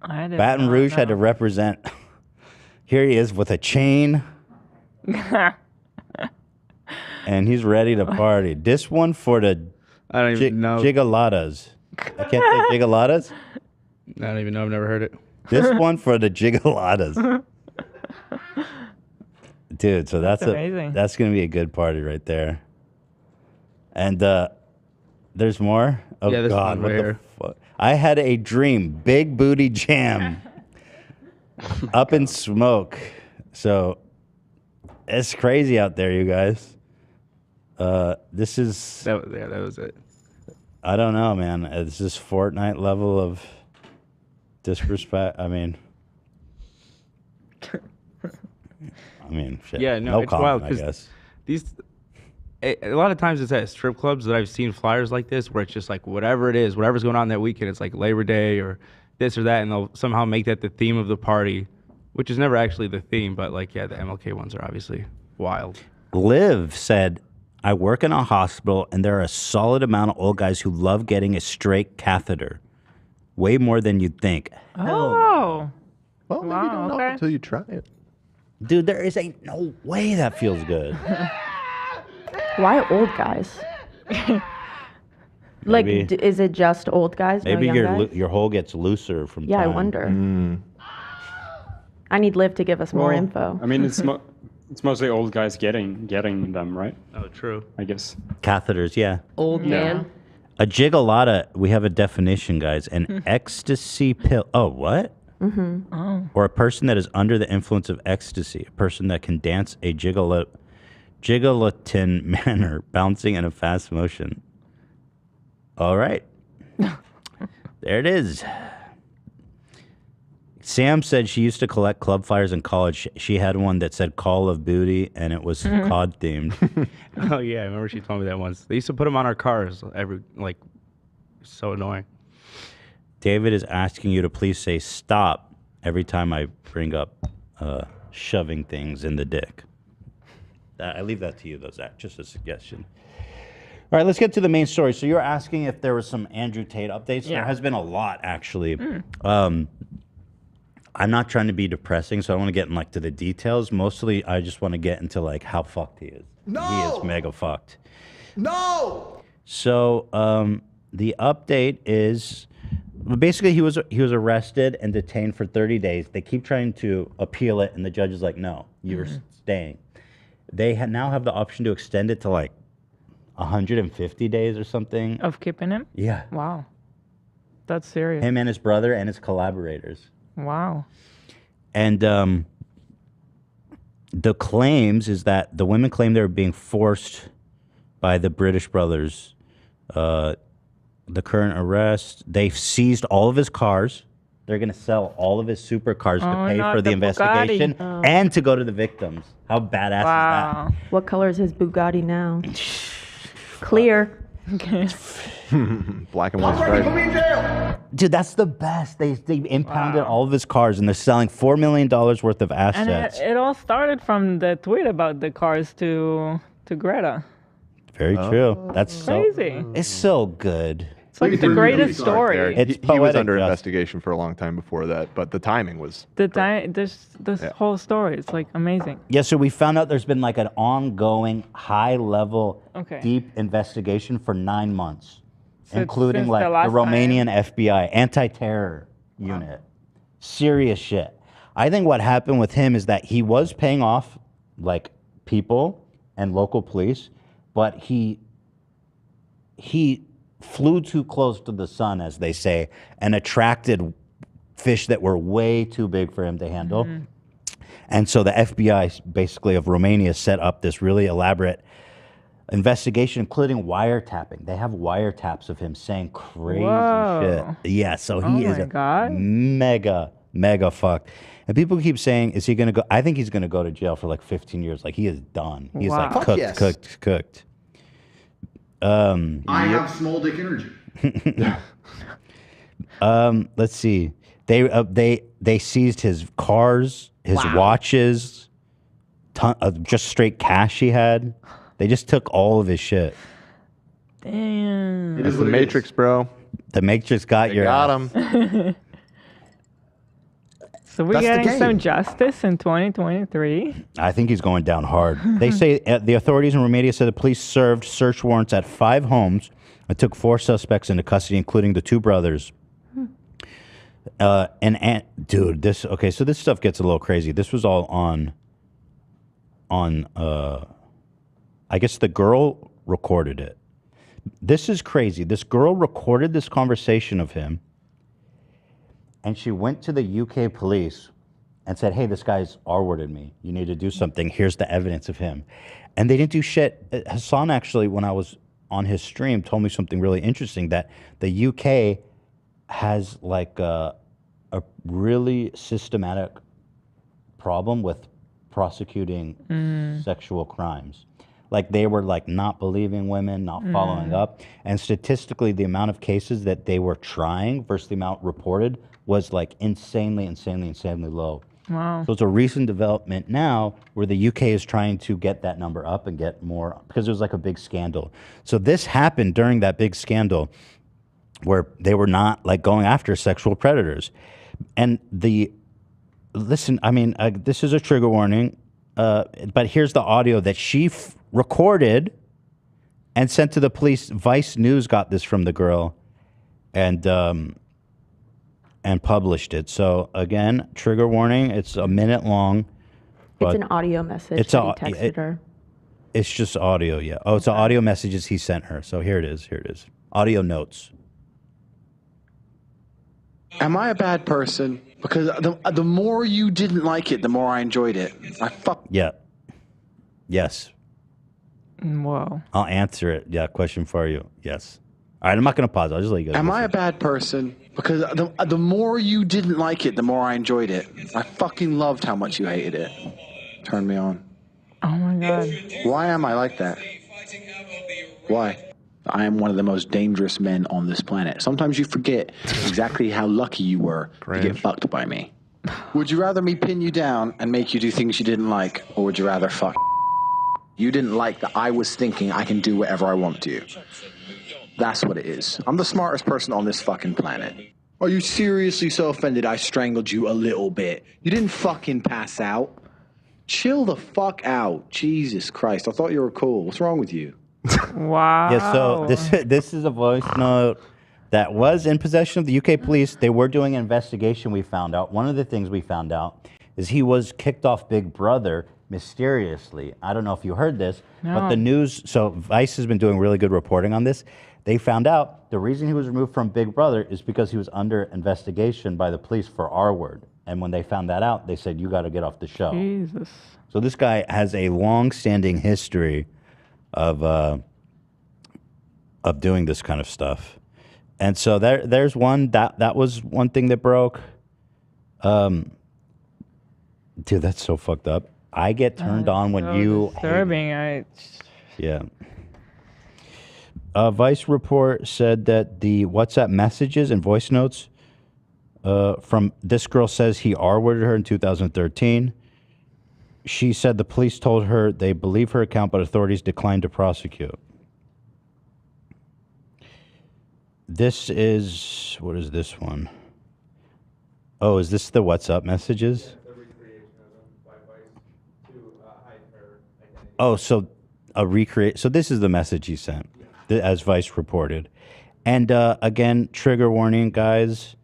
I didn't Baton know Rouge that. had to represent. Here he is with a chain, and he's ready to party. This one for the I don't even know. Gigalatas. I can't say Gigalatas. I don't even know. I've never heard it. This one for the Gigalatas. Dude, so that's amazing. that's gonna be a good party right there. And there's more. Oh Yeah, this God, one what right the here. fuck? I had a dream, big booty jam, up in smoke. So it's crazy out there, you guys. This is that was it. I don't know, man. It's this Fortnite level of disrespect. I mean, shit. Yeah, no, it's comment, wild I because guess. these. A lot of times it's at strip clubs that I've seen flyers like this where it's just like whatever it is, whatever's going on that weekend, it's like Labor Day or this or that, and they'll somehow make that the theme of the party, which is never actually the theme, but like, yeah, the MLK ones are obviously wild. Liv said, I work in a hospital and there are a solid amount of old guys who love getting a straight catheter. Way more than you'd think. Oh. Well, maybe you don't know until you try it. Dude, there is no way that feels good. Why old guys? Like, Maybe- is it just old guys? Maybe no young guys? your hole gets looser from Yeah, I time. wonder. I need Liv to give us more Well, info. I mean, it's mostly old guys getting them, right? Oh, true. I guess. Catheters, yeah. Old man. A gigolata, we have a definition, guys. An ecstasy pill. Oh, what? Mm-hmm. Oh. Or a person that is under the influence of ecstasy. A person that can dance a gigolatin manner, bouncing in a fast motion. All right. There it is. Sam said she used to collect club flyers in college. She had one that said Call of Booty, and it was COD themed. Oh yeah, I remember she told me that once. They used to put them on our cars so annoying. David is asking you to please say stop every time I bring up shoving things in the dick. I leave that to you, though, Zach. Just a suggestion. All right, let's get to the main story. So you're asking if there was some Andrew Tate updates. Yeah. There has been a lot, actually. I'm not trying to be depressing, so I want to get into the details. Mostly, I just want to get into how fucked he is. No! He is mega fucked. No! So the update is basically he was arrested and detained for 30 days. They keep trying to appeal it, and the judge is like, no, you're staying. They now have the option to extend it to 150 days or something. Of keeping him? Yeah. Wow. That's serious. Him and his brother and his collaborators. Wow. And the claims is that the women claim they were being forced by the British brothers. The current arrest, they've seized all of his cars. They're going to sell all of his supercars to pay for the investigation and to go to the victims. How badass is that? What color is his Bugatti now? Clear. Okay. Black and white stripe. Dude, that's the best. They impounded all of his cars, and they're selling $4 million worth of And assets. it all started from the tweet about the cars to Greta. Very true. That's crazy. It's so good. It's like the greatest story. It's he was poetic under justice. investigation for a long time before that, but the timing was. This whole story, it's amazing. Yeah, so we found out there's been an ongoing, high-level, Okay. deep investigation for 9 months, So including since the the last Romanian FBI anti-terror unit. Serious shit. I think what happened with him is that he was paying off people and local police, but he flew too close to the sun, as they say, and attracted fish that were way too big for him to handle. And so the FBI, basically of Romania, set up this really elaborate investigation, including wiretapping. They have wiretaps of him saying crazy Whoa. shit. Yeah, so he Oh is my God. mega fucked. And people keep saying, is he going to go? I think he's going to go to jail for 15 years. He is done. He's Wow. Fuck cooked, yes. cooked. I have small dick energy. Let's see. They seized his cars, his watches, just straight cash he had. They just took all of his shit. Damn. It's the Matrix, bro. The Matrix got your got ass. him. So we're getting some justice in 2023. I think he's going down hard. They say the authorities in Romania said the police served search warrants at 5 homes and took 4 suspects into custody, including the 2 brothers. Dude, so this stuff gets a little crazy. This was all on I guess the girl recorded it. This is crazy. This girl recorded this conversation of him, and she went to the UK police and said, hey, this guy's R-worded me. You need to do something. Here's the evidence of him. And they didn't do shit. Hassan actually, when I was on his stream, told me something really interesting, that the UK has a really systematic problem with prosecuting sexual crimes. They were like not believing women, not following up. And statistically, the amount of cases that they were trying versus the amount reported was like insanely low. Wow. So it's a recent development now where the UK is trying to get that number up and get more, because there was like a big scandal. So this happened during that big scandal where they were not like going after sexual predators. And listen, I mean, this is a trigger warning, but here's the audio that she recorded and sent to the police. Vice News got this from the girl and published it. So again, trigger warning. It's a minute long. It's an audio message that he texted her. It's just audio, yeah. Oh, it's audio messages he sent her. So here it is. Audio notes. Am I a bad person? Because the more you didn't like it, the more I enjoyed it. Yeah. Yes. Wow. I'll answer it. Yeah, question for you. Yes. All right, I'm not going to pause. I'll just let you go. Am I a bad person? Because the more you didn't like it, the more I enjoyed it. I fucking loved how much you hated it. Turned me on. Oh my god. Why am I like that? Why? I am one of the most dangerous men on this planet. Sometimes you forget exactly how lucky you were to get fucked by me. Would you rather me pin you down and make you do things you didn't like, or would you rather fuck? You didn't like that I was thinking I can do whatever I want to you. That's what it is. I'm the smartest person on this fucking planet. Are you seriously so offended I strangled you a little bit? You didn't fucking pass out. Chill the fuck out. Jesus Christ. I thought you were cool. What's wrong with you? Wow. Yeah, so this is a voice note that was in possession of the UK police. They were doing an investigation, we found out. One of the things we found out is he was kicked off Big Brother mysteriously. I don't know if you heard this, but No. the news, so Vice has been doing really good reporting on this. They found out the reason he was removed from Big Brother is because he was under investigation by the police for R-word. And when they found that out, they said, you got to get off the show. Jesus. So this guy has a long-standing history of doing this kind of stuff. And so there's one, that was one thing that broke. Dude, that's so fucked up. I get turned on when so you... disturbing. Yeah. Vice report said that the WhatsApp messages and voice notes from this girl says he R-worded her in 2013. She said the police told her they believe her account, but authorities declined to prosecute. This is... What is this one? Oh, is this the WhatsApp messages? Oh, so a recreate. So this is the message he sent, as Vice reported. And again, trigger warning, guys.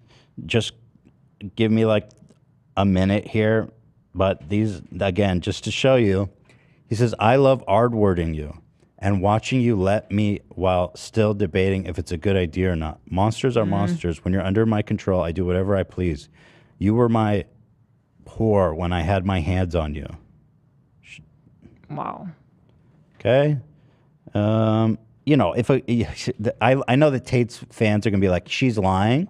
Just give me like a minute here. But these, again, just to show you, he says, I love R-wording you and watching you let me while still debating if it's a good idea or not. Monsters are monsters. When you're under my control, I do whatever I please. You were my whore when I had my hands on you. Wow. Okay. You know, if I know that Tate's fans are gonna be like, she's lying,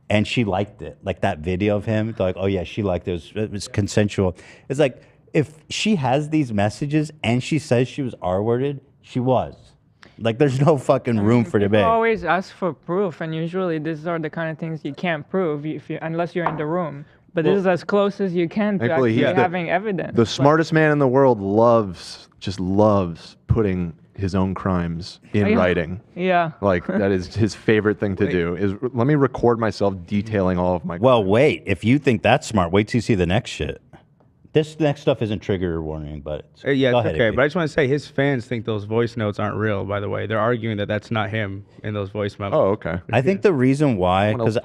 and she liked it, like that video of him. They're like, oh yeah, she liked it. It was consensual. It's like if she has these messages and she says she was R-worded, she was. Like, there's no fucking room for debate. People always ask for proof, and usually these are the kind of things you can't prove unless you're in the room. But this is as close as you can to actually having evidence. The smartest man in the world just loves putting his own crimes in writing. Yeah. Like, that is his favorite thing to do, is let me record myself detailing all of my crimes. Well, wait. If you think that's smart, wait till you see the next shit. This next stuff isn't trigger warning, but Yeah, go it's ahead, okay. AB. But I just want to say his fans think those voice notes aren't real, by the way. They're arguing that that's not him in those voice memos. Oh, okay. I think the reason why, because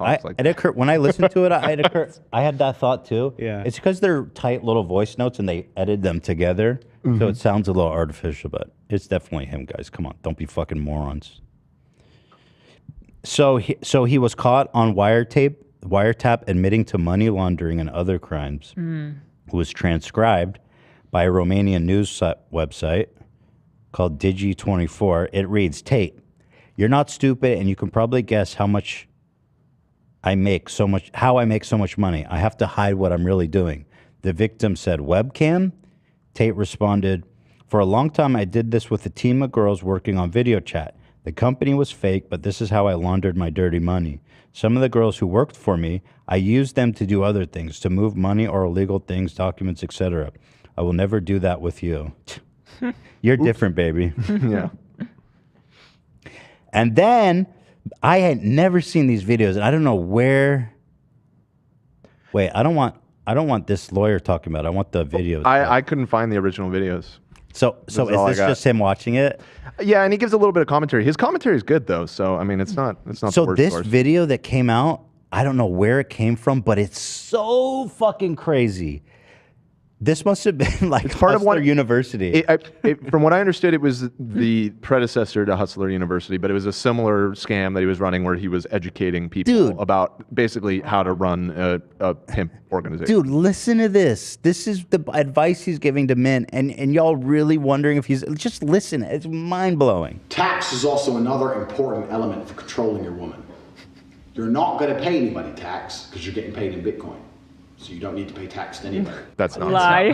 when I listened to it, I had that thought too. Yeah. It's because they're tight little voice notes and they edit them together, so it sounds a little artificial. But it's definitely him, guys. Come on, don't be fucking morons. So he was caught on wiretap admitting to money laundering and other crimes. Who was transcribed by a Romanian news website called Digi24. It reads, Tate, you're not stupid, and you can probably guess how I make so much money. I have to hide what I'm really doing. The victim said, webcam? Tate responded, for a long time I did this with a team of girls working on video chat. The company was fake, but this is how I laundered my dirty money. Some of the girls who worked for me, I used them to do other things, to move money or illegal things, documents, etc. I will never do that with you. You're different, baby. Yeah. And then I had never seen these videos, and I don't know where. Wait, I don't want this lawyer talking about it. I want the videos. I couldn't find the original videos. So is this just him watching it? Yeah, and he gives a little bit of commentary. His commentary is good though, so I mean, it's not So the worst this source. video that came out, I don't know where it came from, but it's so fucking crazy. This must have been like Hustler University. From what I understood, it was the predecessor to Hustler University, but it was a similar scam that he was running where he was educating people about basically how to run a pimp organization. Dude, listen to this. This is the advice he's giving to men, and y'all really wondering if he's... Just listen. It's mind-blowing. Tax is also another important element for controlling your woman. You're not going to pay anybody tax because you're getting paid in Bitcoin. So you don't need to pay tax to anybody. That's not Lie.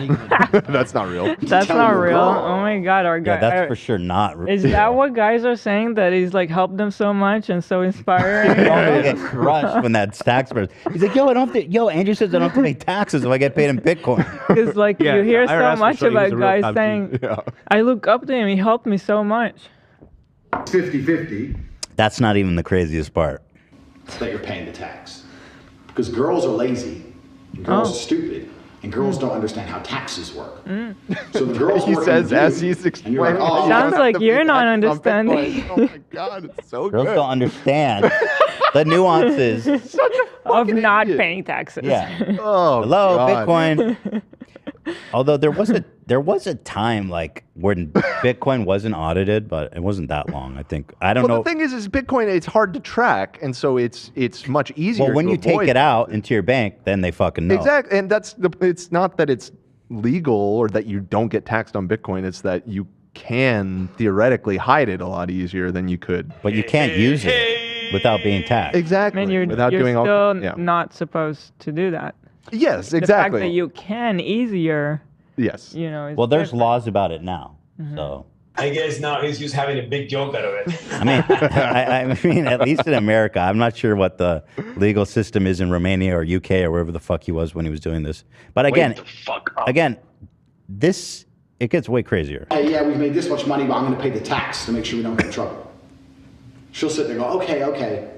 That's not real. That's not real. Oh my God, our guy. Yeah, that's for sure not real. Is that what guys are saying? That he's like helped them so much and so inspiring? You're gonna get crushed when that tax person. He's like, yo, I don't have to. Yo, Andrew says I don't have to pay taxes if I get paid in Bitcoin. Because like Yeah, you hear IRS so much will show you he's about a real guys top saying, G. I look up to him. He helped me so much. 50-50 That's not even the craziest part. that you're paying the tax. Because girls are lazy, and girls are stupid, and girls don't understand how taxes work. So the girls He working says with you, as he's and you're like, explaining. oh, Sounds like you're not understanding. Oh my God, it's so Girls good. don't understand the nuances. Of not paying taxes. Yeah. Oh, hello, God. Bitcoin. Although there was a time like when Bitcoin wasn't audited, but it wasn't that long. I think I don't Well, know. the thing is Bitcoin. It's hard to track, and so it's much easier. Well, when to you take avoid it out into your bank, then they fucking know. Exactly, and that's the. It's not that it's legal or that you don't get taxed on Bitcoin. It's that you can theoretically hide it a lot easier than you could. But you can't use it without being taxed. Exactly. I mean, without you're doing still all. Yeah. not supposed to do that. Yes, The exactly. fact that you can easier. Yes. You know. Is Well, there's different. laws about it now. Mhm. So I guess now he's just having a big joke out of it. I mean, I mean, at least in America, I'm not sure what the legal system is in Romania or UK or wherever the fuck he was when he was doing this. But again, this it gets way crazier. hey, yeah, we've made this much money, but I'm going to pay the tax to make sure we don't get in trouble. She'll sit there and go, okay, okay.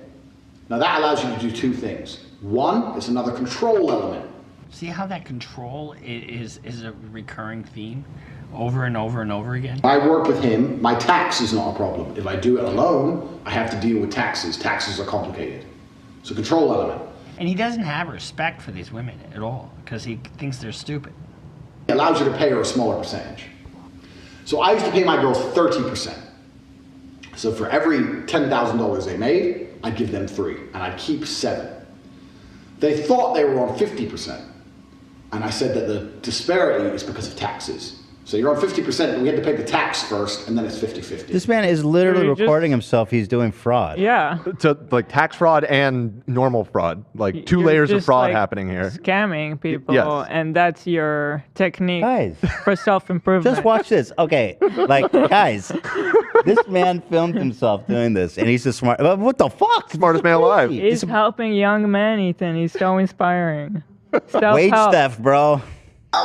Now that allows you to do two things. One, it's another control element. See how that control is a recurring theme over and over and over again? I work with him, my tax is not a problem. If I do it alone, I have to deal with taxes. Taxes are complicated. It's a control element. And he doesn't have respect for these women at all because he thinks they're stupid. It allows you to pay her a smaller percentage. So I used to pay my girls 30%. So for every $10,000 they made, I'd give them 3, and I'd keep 7. They thought they were on 50%. And I said that the disparity is because of taxes. So you're on 50%, but we had to pay the tax first, and then it's 50-50. This man is literally recording himself. He's doing fraud. Yeah. To like tax fraud and normal fraud, like two You're layers of just, fraud like, happening here. Scamming people, Yes. and that's your technique Guys. for self-improvement. Just watch this. Okay, like guys, this man filmed himself doing this, and he's the smart. What the fuck? Smartest man alive. He's helping young men, Ethan. He's so inspiring. Wage theft, bro.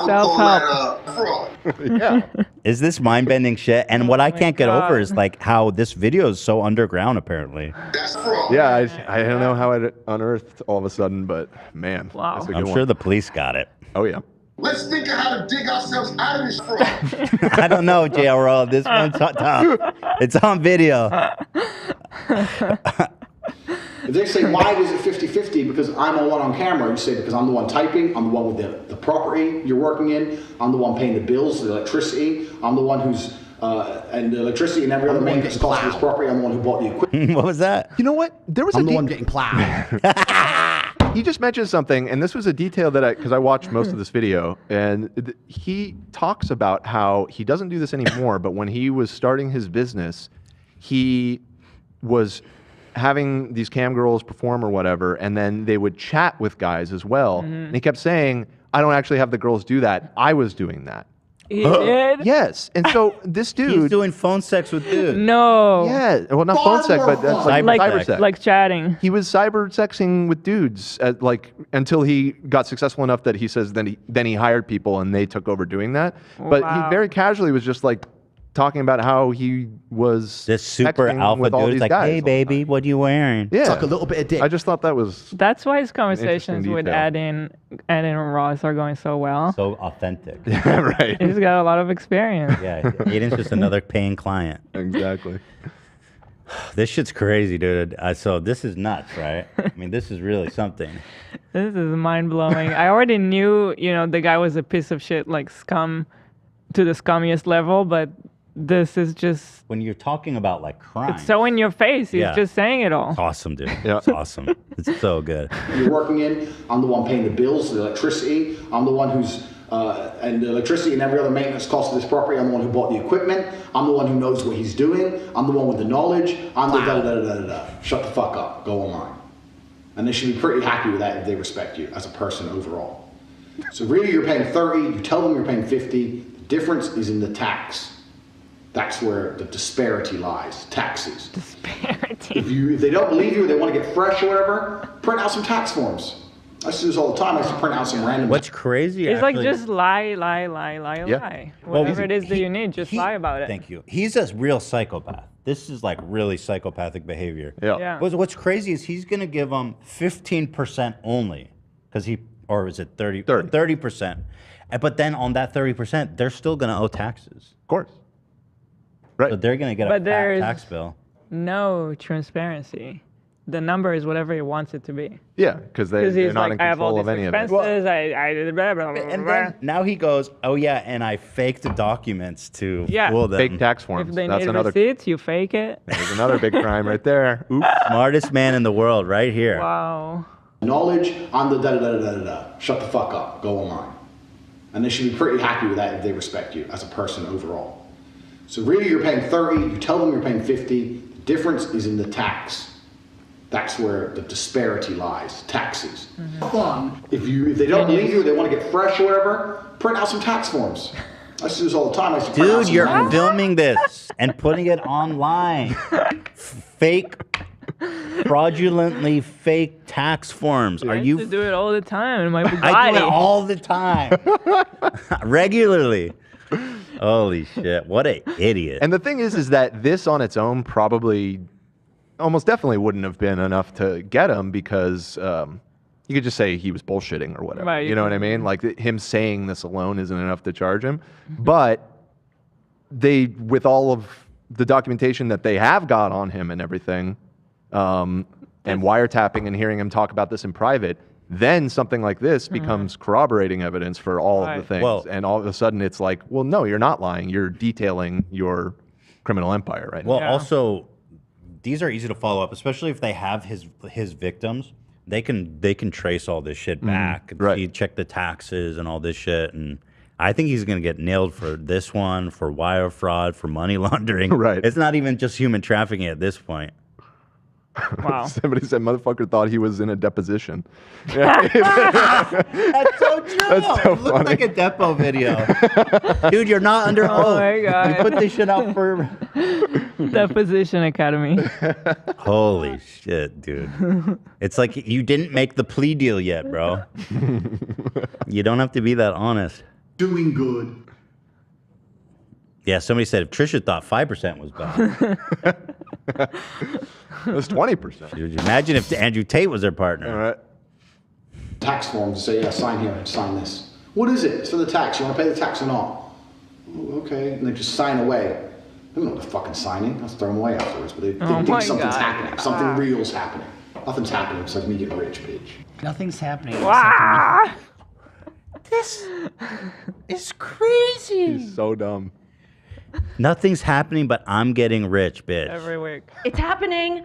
Self-help. Yeah. Is this mind-bending shit? And what I can't get over God. is like how this video is so underground. Apparently, Yeah, I don't know how it unearthed all of a sudden, but man, that's a good I'm one. sure the police got it. Oh yeah. Let's think of how to dig ourselves out of this fraud. I don't know, JRO. This one's tough. It's on video. If they say, why is it 50-50? Because I'm the one on camera. You say, because I'm the one typing. I'm the one with the property you're working in. I'm the one paying the bills, the electricity. I'm the one who's, and the electricity and every other maintenance cost of this property. I'm the one who bought the equipment. What was that? You know what? There was I'm a the one getting plowed. He just mentioned something, and this was a detail that because I watched most of this video, and he talks about how he doesn't do this anymore, but when he was starting his business, he was having these cam girls perform or whatever, and then they would chat with guys as well. And he kept saying, I don't actually have the girls do that. I was doing that. He did? Yes. And so this dude... He's doing phone sex with dudes. No. Yeah. Well, not phone sex, but that's like cyber sex. Like chatting. He was cyber sexing with dudes like until he got successful enough that he says then he hired people and they took over doing that. But he Wow. very casually was just like talking about how he was This super texting alpha with all dude is these like, guys hey, all the baby, what you wearing? Yeah. Suck a little bit of dick. I just thought that was That's why his interesting conversations with detail. Adin and Ross are going so well. So authentic. right. He's got a lot of experience. Yeah, Aiden's just another paying client. Exactly. This shit's crazy, dude. So this is nuts, right? I mean, this is really something. This is mind blowing. I already knew, the guy was a piece of shit, like scum to the scummiest level, but this is just. When you're talking about like crime, It's so in your face. He's Yeah. just saying it all. it's awesome, dude. It's awesome. It's so good. You're working in. I'm the one paying the bills, the electricity. I'm the one who's, and the electricity and every other maintenance cost of this property. I'm the one who bought the equipment. I'm the one who knows what he's doing. I'm the one with the knowledge. I'm the da da da da da da. Shut the fuck up. Go online. And they should be pretty happy with that if they respect you as a person overall. So really you're paying 30, you tell them you're paying 50, the difference is in the tax. That's where the disparity lies, taxes. Disparity. If they don't believe you, they want to get fresh or whatever, print out some tax forms. I used to do this all the time. I used to print out some random. What's crazy? It's actually, like just lie. Whatever it is that you need, just lie about it. Thank you. He's a real psychopath. This is like really psychopathic behavior. Yeah. What's crazy is he's gonna give them 15% only, because or is it 30%? But then on that 30%, they're still gonna owe taxes. Of course. Right. So they're gonna get a But fat there's tax bill. no transparency. The number is whatever he wants it to be. Yeah, because they're he's not like, in I have all control of these any of it. expenses. I did blah, blah, blah, And blah. then now he goes, oh yeah, and I faked the documents to fool them. Fake tax forms. If they That's need another. receipts, you fake it. There's another big crime right there. Oops. Smartest man in the world, right here. Wow. Knowledge, I'm the da-da-da-da-da-da. Shut the fuck up. Go online. And they should be pretty happy with that if they respect you as a person overall. So really you're paying 30, you tell them you're paying 50, the difference is in the tax. That's where the disparity lies, taxes. If they don't believe you, they want to get fresh or whatever, print out some tax forms. I used to do this all the time. I used to print out Dude, some you're random- filming this and putting it online. Fake, fraudulently fake tax forms. Are I used you? to do it all the time in my Bugatti. I do it all the time, regularly. Holy shit! What a idiot! And the thing is that this on its own probably, almost definitely wouldn't have been enough to get him because you could just say he was bullshitting or whatever. Right, You know what I mean? Like him saying this alone isn't enough to charge him. But they, with all of the documentation that they have got on him and everything, and wiretapping and hearing him talk about this in private, then something like this becomes corroborating evidence for all of the things. Well- and all of a sudden it's like, well, no, you're not lying. You're detailing your criminal empire right Well, now. also, these are easy to follow up, especially if they have his victims. They can trace all this shit back. And check the taxes and all this shit. And I think he's gonna get nailed for this one, for wire fraud, for money laundering. Right. It's not even just human trafficking at this point. Wow. Somebody said motherfucker thought he was in a deposition. That's so true. That's so It looks funny. like a Depo video. Dude, you're not under Oh oath. my God. You put this shit out for Deposition Academy. Holy shit, dude. It's like you didn't make the plea deal yet, bro. You don't have to be that honest. Doing good. Yeah, somebody said if Trisha thought 5% was bad. It was 20%. Dude, imagine if Andrew Tate was their partner. All right. Tax forms to say, yeah, sign here and sign this. What is it? It's for the tax. You want to pay the tax or not? Oh, okay. And they just sign away. They don't know what they're fucking signing. I'll throw them away afterwards. But they think my something's God. happening. Something real's happening. Nothing's happening besides me getting rich, bitch. Nothing's happening. Ah! This is crazy. He's so dumb. Nothing's happening, but I'm getting rich, bitch. Every week. It's happening.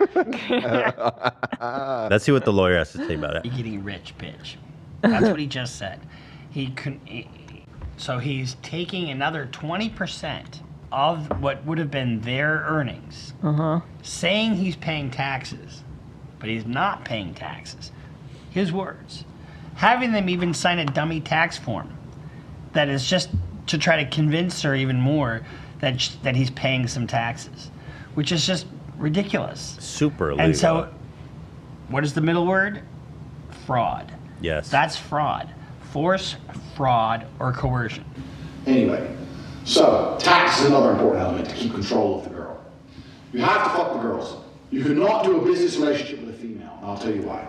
Let's see what the lawyer has to say about it. You're getting rich, bitch. That's what he just said. So he's taking another 20% of what would have been their earnings, saying he's paying taxes, but he's not paying taxes. His words. Having them even sign a dummy tax form that is just to try to convince her even more that he's paying some taxes, which is just ridiculous. Super illegal. And so, what is the middle word? Fraud. Yes. That's fraud. Force, fraud, or coercion. Anyway, so tax is another important element to keep control of the girl. You have to fuck the girls. You cannot do a business relationship with a female, and I'll tell you why.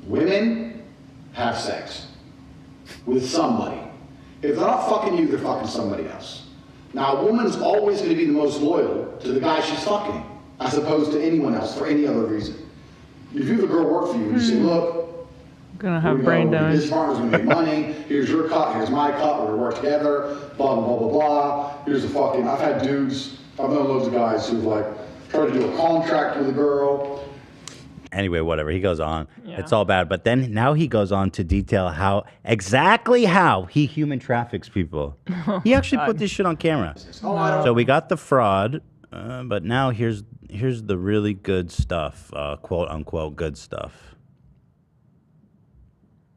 Women have sex with somebody. If they're not fucking you, they're fucking somebody else. Now, a woman's always going to be the most loyal to the guy she's fucking, as opposed to anyone else for any other reason. If you have a girl work for you and you say, look, Gonna have brain damage. this farmer's going to make money, here's your cut, here's my cut, we're going to work together, blah, blah, blah, blah, blah. Here's a fucking, I've had dudes, I've known loads of guys who've like tried to do a contract with a girl. Anyway, whatever. He goes on. It's all bad. But then now he goes on to detail exactly how he human traffics people. He actually put this shit on camera. So we got the fraud, but now here's the really good stuff, quote unquote good stuff.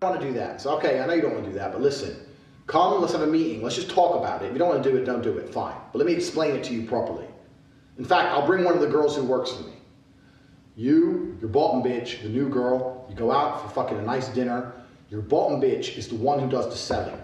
want to do that. So, okay, I know you don't want to do that, but listen. Come, let's have a meeting. Let's just talk about it. If you don't want to do it, don't do it. Fine. But let me explain it to you properly. In fact, I'll bring one of the girls who works for me. You, your bottom bitch, the new girl, you go out for fucking a nice dinner. Your bottom bitch is the one who does the selling.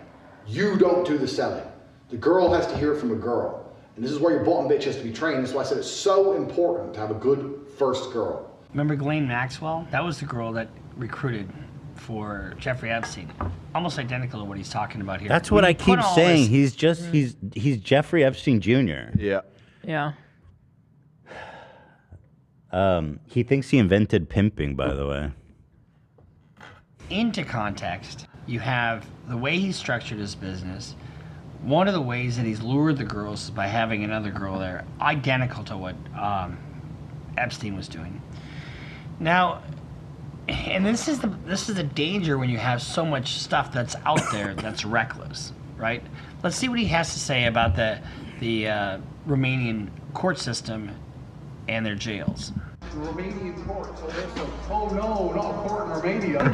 You don't do the selling. The girl has to hear it from a girl. And this is where your bottom bitch has to be trained. That's why I said it's so important to have a good first girl. Remember Ghislaine Maxwell? That was the girl that recruited for Jeffrey Epstein. Almost identical to what he's talking about here. That's what I keep saying. He's just he's Jeffrey Epstein Jr. Yeah. Yeah. He thinks he invented pimping, by the way. Into context, you have the way he structured his business. One of the ways that he's lured the girls is by having another girl there, identical to what Epstein was doing. Now, and this is the danger when you have so much stuff that's out there that's reckless, right? Let's see what he has to say about the Romanian court system and their jails. Romanian court. So there's a, oh no, not a court in Romania.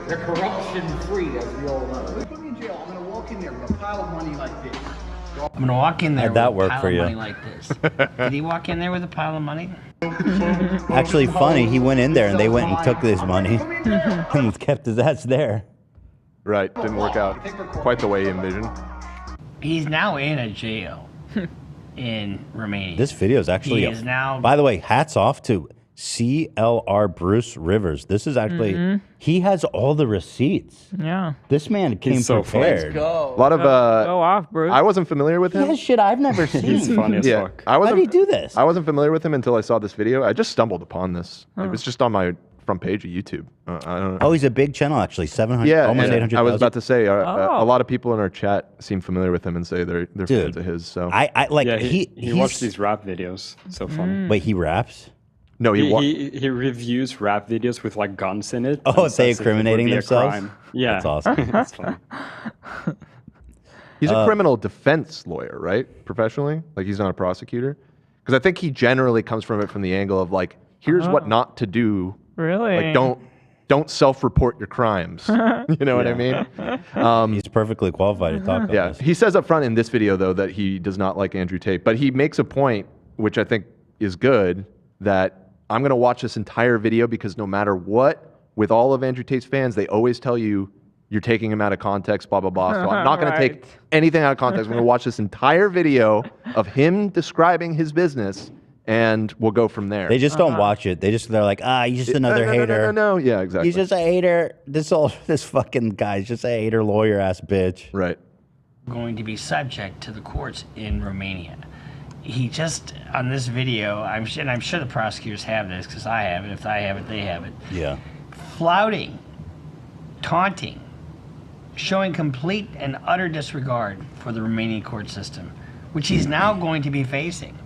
They're corruption-free, as we all know. They put me in jail. I'm gonna walk in there with a pile of money like this. I'm gonna walk in there How'd with that a work pile for of you? money like this. Did he walk in there with a pile of money? Actually, funny, he went in there and they went and took this money and kept his ass there. Right, didn't work out quite the way he envisioned. He's now in a jail in Romania. This video is actually, He is now. by the way, hats off to CLR Bruce Rivers. This is actually, he has all the receipts. Yeah. This man came prepared. A lot of Go off, Bruce. I wasn't familiar with him. He has shit I've never seen. He's funny as fuck. How did he do this? I wasn't familiar with him until I saw this video. I just stumbled upon this. It was just on my front page of YouTube. I don't know. Oh, he's a big channel actually. 700, almost 800,000. I was about to say a lot of people in our chat seem familiar with him and say they're fans of his. So I like yeah, he watched these rap videos. So fun. Wait, he raps? No, he reviews rap videos with like guns in it. Oh, and they says it would incriminating be a themselves? crime. Yeah, That's awesome. That's fun. He's a criminal defense lawyer, right? Professionally, like he's not a prosecutor. Because I think he generally comes from it from the angle of like, here's what not to do. Really? Like don't self-report your crimes. You know what I mean? He's perfectly qualified to talk about this. He says up front in this video though that he does not like Andrew Tate, but he makes a point which I think is good that I'm going to watch this entire video because no matter what, with all of Andrew Tate's fans, they always tell you you're taking him out of context, blah, blah, blah. So I'm not going to take anything out of context. I'm going to watch this entire video of him describing his business, and we'll go from there. They just don't watch it. They're like, he's just another hater. No. Yeah, exactly. He's just a hater. This fucking guy's just a hater lawyer ass bitch. Right. Going to be subject to the courts in Romania. He just, on this video, I'm sure the prosecutors have this because I have it. If I have it, they have it. Yeah. Flouting, taunting, showing complete and utter disregard for the Romanian court system, which he's now going to be facing.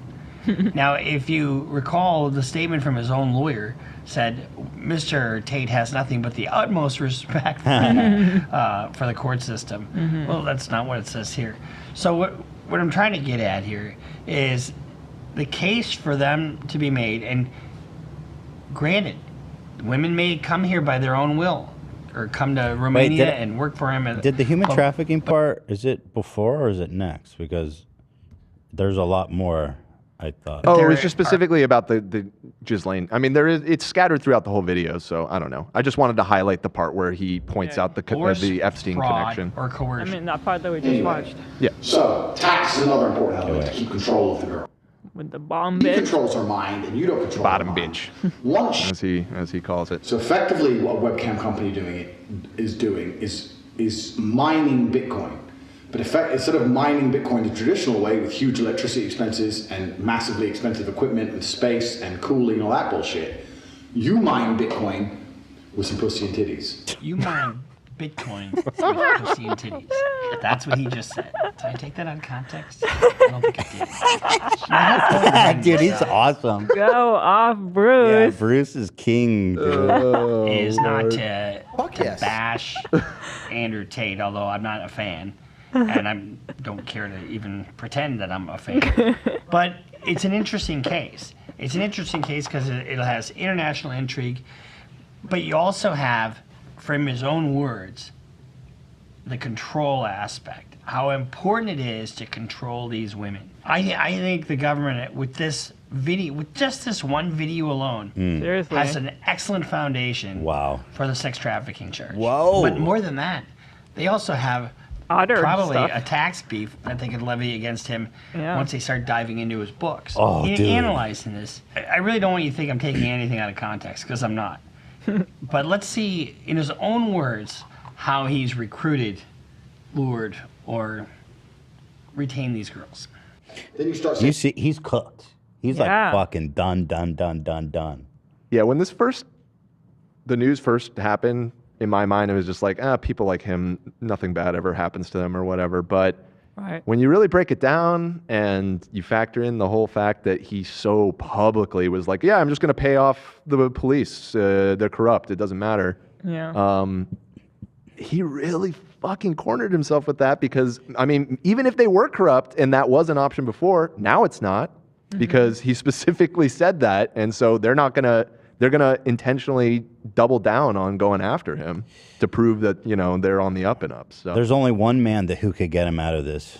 Now, if you recall, the statement from his own lawyer said, Mr. Tate has nothing but the utmost respect for the court system. Well, that's not what it says here. So what I'm trying to get at here is the case for them to be made, and granted, women may come here by their own will or come to Romania and work for him. Did the human trafficking part, is it before or is it next? Because there's a lot more, I thought. Oh, it was just specifically about the Ghislaine. I mean, it's scattered throughout the whole video, so I don't know. I just wanted to highlight the part where he points out the Epstein connection. Or coercion. I mean, that part that we just watched. Yeah. So, tax is another important element to keep control of the girl. With the bomb He bitch. controls her mind, and you don't control Bottom her mind. bitch. Once as he calls it. So effectively, what a webcam company is doing is mining Bitcoin. But instead of mining Bitcoin the traditional way with huge electricity expenses and massively expensive equipment and space and cooling and all that bullshit, you mine Bitcoin with some pussy and titties. You mine Bitcoin with pussy and titties. That's what he just said. Did I take that out of context? I don't think I did. Dude, he's awesome. Go off, Bruce. Yeah, Bruce is king, dude. Is not to bash Andrew Tate, although I'm not a fan. And I don't care to even pretend that I'm a fan. But it's an interesting case. It's an interesting case because it has international intrigue, but you also have from his own words, the control aspect, how important it is to control these women. I think the government, with this video, with just this one video alone, Seriously. has an excellent foundation for the sex trafficking charge. Whoa. But more than that, they also have Other probably stuff. a tax beef that they could levy against him once they start diving into his books. Oh, dude. Analyzing this, I really don't want you to think I'm taking anything out of context, because I'm not. But let's see, in his own words, how he's recruited, lured, or retained these girls. Then you start You see, he's cooked. He's Yeah. like fucking done. Yeah, when the news first happened, in my mind, it was just like, people like him, nothing bad ever happens to them or whatever. But Right. when you really break it down and you factor in the whole fact that he so publicly was like, yeah, I'm just going to pay off the police. They're corrupt. It doesn't matter. Yeah. He really fucking cornered himself with that because, I mean, even if they were corrupt and that was an option before, now it's not because he specifically said that. And so they're going to intentionally double down on going after him to prove that, they're on the up and up. So There's only one man who could get him out of this.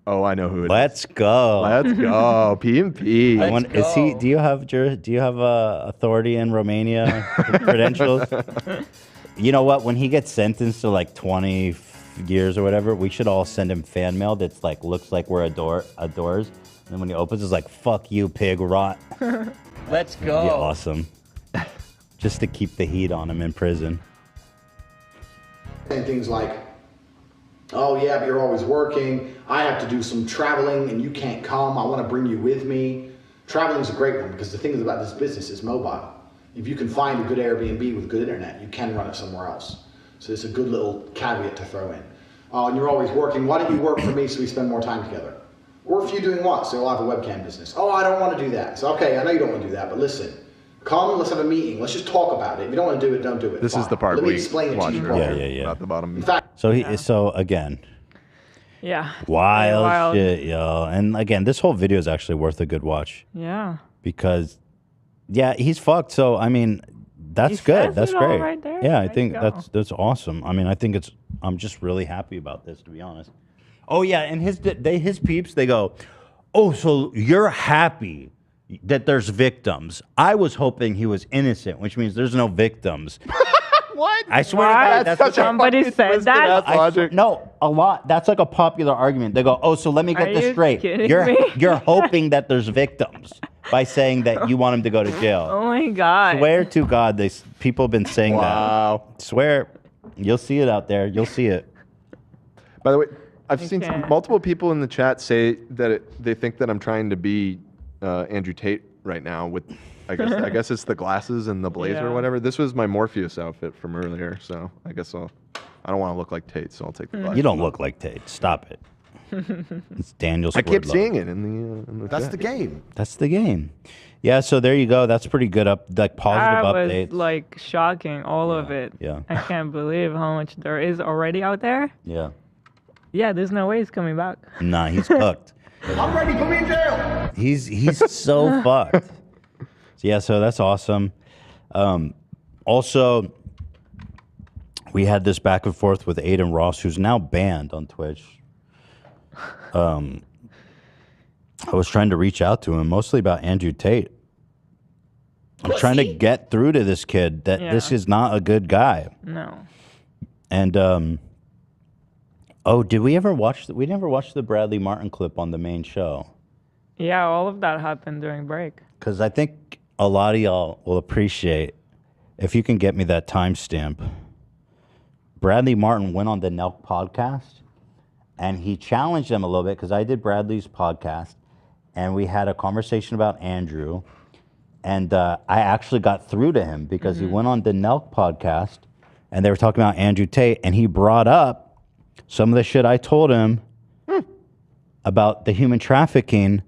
Oh, I know who it is. Let's go. Let's go. P&P. Is he? Do you have authority in Romania credentials? You know what? When he gets sentenced to like 20 years or whatever, we should all send him fan mail that's like looks like we're adores. And then when he opens, it's like "fuck you, pig rot." Let's That'd go. be awesome. Just to keep the heat on him in prison. saying things like, oh yeah, but you're always working. I have to do some traveling and you can't come. I want to bring you with me. Traveling is a great one because the thing about this business is mobile. If you can find a good Airbnb with good internet, you can run it somewhere else. So it's a good little caveat to throw in. Oh, and you're always working. Why don't you work for me so we spend more time together? Work for you doing what? So you'll have a webcam business. Oh, I don't want to do that. So okay, I know you don't want to do that, but listen. Come, let's have a meeting. Let's just talk about it. If you don't want to do it, don't do it. This Fine. is the part Let me we explain it to you watched properly. Yeah. At the bottom. In fact, So again, Yeah. wild shit, yo. And again, this whole video is actually worth a good watch Yeah. because, yeah, he's fucked. So I mean, that's good. says That's it all great. right there. Yeah, I There think you go. that's awesome. I mean, I'm just really happy about this, to be honest. Oh yeah, and his peeps, they go, oh, so you're happy that there's victims. I was hoping he was innocent, which means there's no victims. What? I swear to What? God, that's such a Somebody fucking said twisted that? ass logic. No, a lot. That's like a popular argument. They go, oh, so let me get Are this you straight. kidding You're me? you're hoping that there's victims by saying that you want him to go to jail. Oh my God. Swear to God, people have been saying Wow. that. Swear. You'll see it out there. You'll see it. By the way, I've seen can't. multiple people in the chat say that they think that I'm trying to be Andrew Tate right now with, I guess it's the glasses and the blazer or Yeah. whatever. This was my Morpheus outfit from earlier, so I guess I don't want to look like Tate, so I'll take the glasses. You don't look like Tate. Stop it. It's Daniel. I kept Swerdlow. seeing it in the That's chat. the game. That's the game. Yeah, so there you go. That's pretty good That positive was updates. like shocking, all of it. Yeah. I can't believe how much there is already out there. Yeah. Yeah, there's no way he's coming back. Nah, he's cooked. I'm ready to be in jail. He's so fucked. So that's awesome. Also, we had this back and forth with Adin Ross, who's now banned on Twitch. I was trying to reach out to him, mostly about Andrew Tate. I'm trying to get through to this kid that this is not a good guy. No. And oh, did we ever watch? We never watched the Bradley Martin clip on the main show. Yeah, all of that happened during break. Because I think a lot of y'all will appreciate if you can get me that timestamp. Bradley Martin went on the Nelk podcast and he challenged them a little bit because I did Bradley's podcast and we had a conversation about Andrew. And I actually got through to him because he went on the Nelk podcast and they were talking about Andrew Tate and he brought up some of the shit I told him about the human trafficking.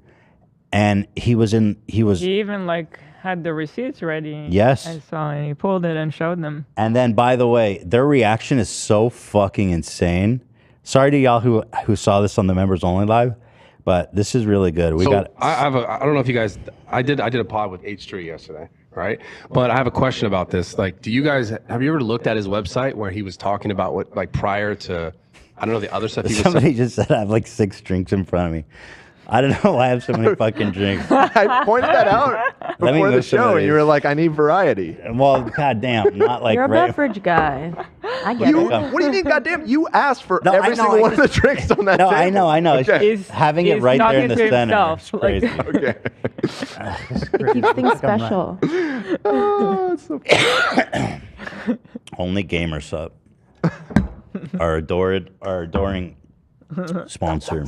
And he even like had the receipts ready. Yes. I saw, and he pulled it and showed them. And then, by the way, their reaction is so fucking insane. Sorry to y'all who saw this on the members only live, but this is really good. I don't know if you guys. I did a pod with H3 yesterday. right? But I have a question about this. Like, have you ever looked at his website where he was talking about what, like, prior to, I don't know, the other stuff he was Somebody just said I have like 6 drinks in front of me. I don't know why I have so many fucking drinks. I pointed that out before the show, and you were like, I need variety. Well, goddamn, not like You're a right. beverage guy. I get it. What do you mean, goddamn? You asked for every single one of the drinks on that No, table. I know. Okay. It's having it right there in the center. It's crazy. Okay. Keeps things special. Oh, it's so funny. Only Gamer Sub. Our adoring sponsor.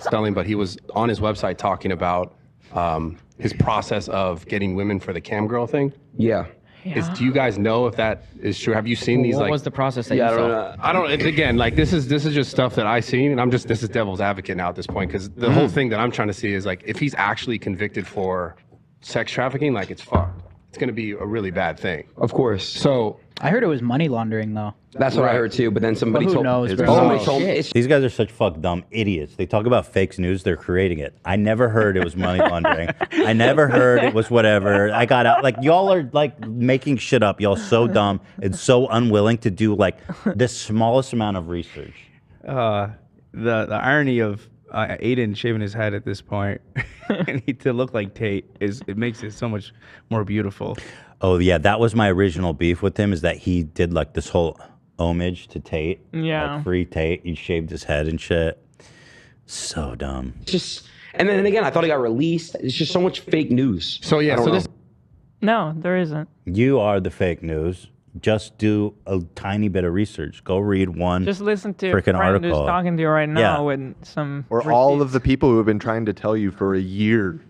Selling, but he was on his website talking about his process of getting women for the cam girl thing. Yeah. Do you guys know if that is true? Have you seen these? What like, was the process that you saw? I don't. Again, like this is just stuff that I seen, and this is devil's advocate now at this point, because the whole thing that I'm trying to see is like if he's actually convicted for sex trafficking, like it's fucked. It's going to be a really bad thing. Of course. So I heard it was money laundering though. That's what I heard too. But then somebody But who told knows, bro? somebody told me. These guys are such fuck dumb idiots. They talk about fake news. They're creating it. I never heard it was money laundering. I never heard it was whatever. I got out. Like, y'all are like making shit up. Y'all so dumb and so unwilling to do like the smallest amount of research. The irony of Adin shaving his head at this point and to look like Tate it makes it so much more beautiful. Oh yeah, that was my original beef with him, is that he did like this whole homage to Tate. Yeah. Like free Tate. He shaved his head and shit. So dumb. Just and then again, I thought he got released. It's just so much fake news. So yeah, No, there isn't. You are the fake news. Just do a tiny bit of research. Go read one Just listen to a freaking friend who's article. talking to you right now Yeah. with some. Or all of the people who have been trying to tell you for a year.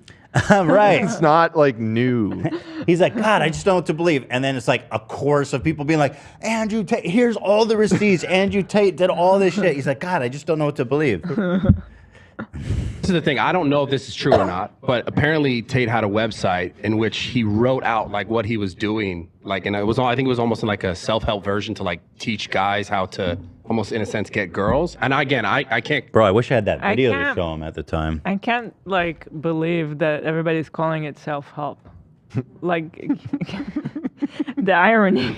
Right. It's not like new. He's like, God, I just don't know what to believe. And then it's like a chorus of people being like, Andrew Tate, here's all the receipts. Andrew Tate did all this shit. He's like, God, I just don't know what to believe. This is the thing. I don't know if this is true or not, but apparently Tate had a website in which he wrote out like what he was doing, like, and I think it was almost in like a self-help version to like teach guys how to almost in a sense get girls. And again, I can't. Bro, I wish I had that I video to can't- show him at the time. I can't like believe that everybody's calling it self-help. Like the irony.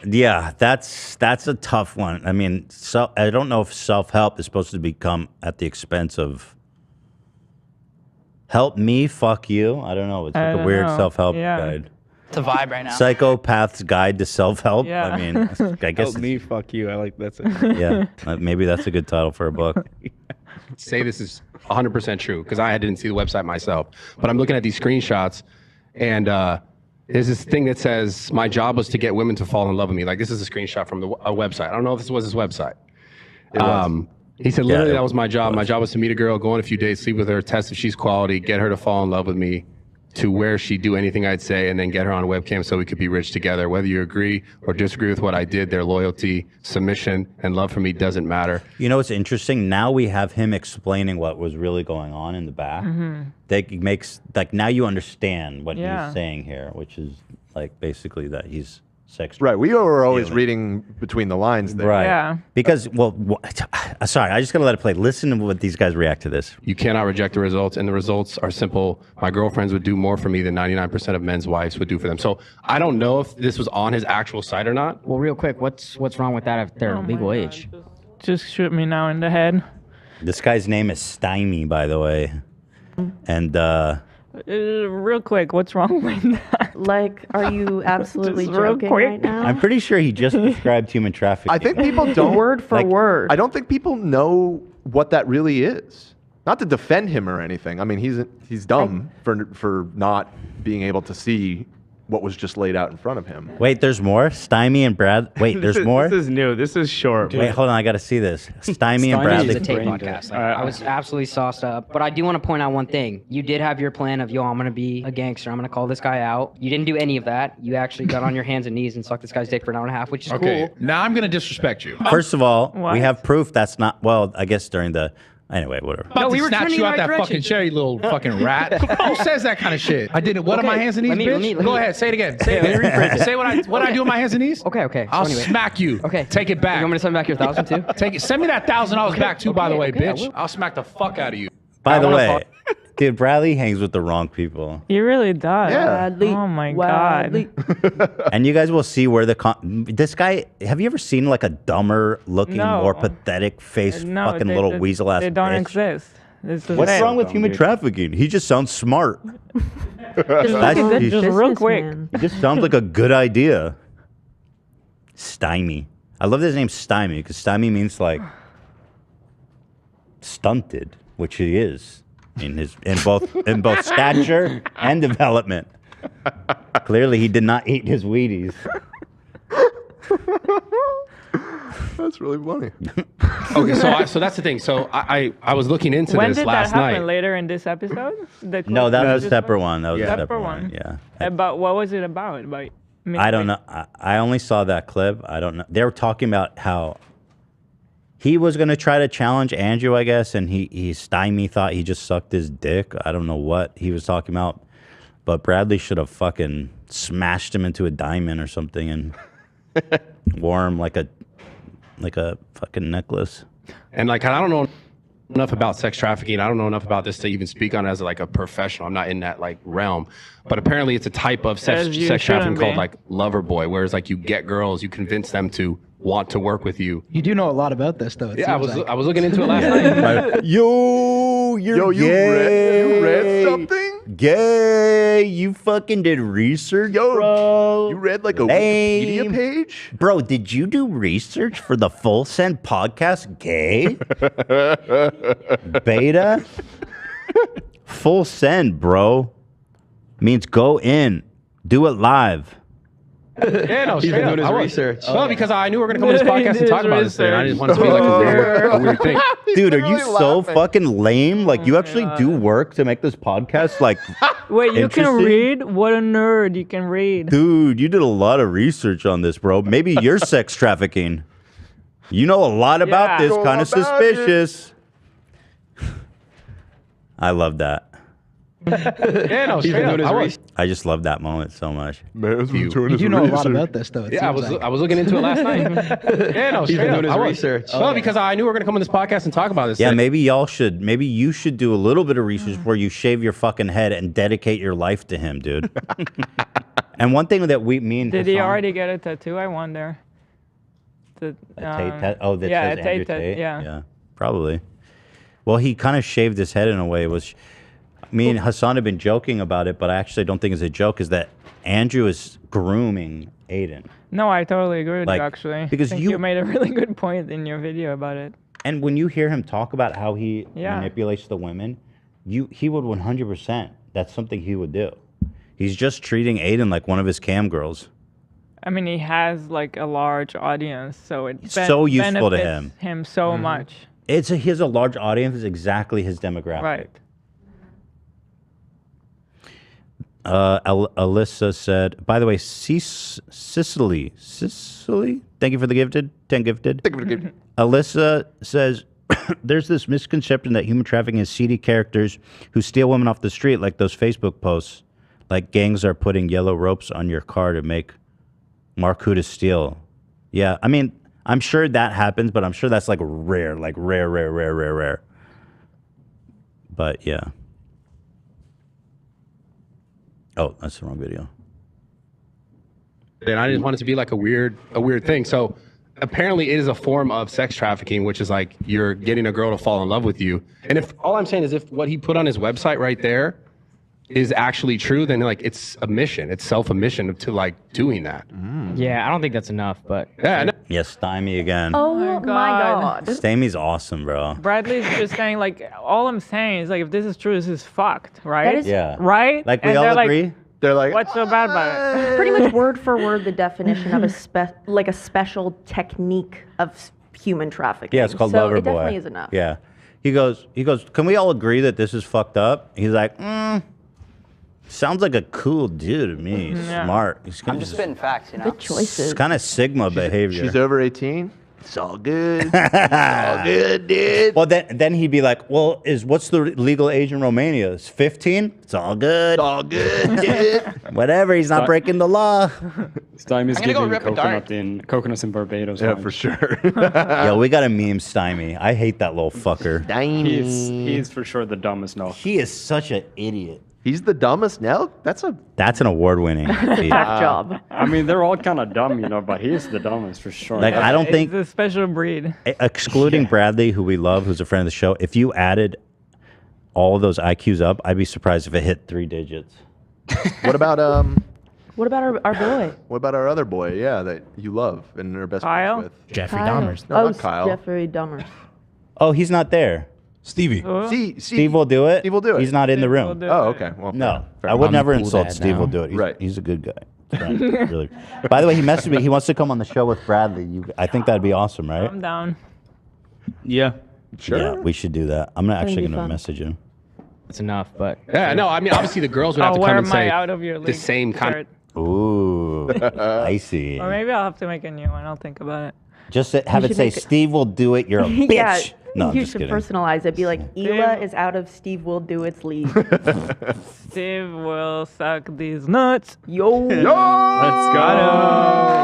Yeah, that's a tough one. I mean, so I don't know if self-help is supposed to become at the expense of help me, fuck you. I don't know. It's I like a don't weird know. self-help Yeah. guide. It's a vibe right now. Psychopath's Guide to Self-Help. Yeah. I mean, I guess. Help me, fuck you. I like that's it. Yeah, maybe that's a good title for a book. Say this is 100% true because I didn't see the website myself, but I'm looking at these screenshots, and there's this thing that says my job was to get women to fall in love with me. Like this is a screenshot from a website. I don't know if this was his website. He said literally that was my job. My job was to meet a girl, go on a few dates, sleep with her, test if she's quality, get her to fall in love with me, to where she'd do anything I'd say, and then get her on a webcam so we could be rich together. Whether you agree or disagree with what I did, their loyalty, submission, and love for me doesn't matter. You know what's interesting? Now we have him explaining what was really going on in the back. Mhm. That makes, like, now you understand what Yeah. he's saying here, which is, like, basically that he's sex. Right. We were always reading between the lines there. Right. Yeah. Because, well, sorry, I just got to let it play. Listen to what these guys react to this. You cannot reject the results, and the results are simple. My girlfriends would do more for me than 99% of men's wives would do for them. So I don't know if this was on his actual site or not. Well, real quick, what's wrong with that if they're Oh my legal God, age? Just shoot me now in the head. This guy's name is Stymie, by the way. And, Real quick, what's wrong with that? Like, are you absolutely Just real joking quick. right now? I'm pretty sure he just described human trafficking. I think people don't. Word for word. I don't think people know what that really is. Not to defend him or anything. I mean, he's dumb for not being able to see what was just laid out in front of him. Wait, there's more? Stymie and Brad. Wait, there's more? This is new. This is short. Wait, hold on. I got to see this. Stymie and It's Bradley. a Tate podcast. Like, I was absolutely sauced up. But I do want to point out one thing. You did have your plan of, yo, I'm going to be a gangster. I'm going to call this guy out. You didn't do any of that. You actually got on your hands and knees and sucked this guy's dick for an hour and a half, which is cool. Now I'm going to disrespect you. First of all, What? we have proof that's not, well, I guess during the, anyway, whatever. About we to were snatch trending you in out the that right fucking direction. chair, you little fucking rat. Who says that kind of shit? I did it. What are Okay, my hands and knees, let me- bitch? let me- Go ahead, say it again. Say Let me rephrase it. it. Say what I do with my hands and knees. Okay. I'll So anyway. smack you. Okay. Take it back. You want me to send back your 1,000 too? Take it. Send me that $1,000 back too, by the way, okay, I bitch. will. I'll smack the fuck out of you. By I the wanna way, Dude, Bradley hangs with the wrong people. He really does. Bradley, Oh my Bradley. god. And you guys will see where this guy. Have you ever seen like a dumber looking, No. more pathetic faced No, fucking little weasel ass They don't bitch? exist. It's What's wrong with human trafficking? He just sounds smart. Just real quick. He just sounds like a good idea. Stymie. I love his name Stymie because Stymie means like stunted, which he is in both stature and development. Clearly, he did not eat his Wheaties. That's really funny. Okay, so that's the thing. So I was looking into When this did last that happen? night. Later in this episode? No, that was a separate one. That was a separate separate one. one. Yeah. About what was it about? I don't know. I only saw that clip. I don't know. They were talking about how he was going to try to challenge Andrew, I guess, and Stymie thought he just sucked his dick. I don't know what he was talking about, but Bradley should have fucking smashed him into a diamond or something and wore him like a fucking necklace. And like, I don't know enough about sex trafficking. I don't know enough about this to even speak on it as like a professional. I'm not in that like realm, but apparently it's a type of sex trafficking called like lover boy, whereas like you get girls, you convince them to want to work with you. You do know a lot about this, though. Yeah, I was looking into it last night. Yo, you read something? Gay, you fucking did research, bro. You read like a Wikipedia page? Bro, did you do research for the Full Send podcast? Gay? Beta? Full Send, bro. Means go in. Do it live. Yeah, no, He's been doing his I was. research. Well, because I knew we were going to come on this podcast and talk about this thing. I just wanted to be like a weird thing. Dude, are you so fucking lame? Like, you actually do work to make this podcast, like, Wait, you can interesting? read? What a nerd. You can read. Dude, you did a lot of research on this, bro. Maybe you're sex trafficking. You know a lot about this, kind of suspicious. I love that. Yeah, no, He's been doing his research. I just love that moment so much. You do know a lot about this, though. Yeah, I was looking into it last night. Yeah, no, He's been doing his I was. research. Well, because I knew we were going to come on this podcast and talk about this Yeah, thing. maybe you should do a little bit of research where you shave your fucking head and dedicate your life to him, dude. And one thing that me and Did he Hassan- already get a tattoo? I wonder. Tate that yeah, says Andrew Tate, Tate? yeah. Probably. Well, he kind of shaved his head in a way. Me and Hassan have been joking about it, but I actually don't think it's a joke, is that Andrew is grooming Adin. No, I totally agree with Like, you, actually. because I think you- you made a really good point in your video about it. And when you hear him talk about how he Yeah. manipulates the women, he would 100%. That's something he would do. He's just treating Adin like one of his cam girls. I mean, he has like a large audience, so it So useful to benefits him so much. He has a large audience. It's exactly his demographic. Right. Alyssa said, by the way, Sicily, thank you for the gifted, 10 gifted. Thank you for the gifted. Alyssa says, there's this misconception that human trafficking is seedy characters who steal women off the street, like those Facebook posts, like gangs are putting yellow ropes on your car to make mark who to steal. Yeah, I mean, I'm sure that happens, but I'm sure that's like rare. But yeah. Oh, that's the wrong video. And I just want it to be like a weird thing. So apparently it is a form of sex trafficking, which is like you're getting a girl to fall in love with you. And if all I'm saying is if what he put on his website right there is actually true, then like it's a mission. It's self-admission to like doing that. Yeah, I don't think that's enough, but yeah, Yeah, Stymie again. Oh my god. Stymie's awesome, bro. Bradley's just saying, like, all I'm saying is, like, if this is true, this is fucked, right? That is- Yeah. Right? Like, we And all they're agree? They're like, What's so bad about it? Pretty much word for word the definition of a special technique of human trafficking. Yeah, it's called so Lover it Boy. definitely is enough. Yeah. He goes, can we all agree that this is fucked up? He's like, sounds like a cool dude to me. Yeah. Smart. He's I'm just spitting facts, you know. Good choices. It's kind of Sigma behavior. She's over 18? It's all good. It's all good, dude. Well, then he'd be like, well, what's the legal age in Romania? It's 15? It's all good. It's all good, dude. Whatever, he's not breaking the law. Stymie's I'm gonna go giving rip a dart. coconuts in Barbados. Yeah, vibes. for sure. Yo, we got a meme Stymie. I hate that little fucker. He's for sure the dumbest now. He is such an idiot. He's the dumbest now? That's an award-winning feat. job. I mean, they're all kind of dumb, but he's the dumbest for sure. Like, I don't think, It's a special breed. excluding Bradley, who we love, who's a friend of the show, if you added all of those IQs up, I'd be surprised if it hit 3 digits. What about What about our boy? What about our other boy? Yeah, that you love and are best Kyle? friends with. Jeffrey Kyle. Dahmers. No, Oh, not Kyle. Jeffrey Dahmers. Oh, he's not there. Stevie. Steve will do it. Steve will do it. He's not in the Steve will room. do Oh, okay. Well, no, fair I would enough. never I'm the cool insult dad Steve. now. Will do it. He's, Right. He's a good guy. Friend, really. By the way, he messaged me. He wants to come on the show with Bradley. I think that'd be awesome, right? I'm down. Yeah. Yeah, we should do that. I'm That'd actually be going to fun. message him. It's enough, but Yeah, no, I mean, obviously the girls would have to Where come and am I say out of your the league same kind shirt? Ooh, I see. Or maybe I'll have to make a new one. I'll think about it. Just have it should say, make it- Steve will do it. You're a bitch. Yeah, No, I'm you just should kidding. personalize it. Be like, Hila is out of Steve Will Do Its league. Steve will suck these nuts. Yo. Let's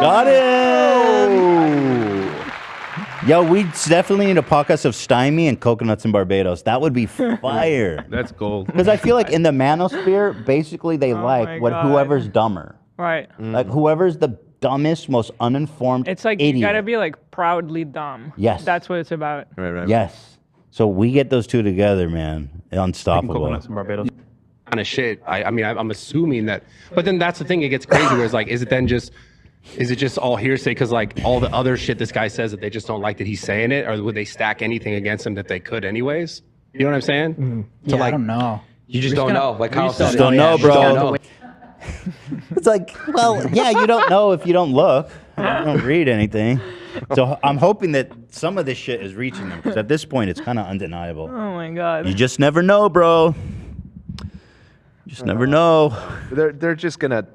Got it. Yo, we definitely need a podcast of Stymie and coconuts in Barbados. That would be fire. That's gold. Because I feel like in the manosphere, basically they my like God. whoever's dumber. Right. Like whoever's the dumbest, most uninformed It's like idiot. you gotta be like proudly dumb. Yes. That's what it's about. Right. Yes. So we get those two together, man. Unstoppable. coconuts in Barbados. Kind of shit. I mean, I'm assuming that, but then that's the thing. It gets crazy. Where it's like, is it just all hearsay? Because like all the other shit this guy says that they just don't like that he's saying it, or would they stack anything against him that they could anyways? You know what I'm saying? Yeah, So, like, I don't know. You just don't know. Like Kyle said, Just don't know, you just don't bro. know. It's like, well, yeah, you don't know if you don't look. You don't read anything. So I'm hoping that some of this shit is reaching them. Because at this point, it's kind of undeniable. Oh my God. You just never know, bro. You just never know. They're just gonna,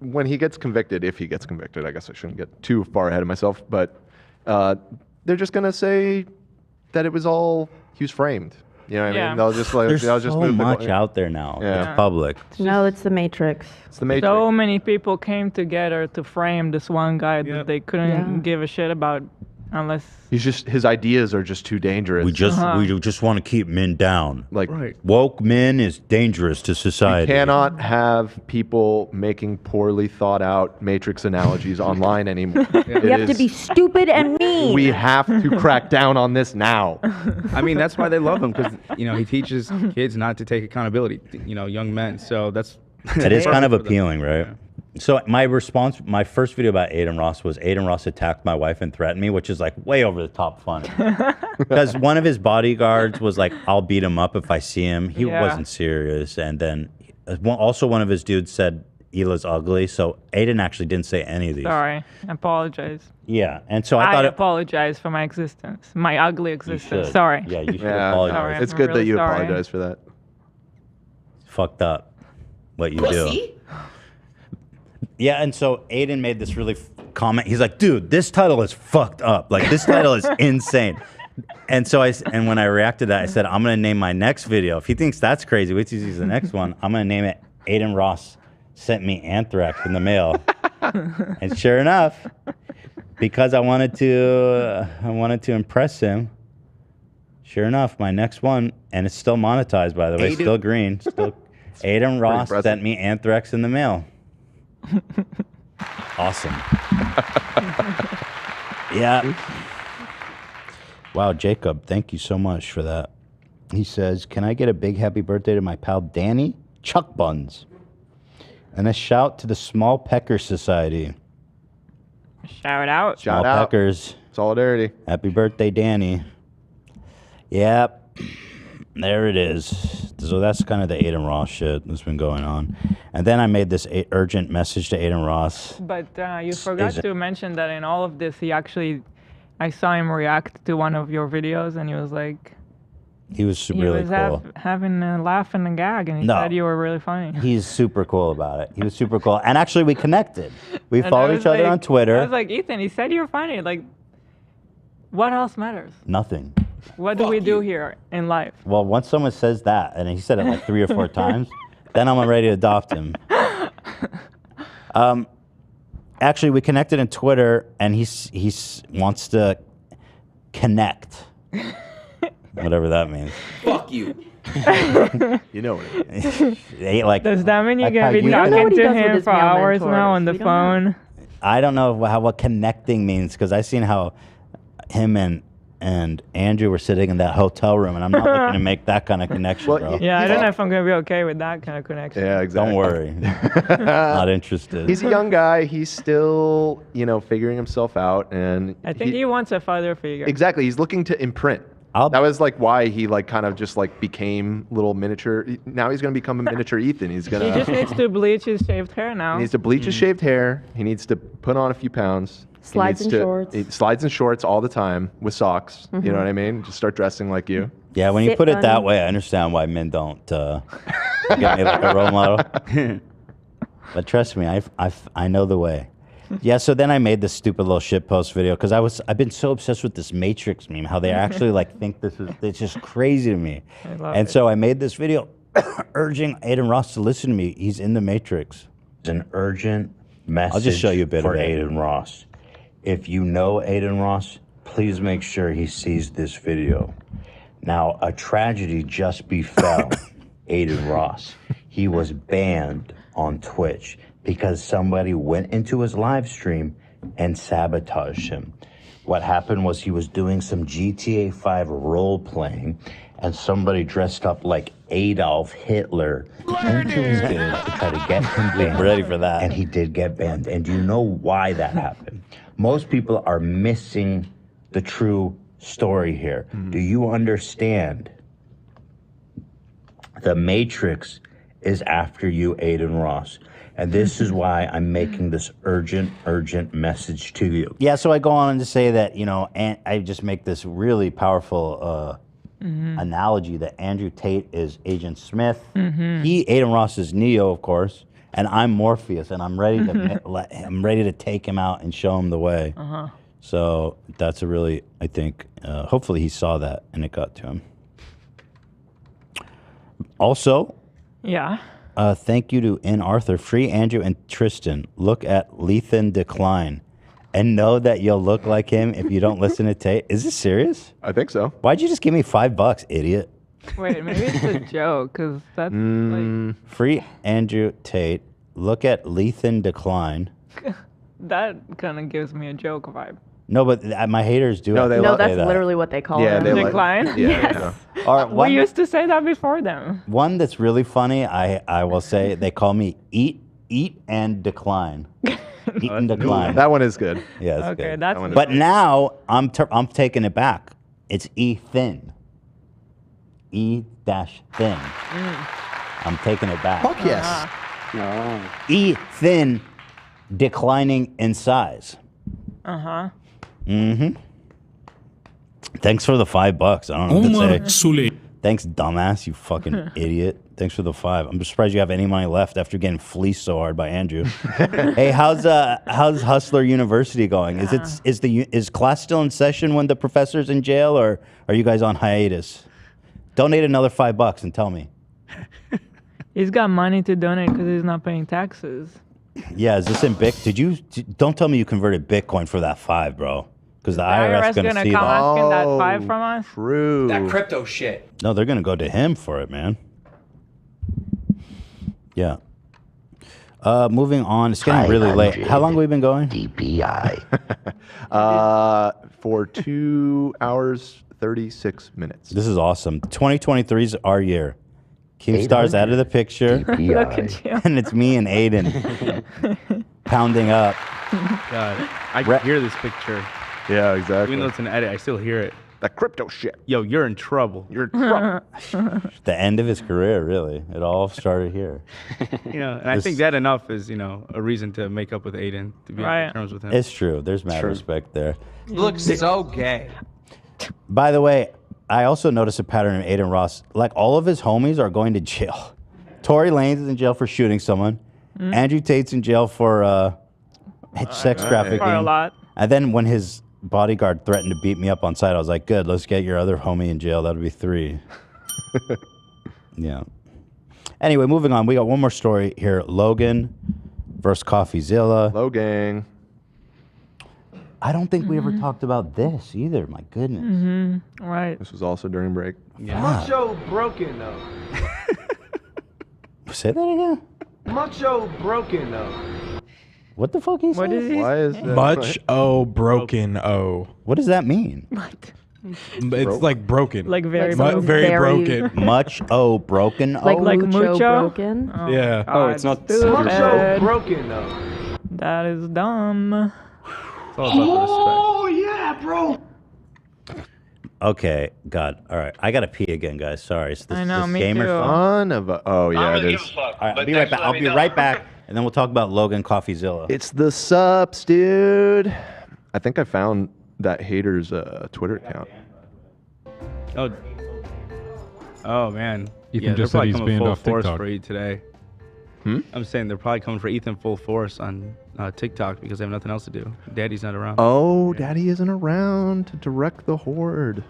when he gets convicted, if he gets convicted, I guess I shouldn't get too far ahead of myself, but they're just gonna say that it was all, he was framed. You know what I Yeah. mean? They'll just like, There's they'll just so move much the, out there now. Yeah. It's public. No, it's the Matrix. It's the Matrix. So many people came together to frame this one guy that they couldn't Yeah. give a shit about unless. He's just, his ideas are just too dangerous. We just want to keep men down. Like, Woke men is dangerous to you society. cannot have people making poorly thought out Matrix analogies online anymore. You have to be stupid and mean. We have to crack down on this now. I mean, that's why they love him because he teaches kids not to take accountability. Young men. So that's It is kind of perfect for them. appealing, right? So my first video about Adin Ross was Adin Ross attacked my wife and threatened me, which is like way over the top funny. Because one of his bodyguards was like, I'll beat him up if I see him. He Yeah. wasn't serious. And then also one of his dudes said Hila's ugly. So Adin actually didn't say any of these. Sorry, I apologize. Yeah. And so I I thought apologize for my existence, my ugly you existence. should. Sorry. Yeah, you should Yeah, apologize. Sorry, it's I'm good that really you sorry. apologize for that. Fucked up what you do. Yeah, and so Adin made this really comment. He's like, dude, this title is fucked up. Like, this title is insane. And so when I reacted to that, I said, I'm going to name my next video. If he thinks that's crazy, wait till he sees the next one. I'm going to name it Adin Ross Sent Me Anthrax in the Mail. And sure enough, because I wanted to impress him, sure enough, my next one, and it's still monetized, by the way, Adin- still green, still Adin Ross impressive. Sent Me Anthrax in the Mail. Awesome. Yeah. Wow, Jacob, thank you so much for that. He says, can I get a big happy birthday to my pal Danny? Chuck Buns. And a shout to the Small Pecker Society. Shout out. Small Shout out. Peckers. Solidarity. Happy birthday, Danny. Yep. There it is. So that's kind of the Adin Ross shit that's been going on. And then I made this urgent message to Adin Ross. But you forgot to mention that in all of this, I saw him react to one of your videos, and he was like, He was really cool. having a laugh and a gag, and he No. said you were really funny. He's super cool about it. He was super cool. And actually, we connected. We And I followed was each other like- on Twitter. I was like, Ethan, he said you were funny. Like, What else matters? Nothing. What do we do here in life? Well, once someone says that, and he said it like 3 or 4 times, then I'm ready to adopt him. Actually, we connected in Twitter, and he wants to connect. Whatever that means. Fuck you. You know what it means. Does that mean you're like how going to be you- talking to him for hours now on the phone? I don't know what connecting means, because I seen how him and Andrew were sitting in that hotel room, and I'm not looking to make that kind of connection, bro. Yeah, I don't know if I'm going to be okay with that kind of connection. Yeah, exactly. Don't worry. Not interested. He's a young guy. He's still, figuring himself out, and I think he wants a father figure. exactly. He's looking to imprint. That was like why he kind of just became little miniature. Now he's going to become a miniature Ethan. He's gonna. He just needs to bleach his shaved hair now. He needs to bleach his shaved hair. He needs to put on a few pounds. Slides and shorts. He slides and shorts all the time with socks. You Mhm. know what I mean? Just start dressing like you. Yeah, when you Sit put it that bunny. way, I understand why men don't get me like a role model. But trust me, I know the way. Yeah, so then I made this stupid little shitpost video because I've been so obsessed with this Matrix meme, how they actually think it's just crazy to me. I love And it. so I made this video urging Adin Ross to listen to me. He's in the Matrix. It's an urgent message I'll just show you a bit for of it. Adin Ross. If you know Adin Ross, please make sure he sees this video. Now, a tragedy just befell Adin Ross. He was banned on Twitch because somebody went into his live stream and sabotaged him. What happened was he was doing some GTA 5 role playing, and somebody dressed up like Adolf Hitler into his game to try to get him banned. Ready for that. And he did get banned. And do you know why that happened? Most people are missing the true story here. Do you understand? The Matrix is after you, Adin Ross. And this is why I'm making this urgent message to you. Yeah, so I go on to say that, and I just make this really powerful analogy that Andrew Tate is Agent Smith. Adin Ross is Neo, of course, and I'm Morpheus, and I'm ready to take him out and show him the way. So that's a really, I think, hopefully he saw that and it got to him. Also, Yeah. thank you to N. Arthur. Free Andrew and Tristan. Look at Lethan decline. And know that you'll look like him if you don't listen to Tate. Is this serious? I think so. Why'd you just give me $5, idiot? Wait, maybe it's a joke, because that's like... Free Andrew Tate. Look at Lethan decline. That kind of gives me a joke vibe. No, but my haters do. No, that's literally what they call it. Decline? Yes. All right, We used to say that before them. one that's really funny, I will say, they call me Eat and Decline. Eat and Decline. That one is good. Yeah, it's Okay, good. that's That one is But good. now I'm taking it back. It's E-thin. E-thin. I'm taking it back. Fuck yes. E-thin declining in size. Uh-huh. Thanks for the $5. I don't know what Omar to say. Thanks, dumbass, you fucking idiot. Thanks for the $5. I'm just surprised you have any money left after getting fleeced so hard by Andrew. Hey, how's Hustler University going? Is class still in session when the professor's in jail, or are you guys on hiatus? Donate another $5 and tell me. He's got money to donate because he's not paying taxes. Yeah, is this in Bic? Don't tell me you converted Bitcoin for that $5, bro. Because the IRS is going to see come that. asking that $5 from us? True. That crypto shit. No, they're going to go to him for it, man. Yeah. Moving on. It's getting really late. How long have we been going? DPI. For 2 hours, 36 minutes. This is awesome. 2023 is our year. Keemstar's out of the picture. Look at you. And it's me and Adin pounding up. God, I can hear this picture. Yeah, exactly. Even though it's an edit, I still hear it. That crypto shit. Yo, you're in trouble. You're in trouble. The end of his career, really. It all started here. And I think that enough is, a reason to make up with Adin, to be on terms with him. It's true. There's mad respect there. Looks so gay. By the way, I also noticed a pattern in Adin Ross. Like, all of his homies are going to jail. Tory Lanez is in jail for shooting someone. Andrew Tate's in jail for sex trafficking. For a lot. And then when his bodyguard threatened to beat me up on site. I was like, good, let's get your other homie in jail. That'll be 3. Yeah. Anyway, moving on. We got one more story here. Logan versus CoffeeZilla. Logan. I don't think we ever talked about this either. My goodness. Right. This was also during break. Macho broken though. Say that again. Macho broken though. What the fuck is What is he? Why is that? Much O broken O. What does that mean? What? It's like broken. Like very very broken. Much O broken O. Like mucho? broken. Oh, Yeah. God, Oh, it's not stupid. Macho broken though. That is dumb. It's all about the respect. Oh yeah, bro. Okay, God. All right. I got to pee again, guys. Sorry. It's this, I know, this me gamer too. Son of a. Oh, yeah, it is. All right, I'll be right back. I'll be right back, and then we'll talk about Logan CoffeeZilla. It's the sups, dude. I think I found that hater's Twitter account. Oh man. Ethan They're just said probably he's coming banned full off force TikTok. for you today. I'm saying they're probably coming for Ethan full force on TikTok because they have nothing else to do. Daddy's not around. Oh, Daddy isn't around to direct the horde.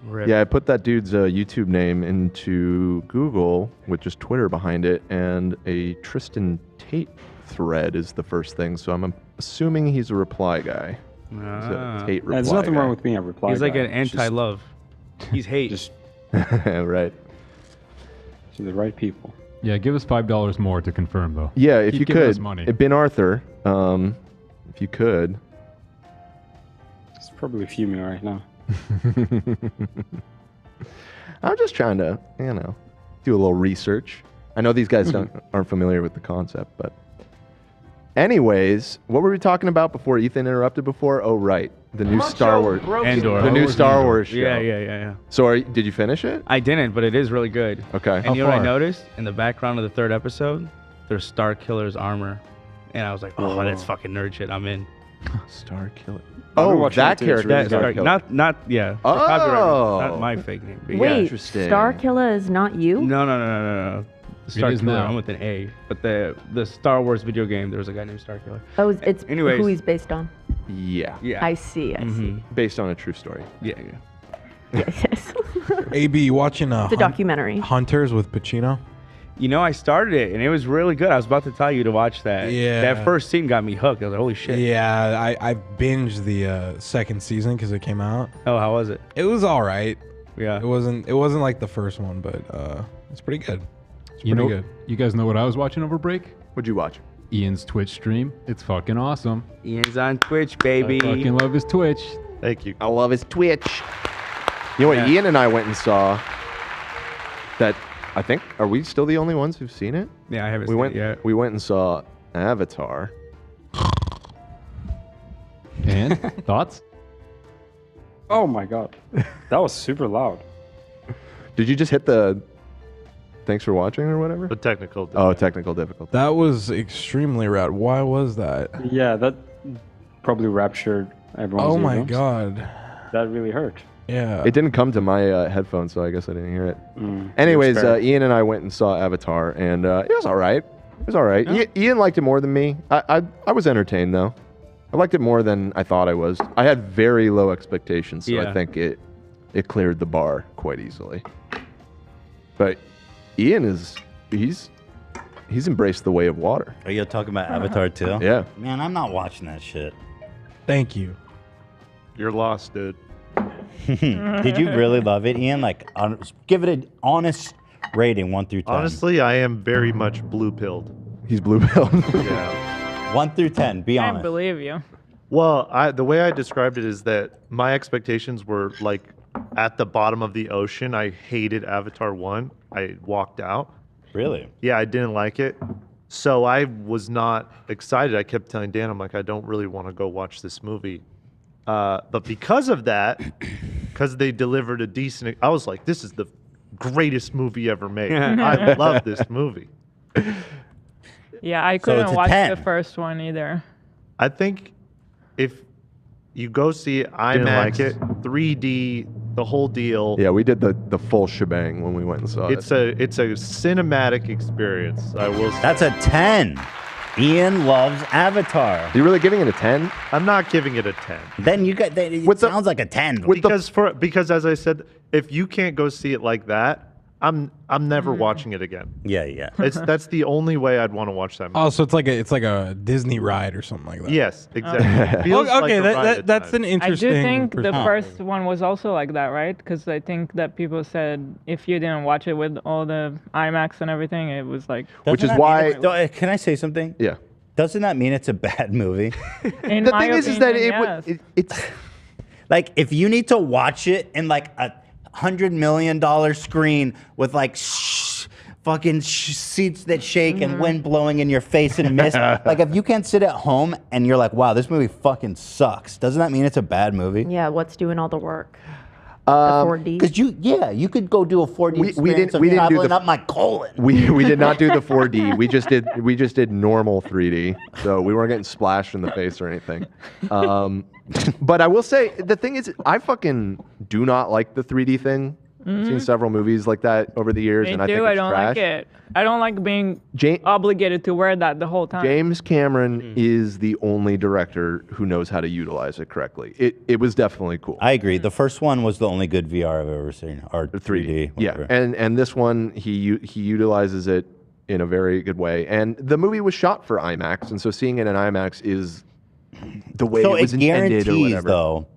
Rip. Yeah, I put that dude's YouTube name into Google with just Twitter behind it, and a Tristan Tate thread is the first thing. So I'm assuming he's a reply guy. He's a Tate reply There's nothing guy. wrong with being a reply He's like guy. an anti-love. He's hate. Just right. to the right people. Yeah, give us $5 more to confirm, though. Yeah, if Keep you giving us could. money. Ben Arthur, if you could. It's probably fuming right now. I'm just trying to, do a little research. I know these guys aren't familiar with the concept, but anyways, what were we talking about before Ethan interrupted before? Oh, right. The new Star Wars. Andor. The new Star Wars show. Yeah. So did you finish it? I didn't, but it is really good. Okay. And you know what I noticed? In the background of the 3rd episode, there's Star Killer's armor. And I was like, oh, that's fucking nerd shit. I'm in. Star Killer. I've been Oh, watching that it too. It's character. really is good. Star Killer. Not yeah. Oh. Copyright, not my fake name. But Wait, yeah. Interesting. Starkiller is not you? No. Star is Killer. now. I'm with an A. But the Star Wars video game, there was a guy named Star Killer. Oh, it's Anyways. who he's based on. Yeah. I see. Based on a true story. Yeah. Yes. AB, you watching It's a documentary. Hunters with Pacino? You know, I started it and it was really good. I was about to tell you to watch that. Yeah. That first scene got me hooked. I was like, holy shit. Yeah, I binged the 2nd season because it came out. Oh, how was it? It was all right. Yeah. It wasn't like the first one, but it's pretty good. It's You pretty know, good. you guys know what I was watching over break? What'd you watch? Ian's Twitch stream. It's fucking awesome. Ian's on Twitch, baby. I fucking love his Twitch. Thank you. I love his Twitch. You know what? Yeah. Ian and I went and saw that. I think, are we still the only ones who've seen it? Yeah, I haven't we seen went, it yet. We went and saw Avatar. And thoughts? Oh my god. That was super loud. Did you just hit the thanks for watching or whatever? The technical. Oh, technical difficulty. That was extremely rad. Why was that? Yeah, that probably raptured everyone's Oh my eardrums. god. That really hurt. Yeah. It didn't come to my headphones, so I guess I didn't hear it. Mm, Anyways, you're spared. Ian and I went and saw Avatar, and it was all right. It was all right. Ian liked it more than me. I was entertained, though. I liked it more than I thought I was. I had very low expectations, so Yeah. I think it cleared the bar quite easily. But Ian he's embraced the way of water. Are you talking about Avatar too? Yeah. Man, I'm not watching that shit. Thank you. You're lost, dude. Did you really love it, Ian? Like, give it an honest rating, 1 through 10. Honestly, I am very much blue-pilled. He's blue-pilled. Yeah. 1 through 10. Be I honest. believe you. Well, the way I described it is that my expectations were like at the bottom of the ocean. I hated Avatar 1. I walked out. Really? Yeah, I didn't like it. So I was not excited. I kept telling Dan, I'm like, I don't really want to go watch this movie. But because of that, because they delivered a decent, I was like, this is the greatest movie ever made. I love this movie. Yeah, I So couldn't it's a watch 10. the first one either. I think if you go see it IMAX, like it? 3D, the whole deal. Yeah, we did the full shebang when we went and saw It's it. a cinematic experience. I will say. That's a 10. Ian loves Avatar. Are you really giving it a 10? I'm not giving it a 10. Then you got. It sounds like a 10. Because as I said, if you can't go see it like that, I'm never watching it again. Yeah. That's the only way I'd want to watch that movie. Oh, so it's like a Disney ride or something like that. Yes, exactly. Feels like Okay, a ride at that's times. an interesting. I do think the perspective. first one was also like that, right? Because I think that people said if you didn't watch it with all the IMAX and everything, it was like. Doesn't that mean it's- Can I say something? Yeah. Doesn't that mean it's a bad movie? In The my thing is that it's like if you need to watch it in like a $100 million screen with like fucking seats that shake and wind blowing in your face and mist. Like if you can't sit at home and you're like, wow, this movie fucking sucks. Doesn't that mean it's a bad movie? Yeah, what's doing all the work? The 4D. Because you could go do a 4D we experience of didn't do traveling the up my colon. We did not do the 4D. We just did normal 3D. So we weren't getting splashed in the face or anything. But I will say the thing is, I fucking do not like the 3D thing. I've seen several movies like that over the years, Me and too. I think I it's don't trash. like it. I don't like being obligated to wear that the whole time. James Cameron is the only director who knows how to utilize it correctly. It was definitely cool. I agree. The first one was the only good VR I've ever seen, or 3D. Yeah, whatever. and this one he utilizes it in a very good way. And the movie was shot for IMAX, and so seeing it in IMAX is the way So it was intended or guarantees, whatever. though,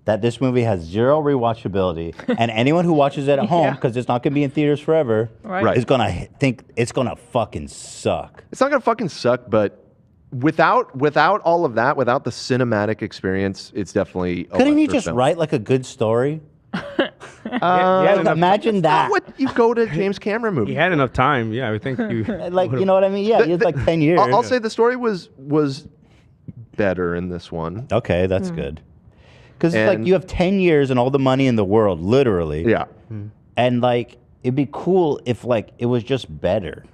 that this movie has zero rewatchability, and anyone who watches it at home, because it's not going to be in theaters forever, Right. is going to think it's going to fucking suck. It's not gonna fucking suck, but without all of that, without the cinematic experience, it's definitely a Couldn't he lesser just film. write like a good story? Yeah, imagine that. What you go to James Cameron movie? He had enough time. Yeah, I would think you. Like, you know what I mean? Yeah, he had like 10 years. I'll say the story was better in this one. Okay, that's good. Because it's like And- you have 10 years and all the money in the world, literally. Yeah. And like, it'd be cool if like it was just better.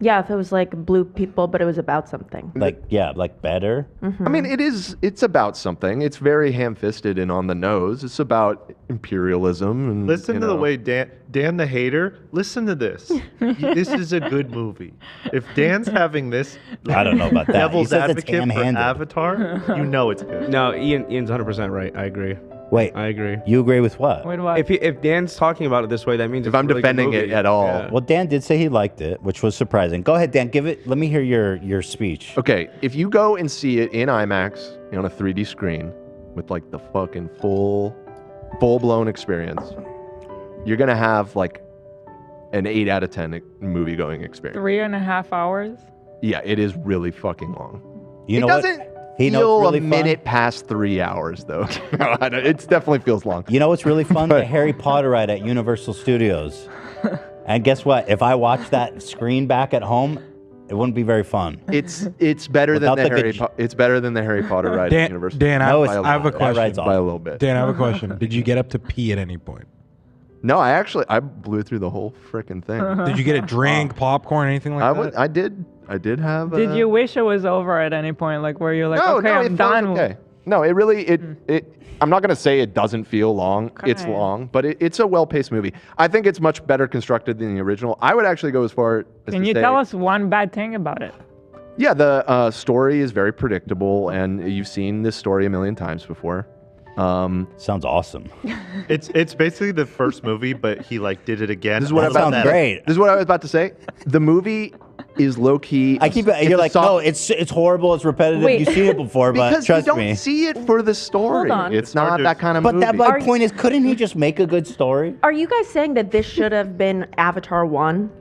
Yeah, if it was like blue people, but it was about something. Like, yeah, like better. I mean, it's about something. It's very ham-fisted and on the nose. It's about imperialism and Listen you to the know. way Dan the hater. Listen to this. This is a good movie. If Dan's having this, I don't know about that. He Devil's says it's advocate for ham-handed. Avatar, you know it's good. No, Ian's 100% right. I agree. Wait, I agree. You agree with what? Wait, what? If Dan's talking about it this way, that means If it's I'm a really good defending it movie. at all. Yeah. Well, Dan did say he liked it, which was surprising. Go ahead, Dan. Give it. Let me hear your speech. Okay, if you go and see it in IMAX on a 3D screen with like the fucking full-blown experience, you're gonna have like an 8 out of 10 movie-going experience. 3.5 hours. Yeah, it is really fucking long. You know it what? doesn't You know feel what's really a fun? minute past 3 hours though. No, it definitely feels long. You know what's really fun? The Harry Potter ride at Universal Studios. And guess what? If I watch that screen back at home, it wouldn't be very fun. It's better than Without the Harry. It's better than the Harry Potter ride at Universal. Dan, No, I have a question. by a little bit. Dan, I have a question. Did you get up to pee at any point? No, I blew through the whole freaking thing. Did you get a drink, popcorn, anything like that? I did have. Did you wish it was over at any point? Like, where you're like, No, okay, no, I'm it felt done. okay. No, it really it. I'm not gonna say it doesn't feel long. It's Okay. long, but it's a well-paced movie. I think it's much better constructed than the original. I would actually go as far as Can to you say, tell us one bad thing about it? Yeah, the story is very predictable, and you've seen this story a million times before. Sounds awesome. It's basically the first movie, but he like did it again. This is what All about that. This is what I was about to say. The movie is low key. I keep it. You're like, no, it's horrible. It's repetitive. Wait. You've seen it before, but because trust you don't me. see it for the story. Hold on. It's not that kind of But movie. that my point is, couldn't he just make a good story? Are you guys saying that this should have been Avatar 1?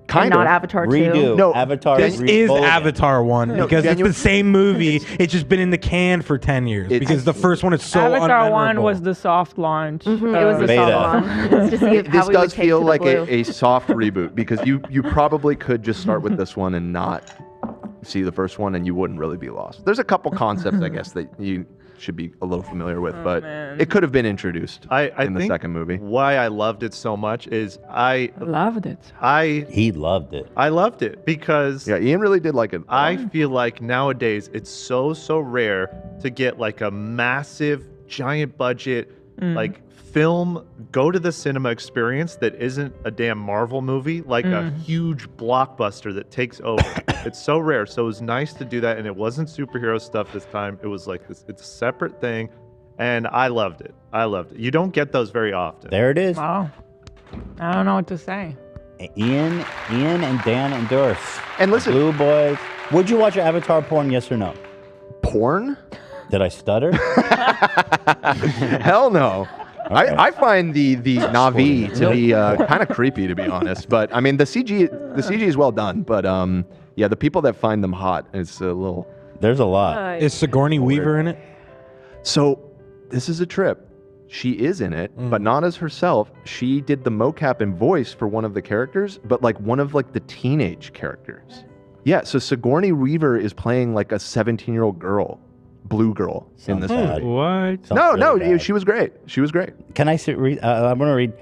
Kind and not of. Avatar 2? Redo. No, Avatar. This is Avatar 1 No, because genuine- it's the same movie. It's just been in the can for 10 years because the first one is so Avatar 1 unmemorable. was the soft launch. It was the Beta. soft one. It's to see if how This we does would take feel to the like blue. a soft reboot because you probably could just start with this one and not see the first one and you wouldn't really be lost. There's a couple concepts I guess that you should be a little familiar with, but man. it could have been introduced I in the think second movie. Why I loved it so much is Loved it. He loved it. I loved it because Yeah, Ian really did like it. I feel like nowadays it's so rare to get like a massive, giant budget, Like go to the cinema experience that isn't a damn Marvel movie, like a huge blockbuster that takes over. It's so rare. So it was nice to do that, and it wasn't superhero stuff this time. It was like this. It's a separate thing, and I loved it. You don't get those very often. There it is. Wow. I don't know what to say. Ian and Dan endorse. And listen, Blue Boys. Would you watch Avatar porn? Yes or no? Porn? Did I stutter? Hell no. Okay. I find the Na'vi to be kind of creepy, to be honest. But I mean, the CG is well done. But yeah, the people that find them hot is a little. There's a lot. Is Sigourney Weaver in it? So this is a trip. She is in it, but not as herself. She did the mocap and voice for one of the characters, but like one of like the teenage characters. Yeah, so Sigourney Weaver is playing like a 17-year-old girl, blue girl in this movie. What? No, she was great. She was great. Can I read? I'm going to read.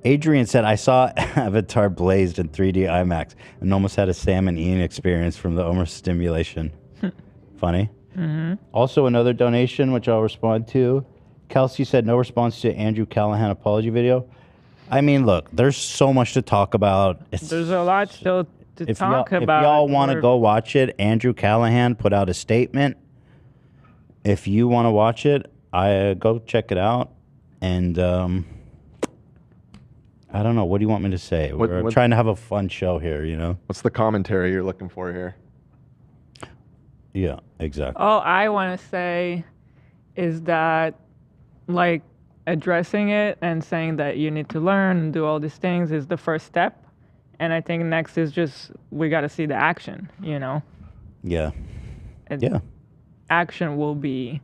Adrian said, I saw Avatar blazed in 3D IMAX and almost had a Sam and Ian experience from the overstimulation. Funny. Also, another donation, which I'll respond to. Kelsey said, no response to Andrew Callahan apology video. I mean, look, there's so much to talk about. There's a lot still to talk about. If y'all want to go watch it, Andrew Callahan put out a statement. If you want to watch it, go check it out. And I don't know. What do you want me to say? We're trying to have a fun show here, you know? What's the commentary you're looking for here? Yeah, exactly. All I want to say is that, like, addressing it and saying that you need to learn and do all these things is the first step. And I think next is just, we got to see the action, you know? Yeah. And action will be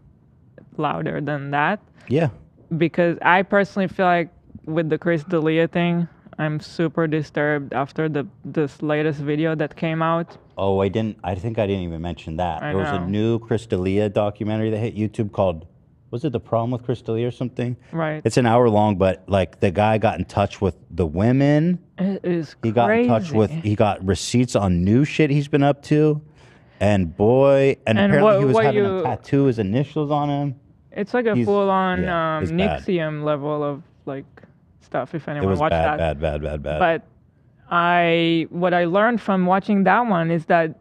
louder than that. Yeah. Because I personally feel like with the Chris D'Elia thing, I'm super disturbed after this latest video that came out. Oh, I think I didn't even mention that. There was a new Chris D'Elia documentary that hit YouTube called, was it The Problem with Chris D'Elia or something? Right. It's an hour long, but like the guy got in touch with the women. It is He got in touch with, he got receipts on new shit he's been up to. And apparently he was having him tattoo his initials on him. It's like a full-on Nixium level of like stuff, if anyone watched that. Bad. But what I learned from watching that one is that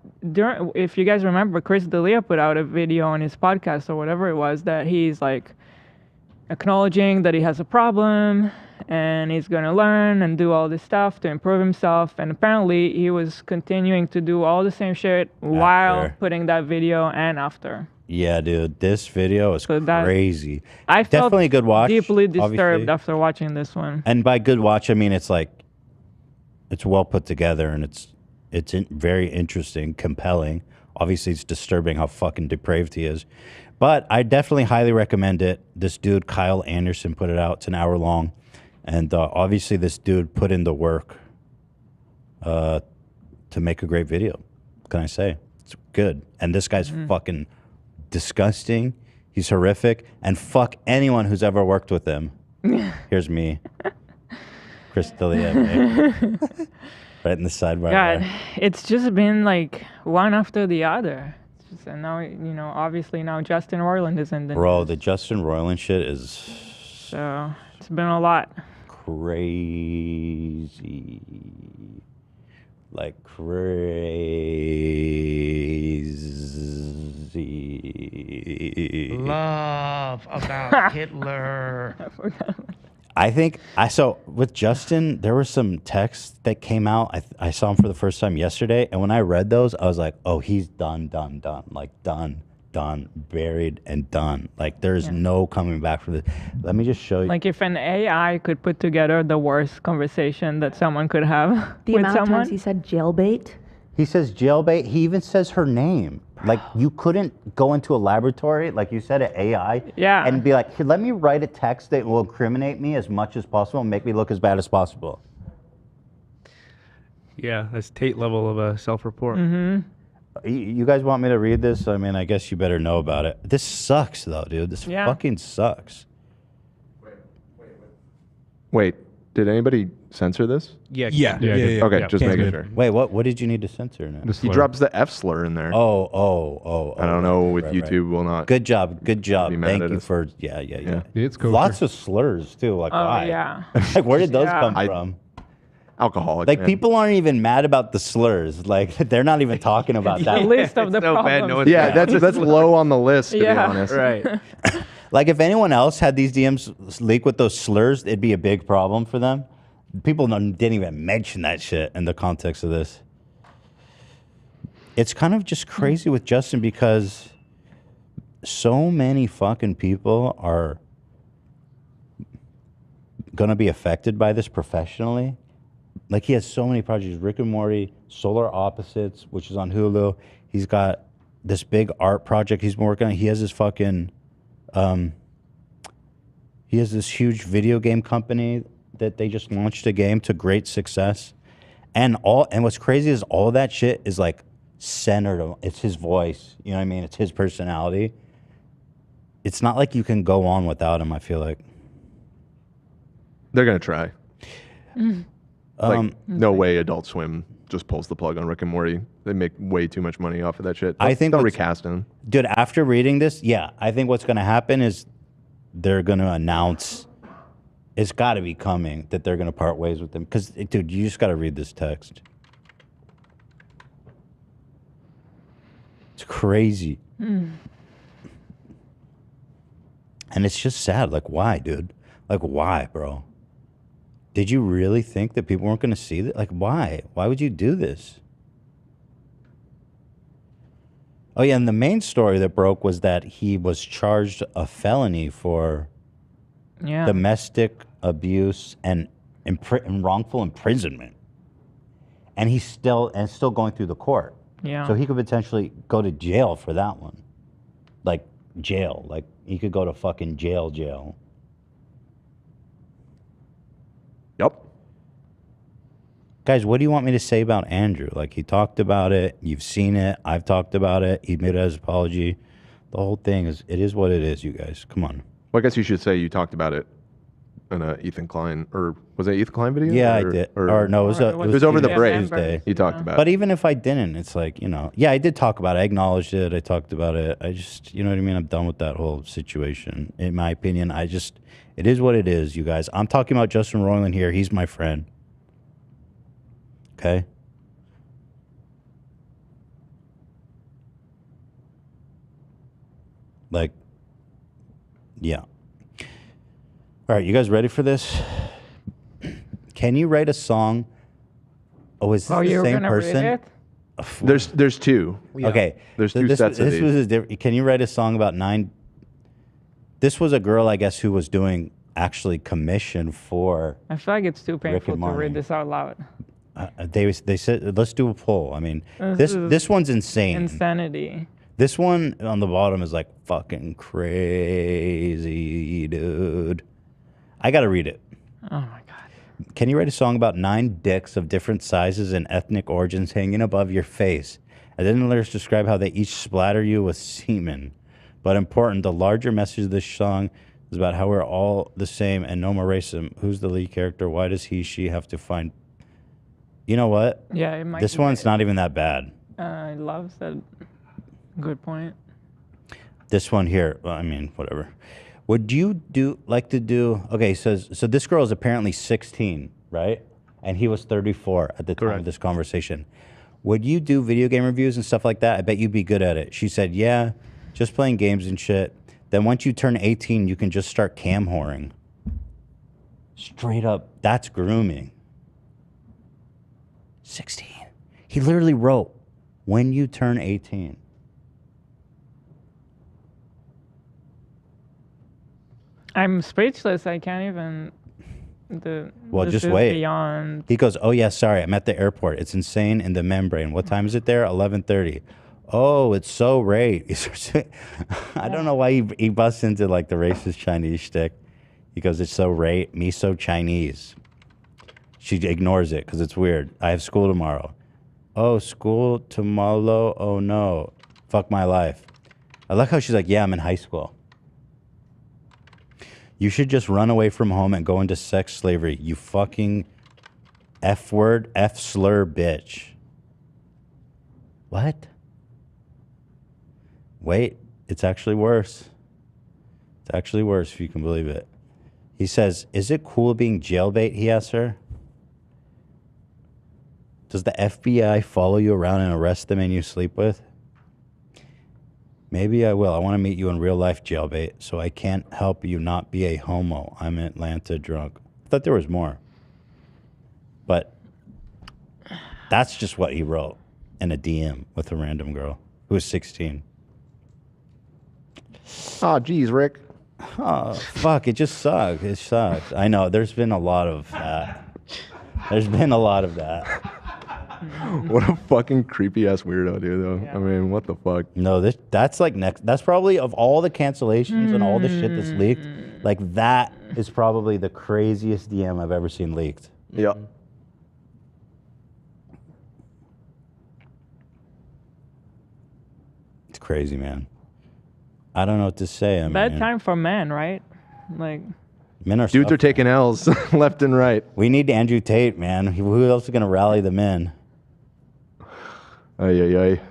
if you guys remember, Chris D'Elia put out a video on his podcast or whatever it was that he's like acknowledging that he has a problem and he's going to learn and do all this stuff to improve himself. And apparently he was continuing to do all the same shit while putting that video and after. Yeah, dude, this video is crazy. I felt definitely a good watch. Deeply disturbed obviously. after watching this one. And by good watch, I mean it's like it's well put together and it's very interesting, compelling. Obviously, it's disturbing how fucking depraved he is. But I definitely highly recommend it. This dude, Kyle Anderson, put it out. It's an hour long. And obviously, this dude put in the work to make a great video. What can I say? It's good. And this guy's fucking disgusting. He's horrific. And fuck anyone who's ever worked with him. Here's me. Chris D'Elia, right in the sidebar. God, it's just been like one after the other. It's just, and now, you know, obviously now Justin Roiland is in the Bro, the Justin Roiland shit is... So, it's been a lot. Crazy. Like crazy. Love about Hitler. I think with Justin, there were some texts that came out. I saw him for the first time yesterday, and when I read those, I was like, "Oh, he's done, like done, buried and done. Like there's no coming back from this." Let me just show you. Like if an AI could put together the worst conversation that someone could have the with amount someone. of times he said jailbait. He says jailbait. He even says her name. Like you couldn't go into a laboratory, like you said, at AI, and be like, "Here, let me write a text that will incriminate me as much as possible and make me look as bad as possible." Yeah, that's Tate level of self-report. You guys want me to read this? I mean, I guess you better know about it. This sucks, though, dude. This fucking sucks. Wait, Did anybody censor this? Yeah. Okay, just making sure. Wait, what did you need to censor now? He drops the F slur in there. Oh. I don't know if right, YouTube will not. Good job. be mad Thank at you us. for yeah. It's kosher. Lots of slurs too. Like Oh, why? yeah. Like where did those Yeah. come from? Alcoholic. Like man. people aren't even mad about the slurs. Like they're not even talking about that. The list of the problems. Yeah, that's low on the list to be Yeah. honest. Right. Like if anyone else had these DMs leak with those slurs, it'd be a big problem for them. People didn't even mention that shit in the context of this. It's kind of just crazy with Justin because so many fucking people are gonna be affected by this professionally. Like he has so many projects, Rick and Morty, Solar Opposites, which is on Hulu. He's got this big art project he's been working on. He has this fucking, he has this huge video game company that they just launched a game to great success. And what's crazy is all that shit is like centered on, it's his voice, you know what I mean? It's his personality. It's not like you can go on without him, I feel like. They're gonna try. Um, No way Adult Swim just pulls the plug on Rick and Morty. They make way too much money off of that shit. I think they'll what's- recast him. Dude, after reading this, yeah, I think what's going to happen is they're going to announce, it's got to be coming, that they're going to part ways with them. Because, dude, you just got to read this text. It's crazy. Hmm. And it's just sad. Like, why, dude? Like, why, bro? Did you really think that people weren't going to see that? Like, why? Why would you do this? Oh, yeah, and the main story that broke was that he was charged a felony for domestic abuse and wrongful imprisonment. And he's still going through the court. Yeah. So he could potentially go to jail for that one. Like, jail. Like, he could go to fucking jail. Yep. Guys, what do you want me to say about Andrew? Like, he talked about it. You've seen it. I've talked about it. He made his apology. The whole thing is, it is what it is, you guys. Come on. Well, I guess you should say you talked about it in a Ethan Klein, or was that Ethan Klein video? Yeah, or, I did. Or, Or no, it was over the break. Tuesday. You talked about But it. even if I didn't, it's like, you know, yeah, I did talk about it. I acknowledged it. I talked about it. I just, you know what I mean? I'm done with that whole situation. In my opinion, it is what it is, you guys. I'm talking about Justin Roiland here. He's my friend. Okay? Like, yeah. All right, you guys ready for this? Can you write a song? Oh, is this the you're same gonna read person? it? There's two. Okay. There's so two this, sets of this these. was can you write a song about 9? This was a girl, I guess, who was doing actually commission for. I feel like it's too Rick painful and to Morty. read this out loud. They said let's do a poll. I mean, This is this one's insane. Insanity. This one on the bottom is like fucking crazy, dude. I gotta read it. Oh my god. Can you write a song about 9 dicks of different sizes and ethnic origins hanging above your face? And then the lyrics describe how they each splatter you with semen. But important, the larger message of this song is about how we're all the same and no more racism. Who's the lead character? Why does she have to find... You know what? Yeah, it might This be one's not even that bad. I love that. Good point. This one here, well, I mean, whatever. Would you like to do? Okay, so this girl is apparently 16, right? And he was 34 at the time of this conversation. Would you do video game reviews and stuff like that? I bet you'd be good at it. She said, yeah, just playing games and shit. Then once you turn 18, you can just start cam whoring. Straight up, that's grooming. 16. He literally wrote, when you turn 18. I'm speechless. I can't even. Well, this just is wait. Beyond. He goes, oh, yeah, sorry, I'm at the airport. It's insane in the membrane. What time is it there? 11:30. Oh, it's so right. I don't know why he busts into like the racist Chinese shtick. He goes, it's so right. Me so Chinese. She ignores it because it's weird. I have school tomorrow. Oh, school tomorrow? Oh, no. Fuck my life. I like how she's like, yeah, I'm in high school. You should just run away from home and go into sex slavery. You fucking F word, F slur bitch. What? Wait, it's actually worse. It's actually worse if you can believe it. He says, is it cool being jailbait? He asks her. Does the FBI follow you around and arrest the man you sleep with? Maybe I will. I want to meet you in real life, jailbait, so I can't help you not be a homo. I'm in Atlanta drunk. I thought there was more. But that's just what he wrote in a DM with a random girl who was 16. Oh, geez, Rick. Oh, fuck. It just sucks. It sucks. I know. There's been a lot of that. There's been a lot of that. What a fucking creepy ass weirdo, dude. Though I mean, what the fuck? No, that's like next. That's probably of all the cancellations and all the shit that's leaked. Like that is probably the craziest DM I've ever seen leaked. Yeah. It's crazy, man. I don't know what to say. I mean, Bad time for men, right? Like, men are Dudes are taking L's left and right. We need Andrew Tate, man. Who else is gonna rally the men? Ay, ay, ay.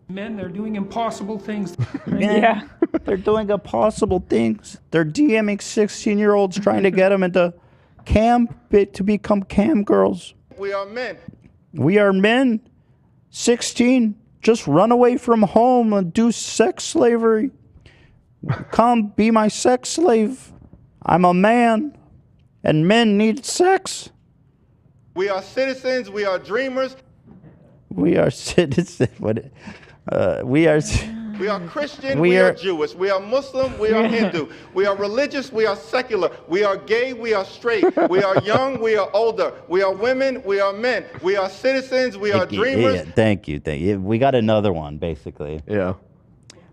Men, they're doing impossible things. Yeah. They're doing impossible things. They're DMing 16-year-olds trying to get them into to become cam girls. We are men. We are men. 16. Just run away from home and do sex slavery. Come be my sex slave. I'm a man, and men need sex. We are citizens. We are dreamers. We are citizens. We are. We are Christian. We are Jewish. We are Muslim. We are Hindu. We are religious. We are secular. We are gay. We are straight. We are young. We are older. We are women. We are men. We are citizens. We are dreamers. Yeah, thank you. We got another one, basically. Yeah.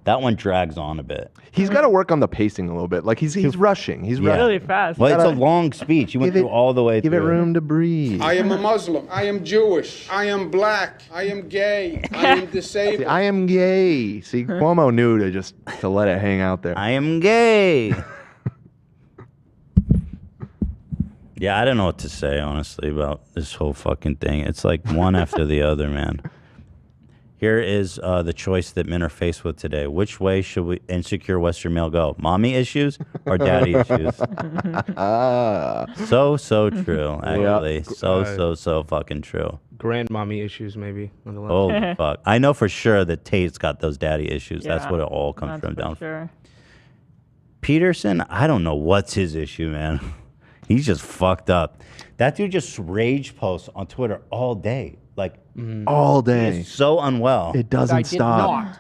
That one drags on a bit. He's got to work on the pacing a little bit. Like he's rushing. He's rushing. really fast. Well, it's a long speech. He went through all the way through. Give it room to breathe. I am a Muslim. I am Jewish. I am black. I am gay. I am disabled. See, I am gay. See, Cuomo knew to let it hang out there. I am gay. Yeah, I don't know what to say, honestly, about this whole fucking thing. It's like one after the other, man. Here is the choice that men are faced with today. Which way should we insecure Western male go? Mommy issues or daddy issues? So true, actually. Yeah. So fucking true. Grandmommy issues, maybe. Oh, fuck. I know for sure that Tate's got those daddy issues. That's Yeah, what it all comes from down. sure. Peterson, I don't know what's his issue, man. He's just fucked up. That dude just rage posts on Twitter all day. Like, all day. He is so unwell. It doesn't stop.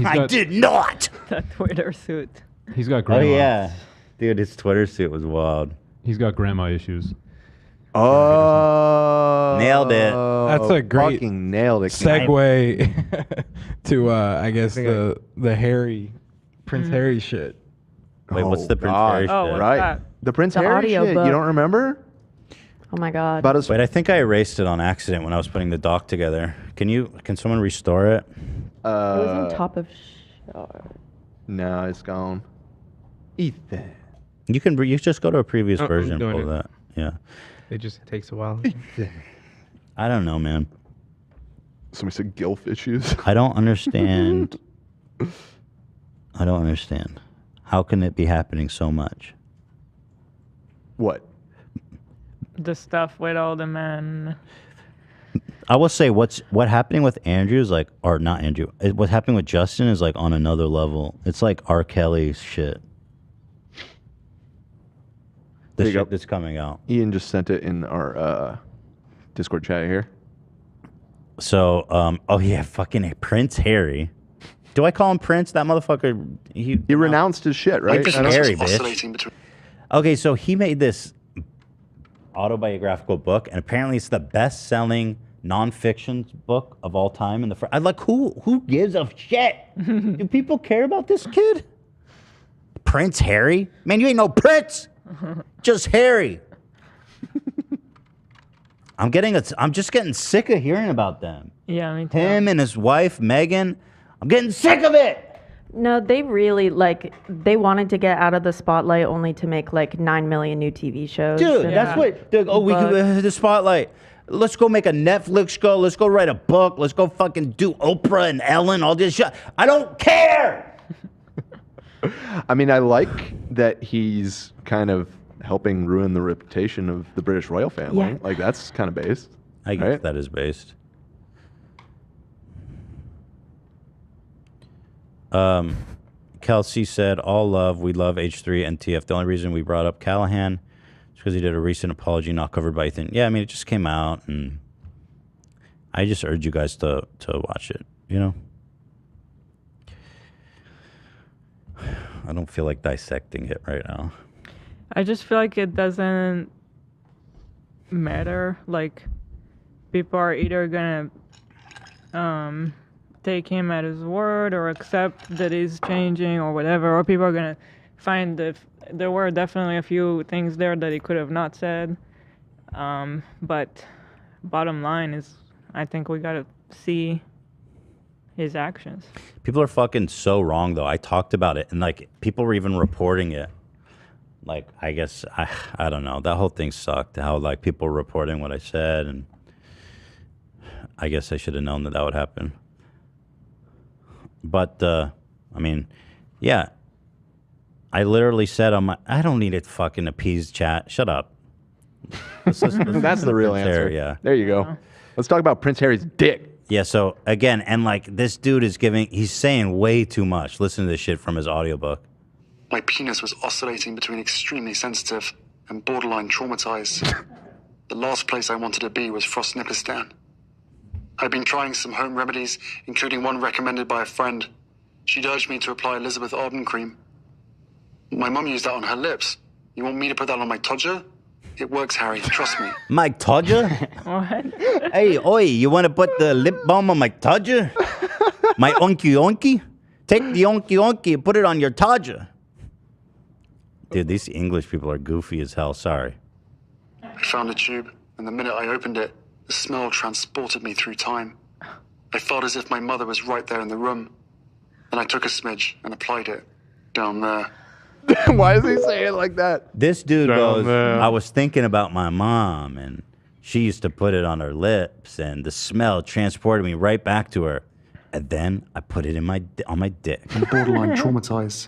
I did not. That Twitter suit. He's got grandma. Oh, yeah. Dude, his Twitter suit was wild. He's got grandma issues. Oh. Nailed it. That's a great fucking nailed it. segue to, I guess, the Harry, Prince Harry shit. Wait, what's the Prince God. Harry Oh, shit? what's Right. that? The Prince The Harry audio shit. book. You don't remember? Oh my God. Wait, I think I erased it on accident when I was putting the doc together. Can someone restore it? It was on top of. No, it's gone. Ethan. You just go to a previous I'm version and doing pull it. that. Yeah. It just takes a while. I don't know, man. Somebody said gilf issues. I don't understand. I don't understand. How can it be happening so much? What? The stuff with all the men. I will say what happening with Andrew is like, or not Andrew. What's happening with Justin is like on another level. It's like R. Kelly shit. The There you shit go. that's coming out. Ian just sent it in our Discord chat here. So, oh yeah, fucking Prince Harry. Do I call him Prince? That motherfucker. He renounced his shit, right? Just Harry, bitch. Okay, so he made this autobiographical book, and apparently it's the best-selling nonfiction book of all time. I'm like, who gives a shit? Do people care about this kid? Prince Harry? Man, you ain't no Prince. Just Harry. I'm just getting sick of hearing about them. Yeah, me too. Him and his wife Megan. I'm getting sick of it. No, they really they wanted to get out of the spotlight only to make like 9 million new TV shows. Dude, that's what. We could the spotlight. Let's go make a Netflix show. Let's go write a book. Let's go fucking do Oprah and Ellen. All this shit. I don't care. I mean, I like that he's kind of helping ruin the reputation of the British royal family. Yeah. Like that's kind of based. I guess that is based. Kelsey said, all love. We love H3 and TF. The only reason we brought up Callahan is because he did a recent apology not covered by Ethan. Yeah, I mean, it just came out, and I just urge you guys to watch it, you know? I don't feel like dissecting it right now. I just feel like it doesn't matter. Like, people are either gonna take him at his word or accept that he's changing or whatever, or people are gonna find that there were definitely a few things there that he could have not said. But bottom line is, I think we gotta see his actions. People are fucking so wrong, though. I talked about it, and like people were even reporting it. Like, I guess I don't know. That whole thing sucked. How like people were reporting what I said, and I guess I should have known that that would happen. But I mean, yeah. I literally said on my. I don't need to fucking appease chat. Shut up. That's the real answer. Yeah. There you go. Let's talk about Prince Harry's dick. Yeah, so again, and like this dude is he's saying way too much. Listen to this shit from his audiobook. My penis was oscillating between extremely sensitive and borderline traumatized. The last place I wanted to be was Frostnipistan. I'd been trying some home remedies, including one recommended by a friend. She'd urged me to apply Elizabeth Arden cream. My mum used that on her lips. You want me to put that on my todger? It works, Harry. Trust me. My todger? What? Hey, oi, you want to put the lip balm on my todger? My onky onky? Take the onky onky and put it on your todger. Dude, these English people are goofy as hell. Sorry. I found a tube, and the minute I opened it, the smell transported me through time. I felt as if my mother was right there in the room. Then I took a smidge and applied it down there. Why does he say it like that? This dude goes, I was thinking about my mom, and she used to put it on her lips, and the smell transported me right back to her. And then I put it in on my dick. I'm borderline traumatized.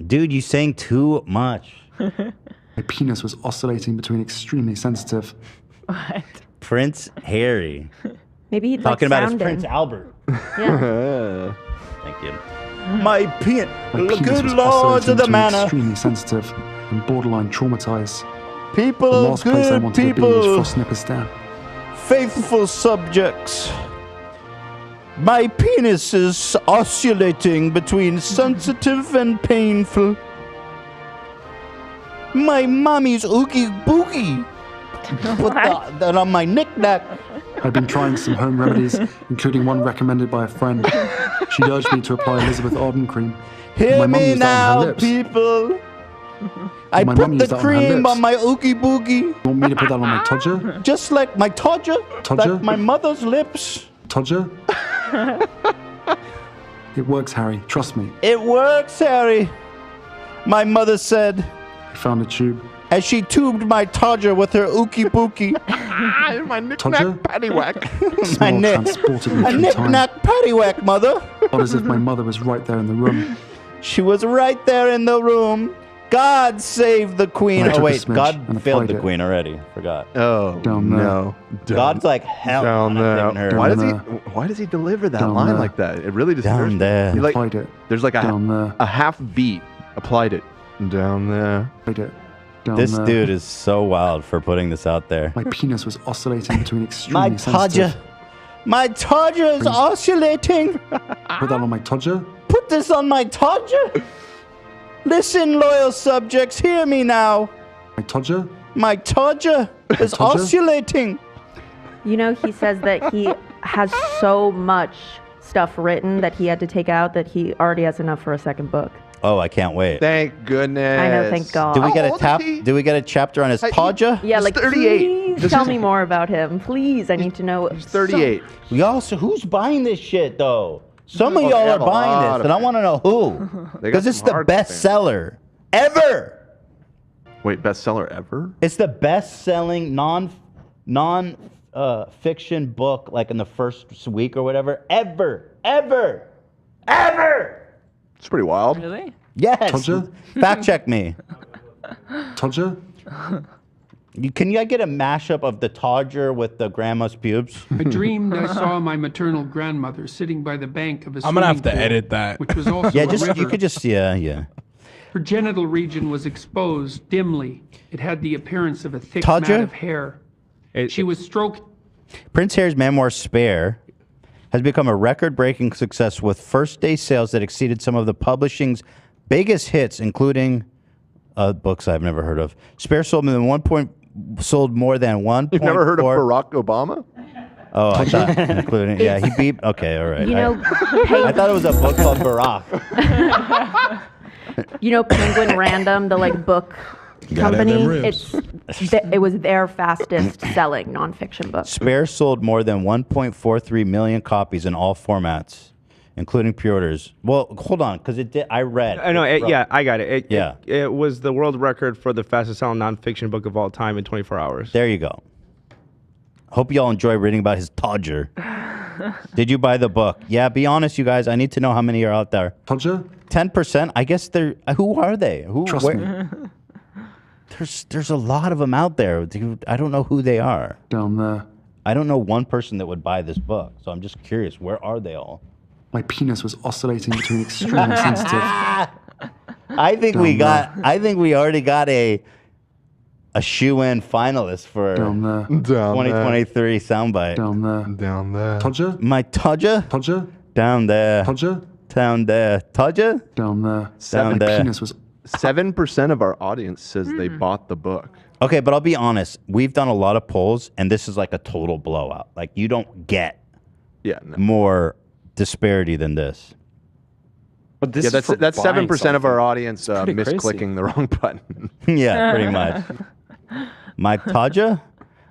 Dude, you saying too much. My penis was oscillating between extremely sensitive. What? Prince Harry. Maybe he'd talking like about his sounding. Prince Albert. Yeah. Thank you. My penis. My penis Good was lords of oscillating the between manor. extremely sensitive and borderline traumatized. People, the last place I good wanted people. to be was Frostnipistan. Faithful subjects. My penis is oscillating between sensitive and painful. My mommy's oogie boogie. Put that on my knick-knack. I'd been trying some home remedies, including one recommended by a friend. She'd urged me to apply Elizabeth Arden cream. Hear My mum me used that on her now, lips. people. I My put mum the used that on her cream lips. on my oogie boogie. You want me to put that on my todger? Just like my todger. Todger? Like my mother's lips. Todger? It works, Harry. Trust me. It works, Harry. My mother said. I found a tube. As she tubed my todger with her ookie bookie. My Todger? paddywhack. My Smell transported me a through time. knick-knack paddywhack, mother. Felt as if my mother was right there in the room. She was right there in the room. God save the queen. I took Oh, a wait. smidge God and failed applied the it. queen already. Forgot. Oh, Down there. no. God's like, hell. Down I'm there. saving her. Why does Down why does he deliver that Down line there. like that? It really disturbs Down me. there. He, like, Applied it. there's like Down there. a half beat. Applied it. Down there. Applied it. Down This there. dude is so wild for putting this out there. My penis was oscillating between My extremely todger. sensitive. My todger is oscillating. Put that on my todger? Put this on my todger. Listen, loyal subjects, hear me now. My todger? My todger is Todger? oscillating. You know, he says that he has so much stuff written that he had to take out that he already has enough for a second book. Oh, I can't wait. Thank goodness. I know, thank God. Do we get How a old tap? is he? Do we get a chapter on his todger? Yeah, He's like 38. please tell me more about him. Please, I need to know. He's 38. We also, who's buying this shit though? Some of Oh, y'all they are have a buying lot this, of and I want to know who. They got Because it's some the hardcore best fans. seller ever. Wait, bestseller ever? It's the best-selling non-fiction book, like in the first week or whatever, ever. It's pretty wild. Really? Yes. Told Fact check me. Told you? Can you get a mashup of the Todger with the grandma's pubes? I dreamed I saw my maternal grandmother sitting by the bank of a I'm gonna have swimming to pool, edit that. which was also Yeah, a just river. you could just yeah. Her genital region was exposed dimly. It had the appearance of a thick Todger? mat of hair. She was stroked. Prince Harry's memoir Spare has become a record-breaking success with first-day sales that exceeded some of the publishing's biggest hits, including books I've never heard of. Spare sold more than 1. You've never heard of Barack Obama? Oh, I thought including he beat. Okay, all right. You know, I thought it was a book called Barack. You know, Penguin Random, the like book Gotta have them company. ribs. It was their fastest selling nonfiction book. Spare sold more than 1.43 million copies in all formats, including pre-orders. Well, hold on, because it did. I read. I know. Yeah, I got it. Yeah. It was the world record for the fastest selling nonfiction book of all time in 24 hours. There you go. Hope y'all enjoy reading about his Todger. Did you buy the book? Yeah, be honest, you guys. I need to know how many are out there. Todger? 10%? I guess they're. Who are they? Trust me. There's a lot of them out there. Dude, I don't know who they are. Down there. I don't know one person that would buy this book, so I'm just curious. Where are they all? My penis was oscillating between extremely sensitive. I think we already got a shoe-in finalist for Down there. 2023 soundbite. Down there. Down there. Todger? My Todger? Todger? Down there. Todger? Down there. Todger? Down there. Down there. Penis was 7% of our audience says they bought the book. Okay, but I'll be honest. We've done a lot of polls, and this is like a total blowout. Like, you don't get more disparity than this. But this That's 7% of our audience pretty crazy. misclicking the wrong button. Yeah, pretty much. My Todger?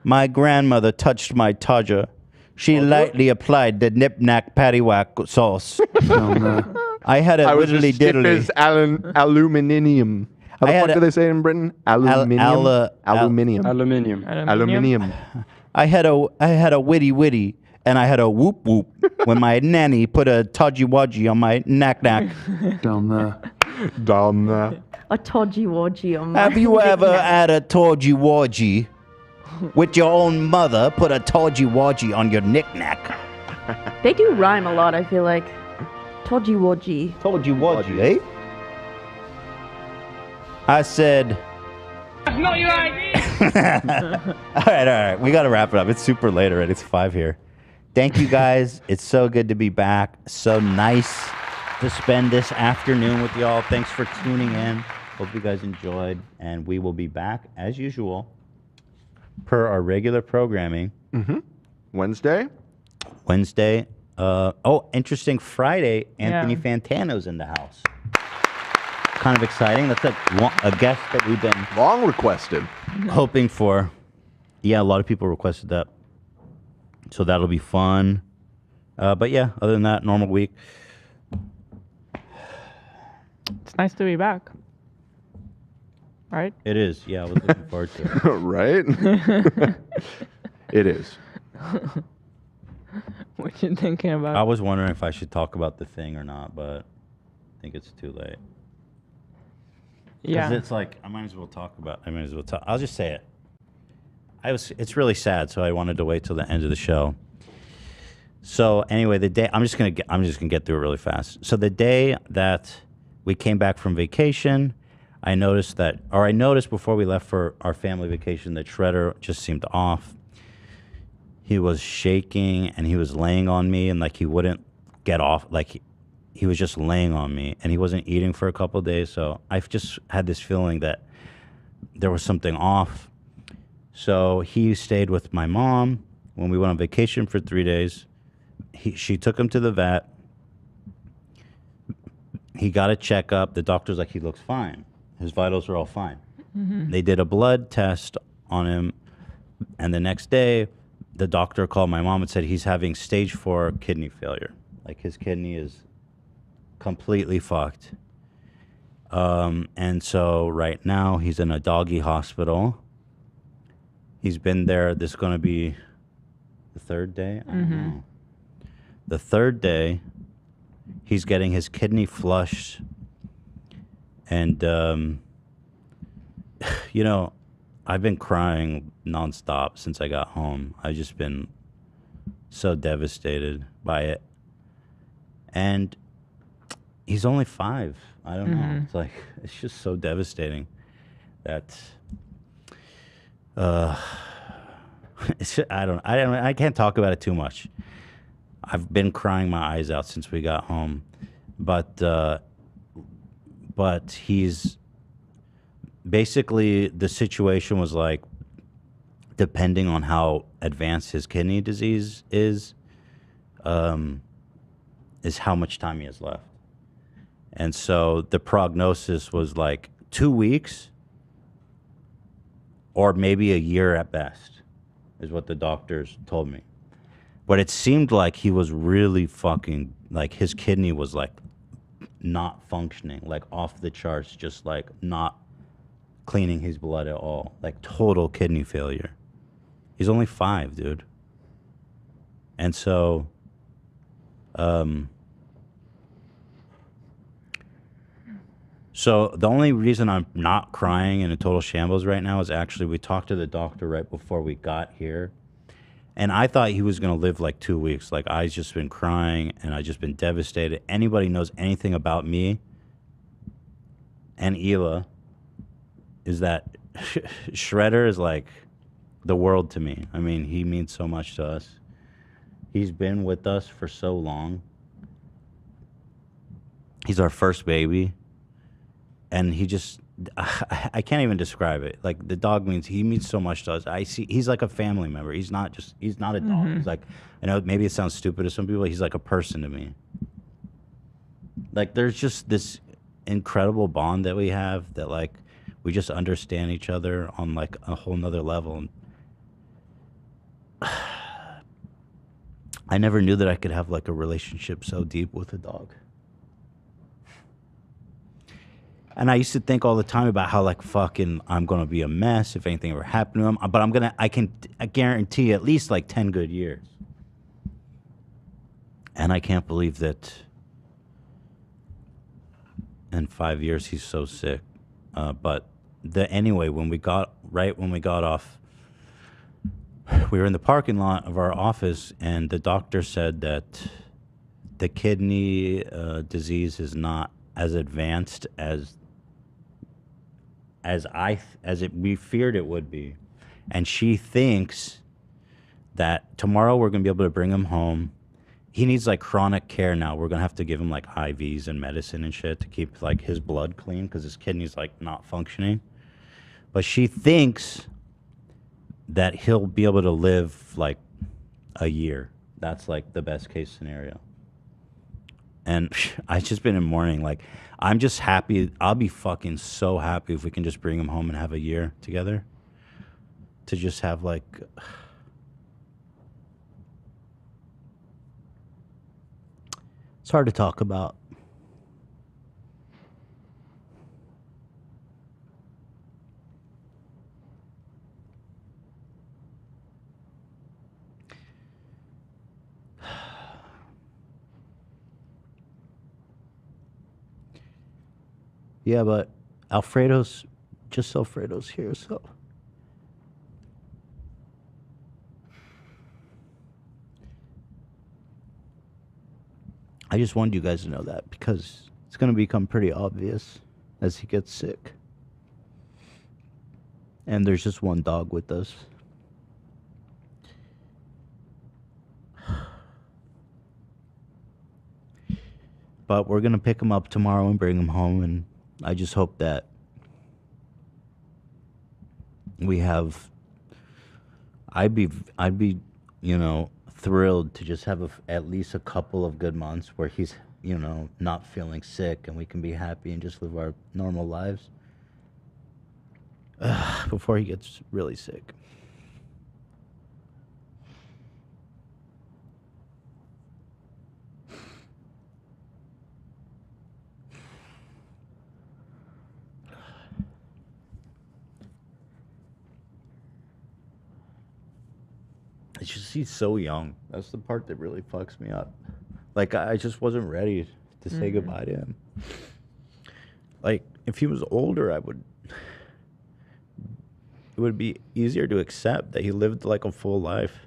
My grandmother touched my Todger. She lightly applied the nip-nack paddywhack sauce. I had a widdly diddly. Aluminium. How the fuck do they say it in Britain? Aluminium. Aluminium. I had a witty, and I had a whoop whoop when my nanny put a todgy wodgy on my knack. Down there. Down there. A todgy wodgy on my Have you ever had a todgy wodgy with your own mother put a todgy wodgy on your knick-knack? They do rhyme a lot, I feel like. Todgy wodgy. Todgy wodgy, eh? I said... No, you ID. All right. We got to wrap it up. It's super late already. It's 5 here. Thank you, guys. It's so good to be back. So nice to spend this afternoon with y'all. Thanks for tuning in. Hope you guys enjoyed. And we will be back, as usual, per our regular programming. Wednesday. Interesting. Friday, Anthony Fantano's in the house. Kind of exciting. That's a guest that we've been long requested, hoping for. Yeah, a lot of people requested that, so that'll be fun. But yeah, other than that, normal week. It's nice to be back. Right? It is. Yeah, I was looking forward to it. Right? It is. What you thinking about? I was wondering if I should talk about the thing or not, but I think it's too late. Yeah. Because it's like, I might as well talk. I'll just say it. It's really sad, so I wanted to wait till the end of the show. So anyway, I'm just gonna get through it really fast. So the day that we came back from vacation, I noticed before we left for our family vacation that Shredder just seemed off. He was shaking and he was laying on me, and like he wouldn't get off. Like he was just laying on me, and he wasn't eating for a couple of days. So I've just had this feeling that there was something off. So he stayed with my mom when we went on vacation for 3 days. She took him to the vet. He got a checkup. The doctor's like, he looks fine. His vitals are all fine. Mm-hmm. They did a blood test on him, and the next day, the doctor called my mom and said he's having stage 4 kidney failure. Like his kidney is completely fucked. And so right now he's in a doggy hospital. He's been there. This is going to be the third day. I don't know. The third day, he's getting his kidney flushed. And, you know, I've been crying nonstop since I got home. I've just been so devastated by it. And he's only 5. I don't know. It's like, it's just so devastating that, it's just, I can't talk about it too much. I've been crying my eyes out since we got home, but he's basically, the situation was like, depending on how advanced his kidney disease is how much time he has left. And so the prognosis was like 2 weeks or maybe a year at best, is what the doctors told me. But it seemed like he was really fucking, like his kidney was like not functioning, like off the charts, just like not cleaning his blood at all, like total kidney failure. He's only 5, dude. And so, so the only reason I'm not crying in a total shambles right now is actually we talked to the doctor right before we got here. And I thought he was going to live like 2 weeks. Like, I've just been crying and I've just been devastated. Anybody knows anything about me and Hila is that Shredder is like the world to me. I mean, he means so much to us. He's been with us for so long. He's our first baby. And he just, I can't even describe it. Like, the dog he means so much to us. He's like a family member. He's not a dog. He's like, I know maybe it sounds stupid to some people. He's like a person to me. Like, there's just this incredible bond that we have that, like, we just understand each other on like a whole nother level. I never knew that I could have like a relationship so deep with a dog. And I used to think all the time about how like fucking I'm gonna be a mess if anything ever happened to him. But I guarantee at least like 10 good years. And I can't believe that in 5 years he's so sick. But anyway, when we got off, we were in the parking lot of our office, and the doctor said that the kidney disease is not as advanced as we feared it would be, and she thinks that tomorrow we're gonna be able to bring him home. He needs like chronic care now. We're gonna have to give him like IVs and medicine and shit to keep like his blood clean because his kidney's like not functioning. But she thinks that he'll be able to live like a year. That's like the best case scenario. And I've just been in mourning. Like, I'm just happy. I'll be fucking so happy if we can just bring him home and have a year together. To just have like... It's hard to talk about. Yeah, but Alfredo's here, so. I just wanted you guys to know that because it's going to become pretty obvious as he gets sick. And there's just one dog with us. But we're going to pick him up tomorrow and bring him home, and I just hope that we have... I'd be, you know, thrilled to just have at least a couple of good months where he's, you know, not feeling sick and we can be happy and just live our normal lives before he gets really sick. It's just he's so young. That's the part that really fucks me up. Like I just wasn't ready to say goodbye to him. Like if he was older, it would be easier to accept that he lived like a full life.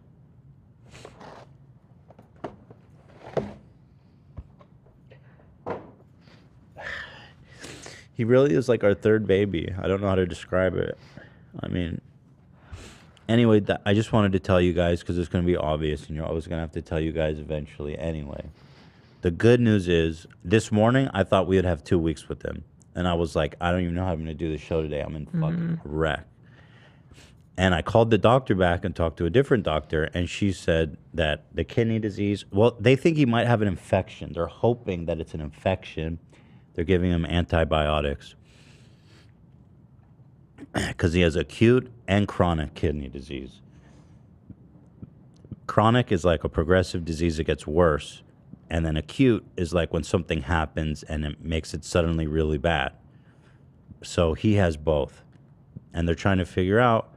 He really is like our third baby. I don't know how to describe it. I mean, anyway, I just wanted to tell you guys because it's going to be obvious and you're always going to have to tell you guys eventually anyway. The good news is this morning I thought we would have 2 weeks with him. And I was like, I don't even know how I'm going to do the show today. I'm in fucking wreck. And I called the doctor back and talked to a different doctor, and she said that the kidney disease, well, they think he might have an infection. They're hoping that it's an infection. They're giving him antibiotics because he has acute and chronic kidney disease. Chronic is like a progressive disease that gets worse, and then acute is like when something happens and it makes it suddenly really bad. So he has both, and they're trying to figure out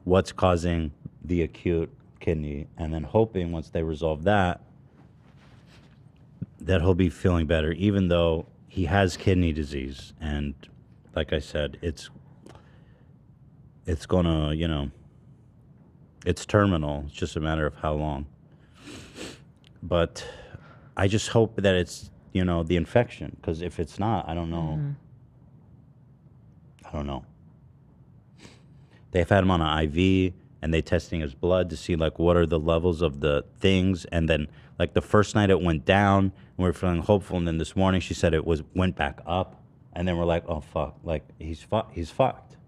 what's causing the acute kidney, and then hoping once they resolve that, that he'll be feeling better, even though he has kidney disease. And like I said, it's gonna, you know, it's terminal. It's just a matter of how long. But I just hope that it's, you know, the infection, because if it's not, I don't know. I don't know. They've had him on an IV, and they testing his blood to see like what are the levels of the things. And then like the first night it went down, and we were feeling hopeful. And then this morning she said it went back up, and then we're like, oh fuck, like he's fucked.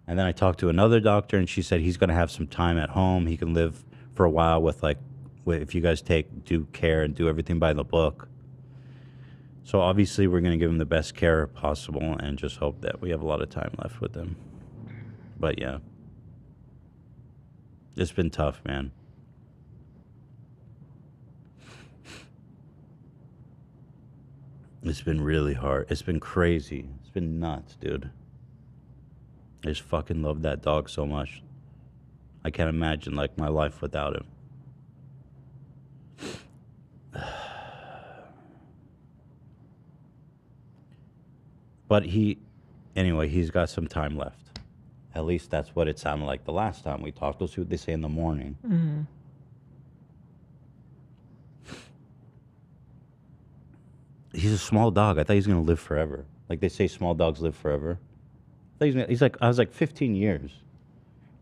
And then I talked to another doctor, and she said he's gonna have some time at home. He can live for a while with if you guys do care and do everything by the book. So obviously we're gonna give him the best care possible, and just hope that we have a lot of time left with him. But yeah, it's been tough, man. It's been really hard. It's been crazy. It's been nuts, dude. I just fucking love that dog so much. I can't imagine like my life without him. But anyway, he's got some time left. At least that's what it sounded like the last time we talked. We'll see what they say in the morning. He's a small dog. I thought he was going to live forever. Like they say small dogs live forever. I was like 15 years.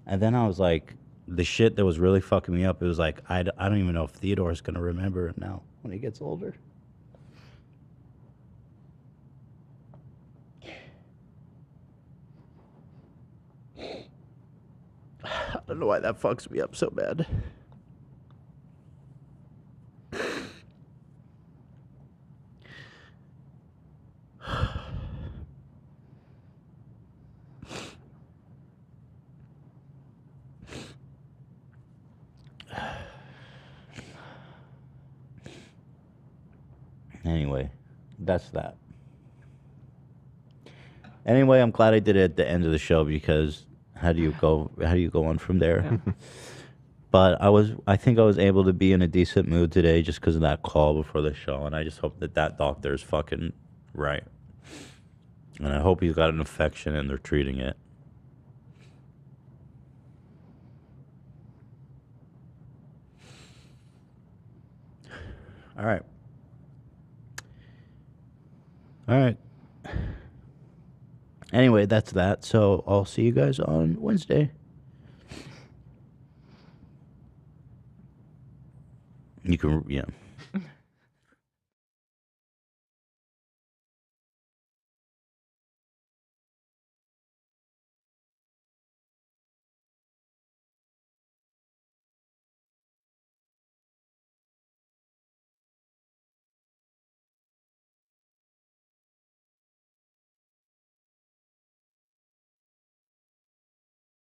And then I was like, the shit that was really fucking me up, it was like, I don't even know if Theodore's going to remember it now when he gets older. I don't know why that fucks me up so bad. Anyway, that's that. Anyway, I'm glad I did it at the end of the show, because how do you go on from there? Yeah. But I think I was able to be in a decent mood today just because of that call before the show, and I just hope that doctor is fucking right. And I hope he's got an infection and they're treating it. All right. Anyway, that's that. So I'll see you guys on Wednesday. You can, yeah.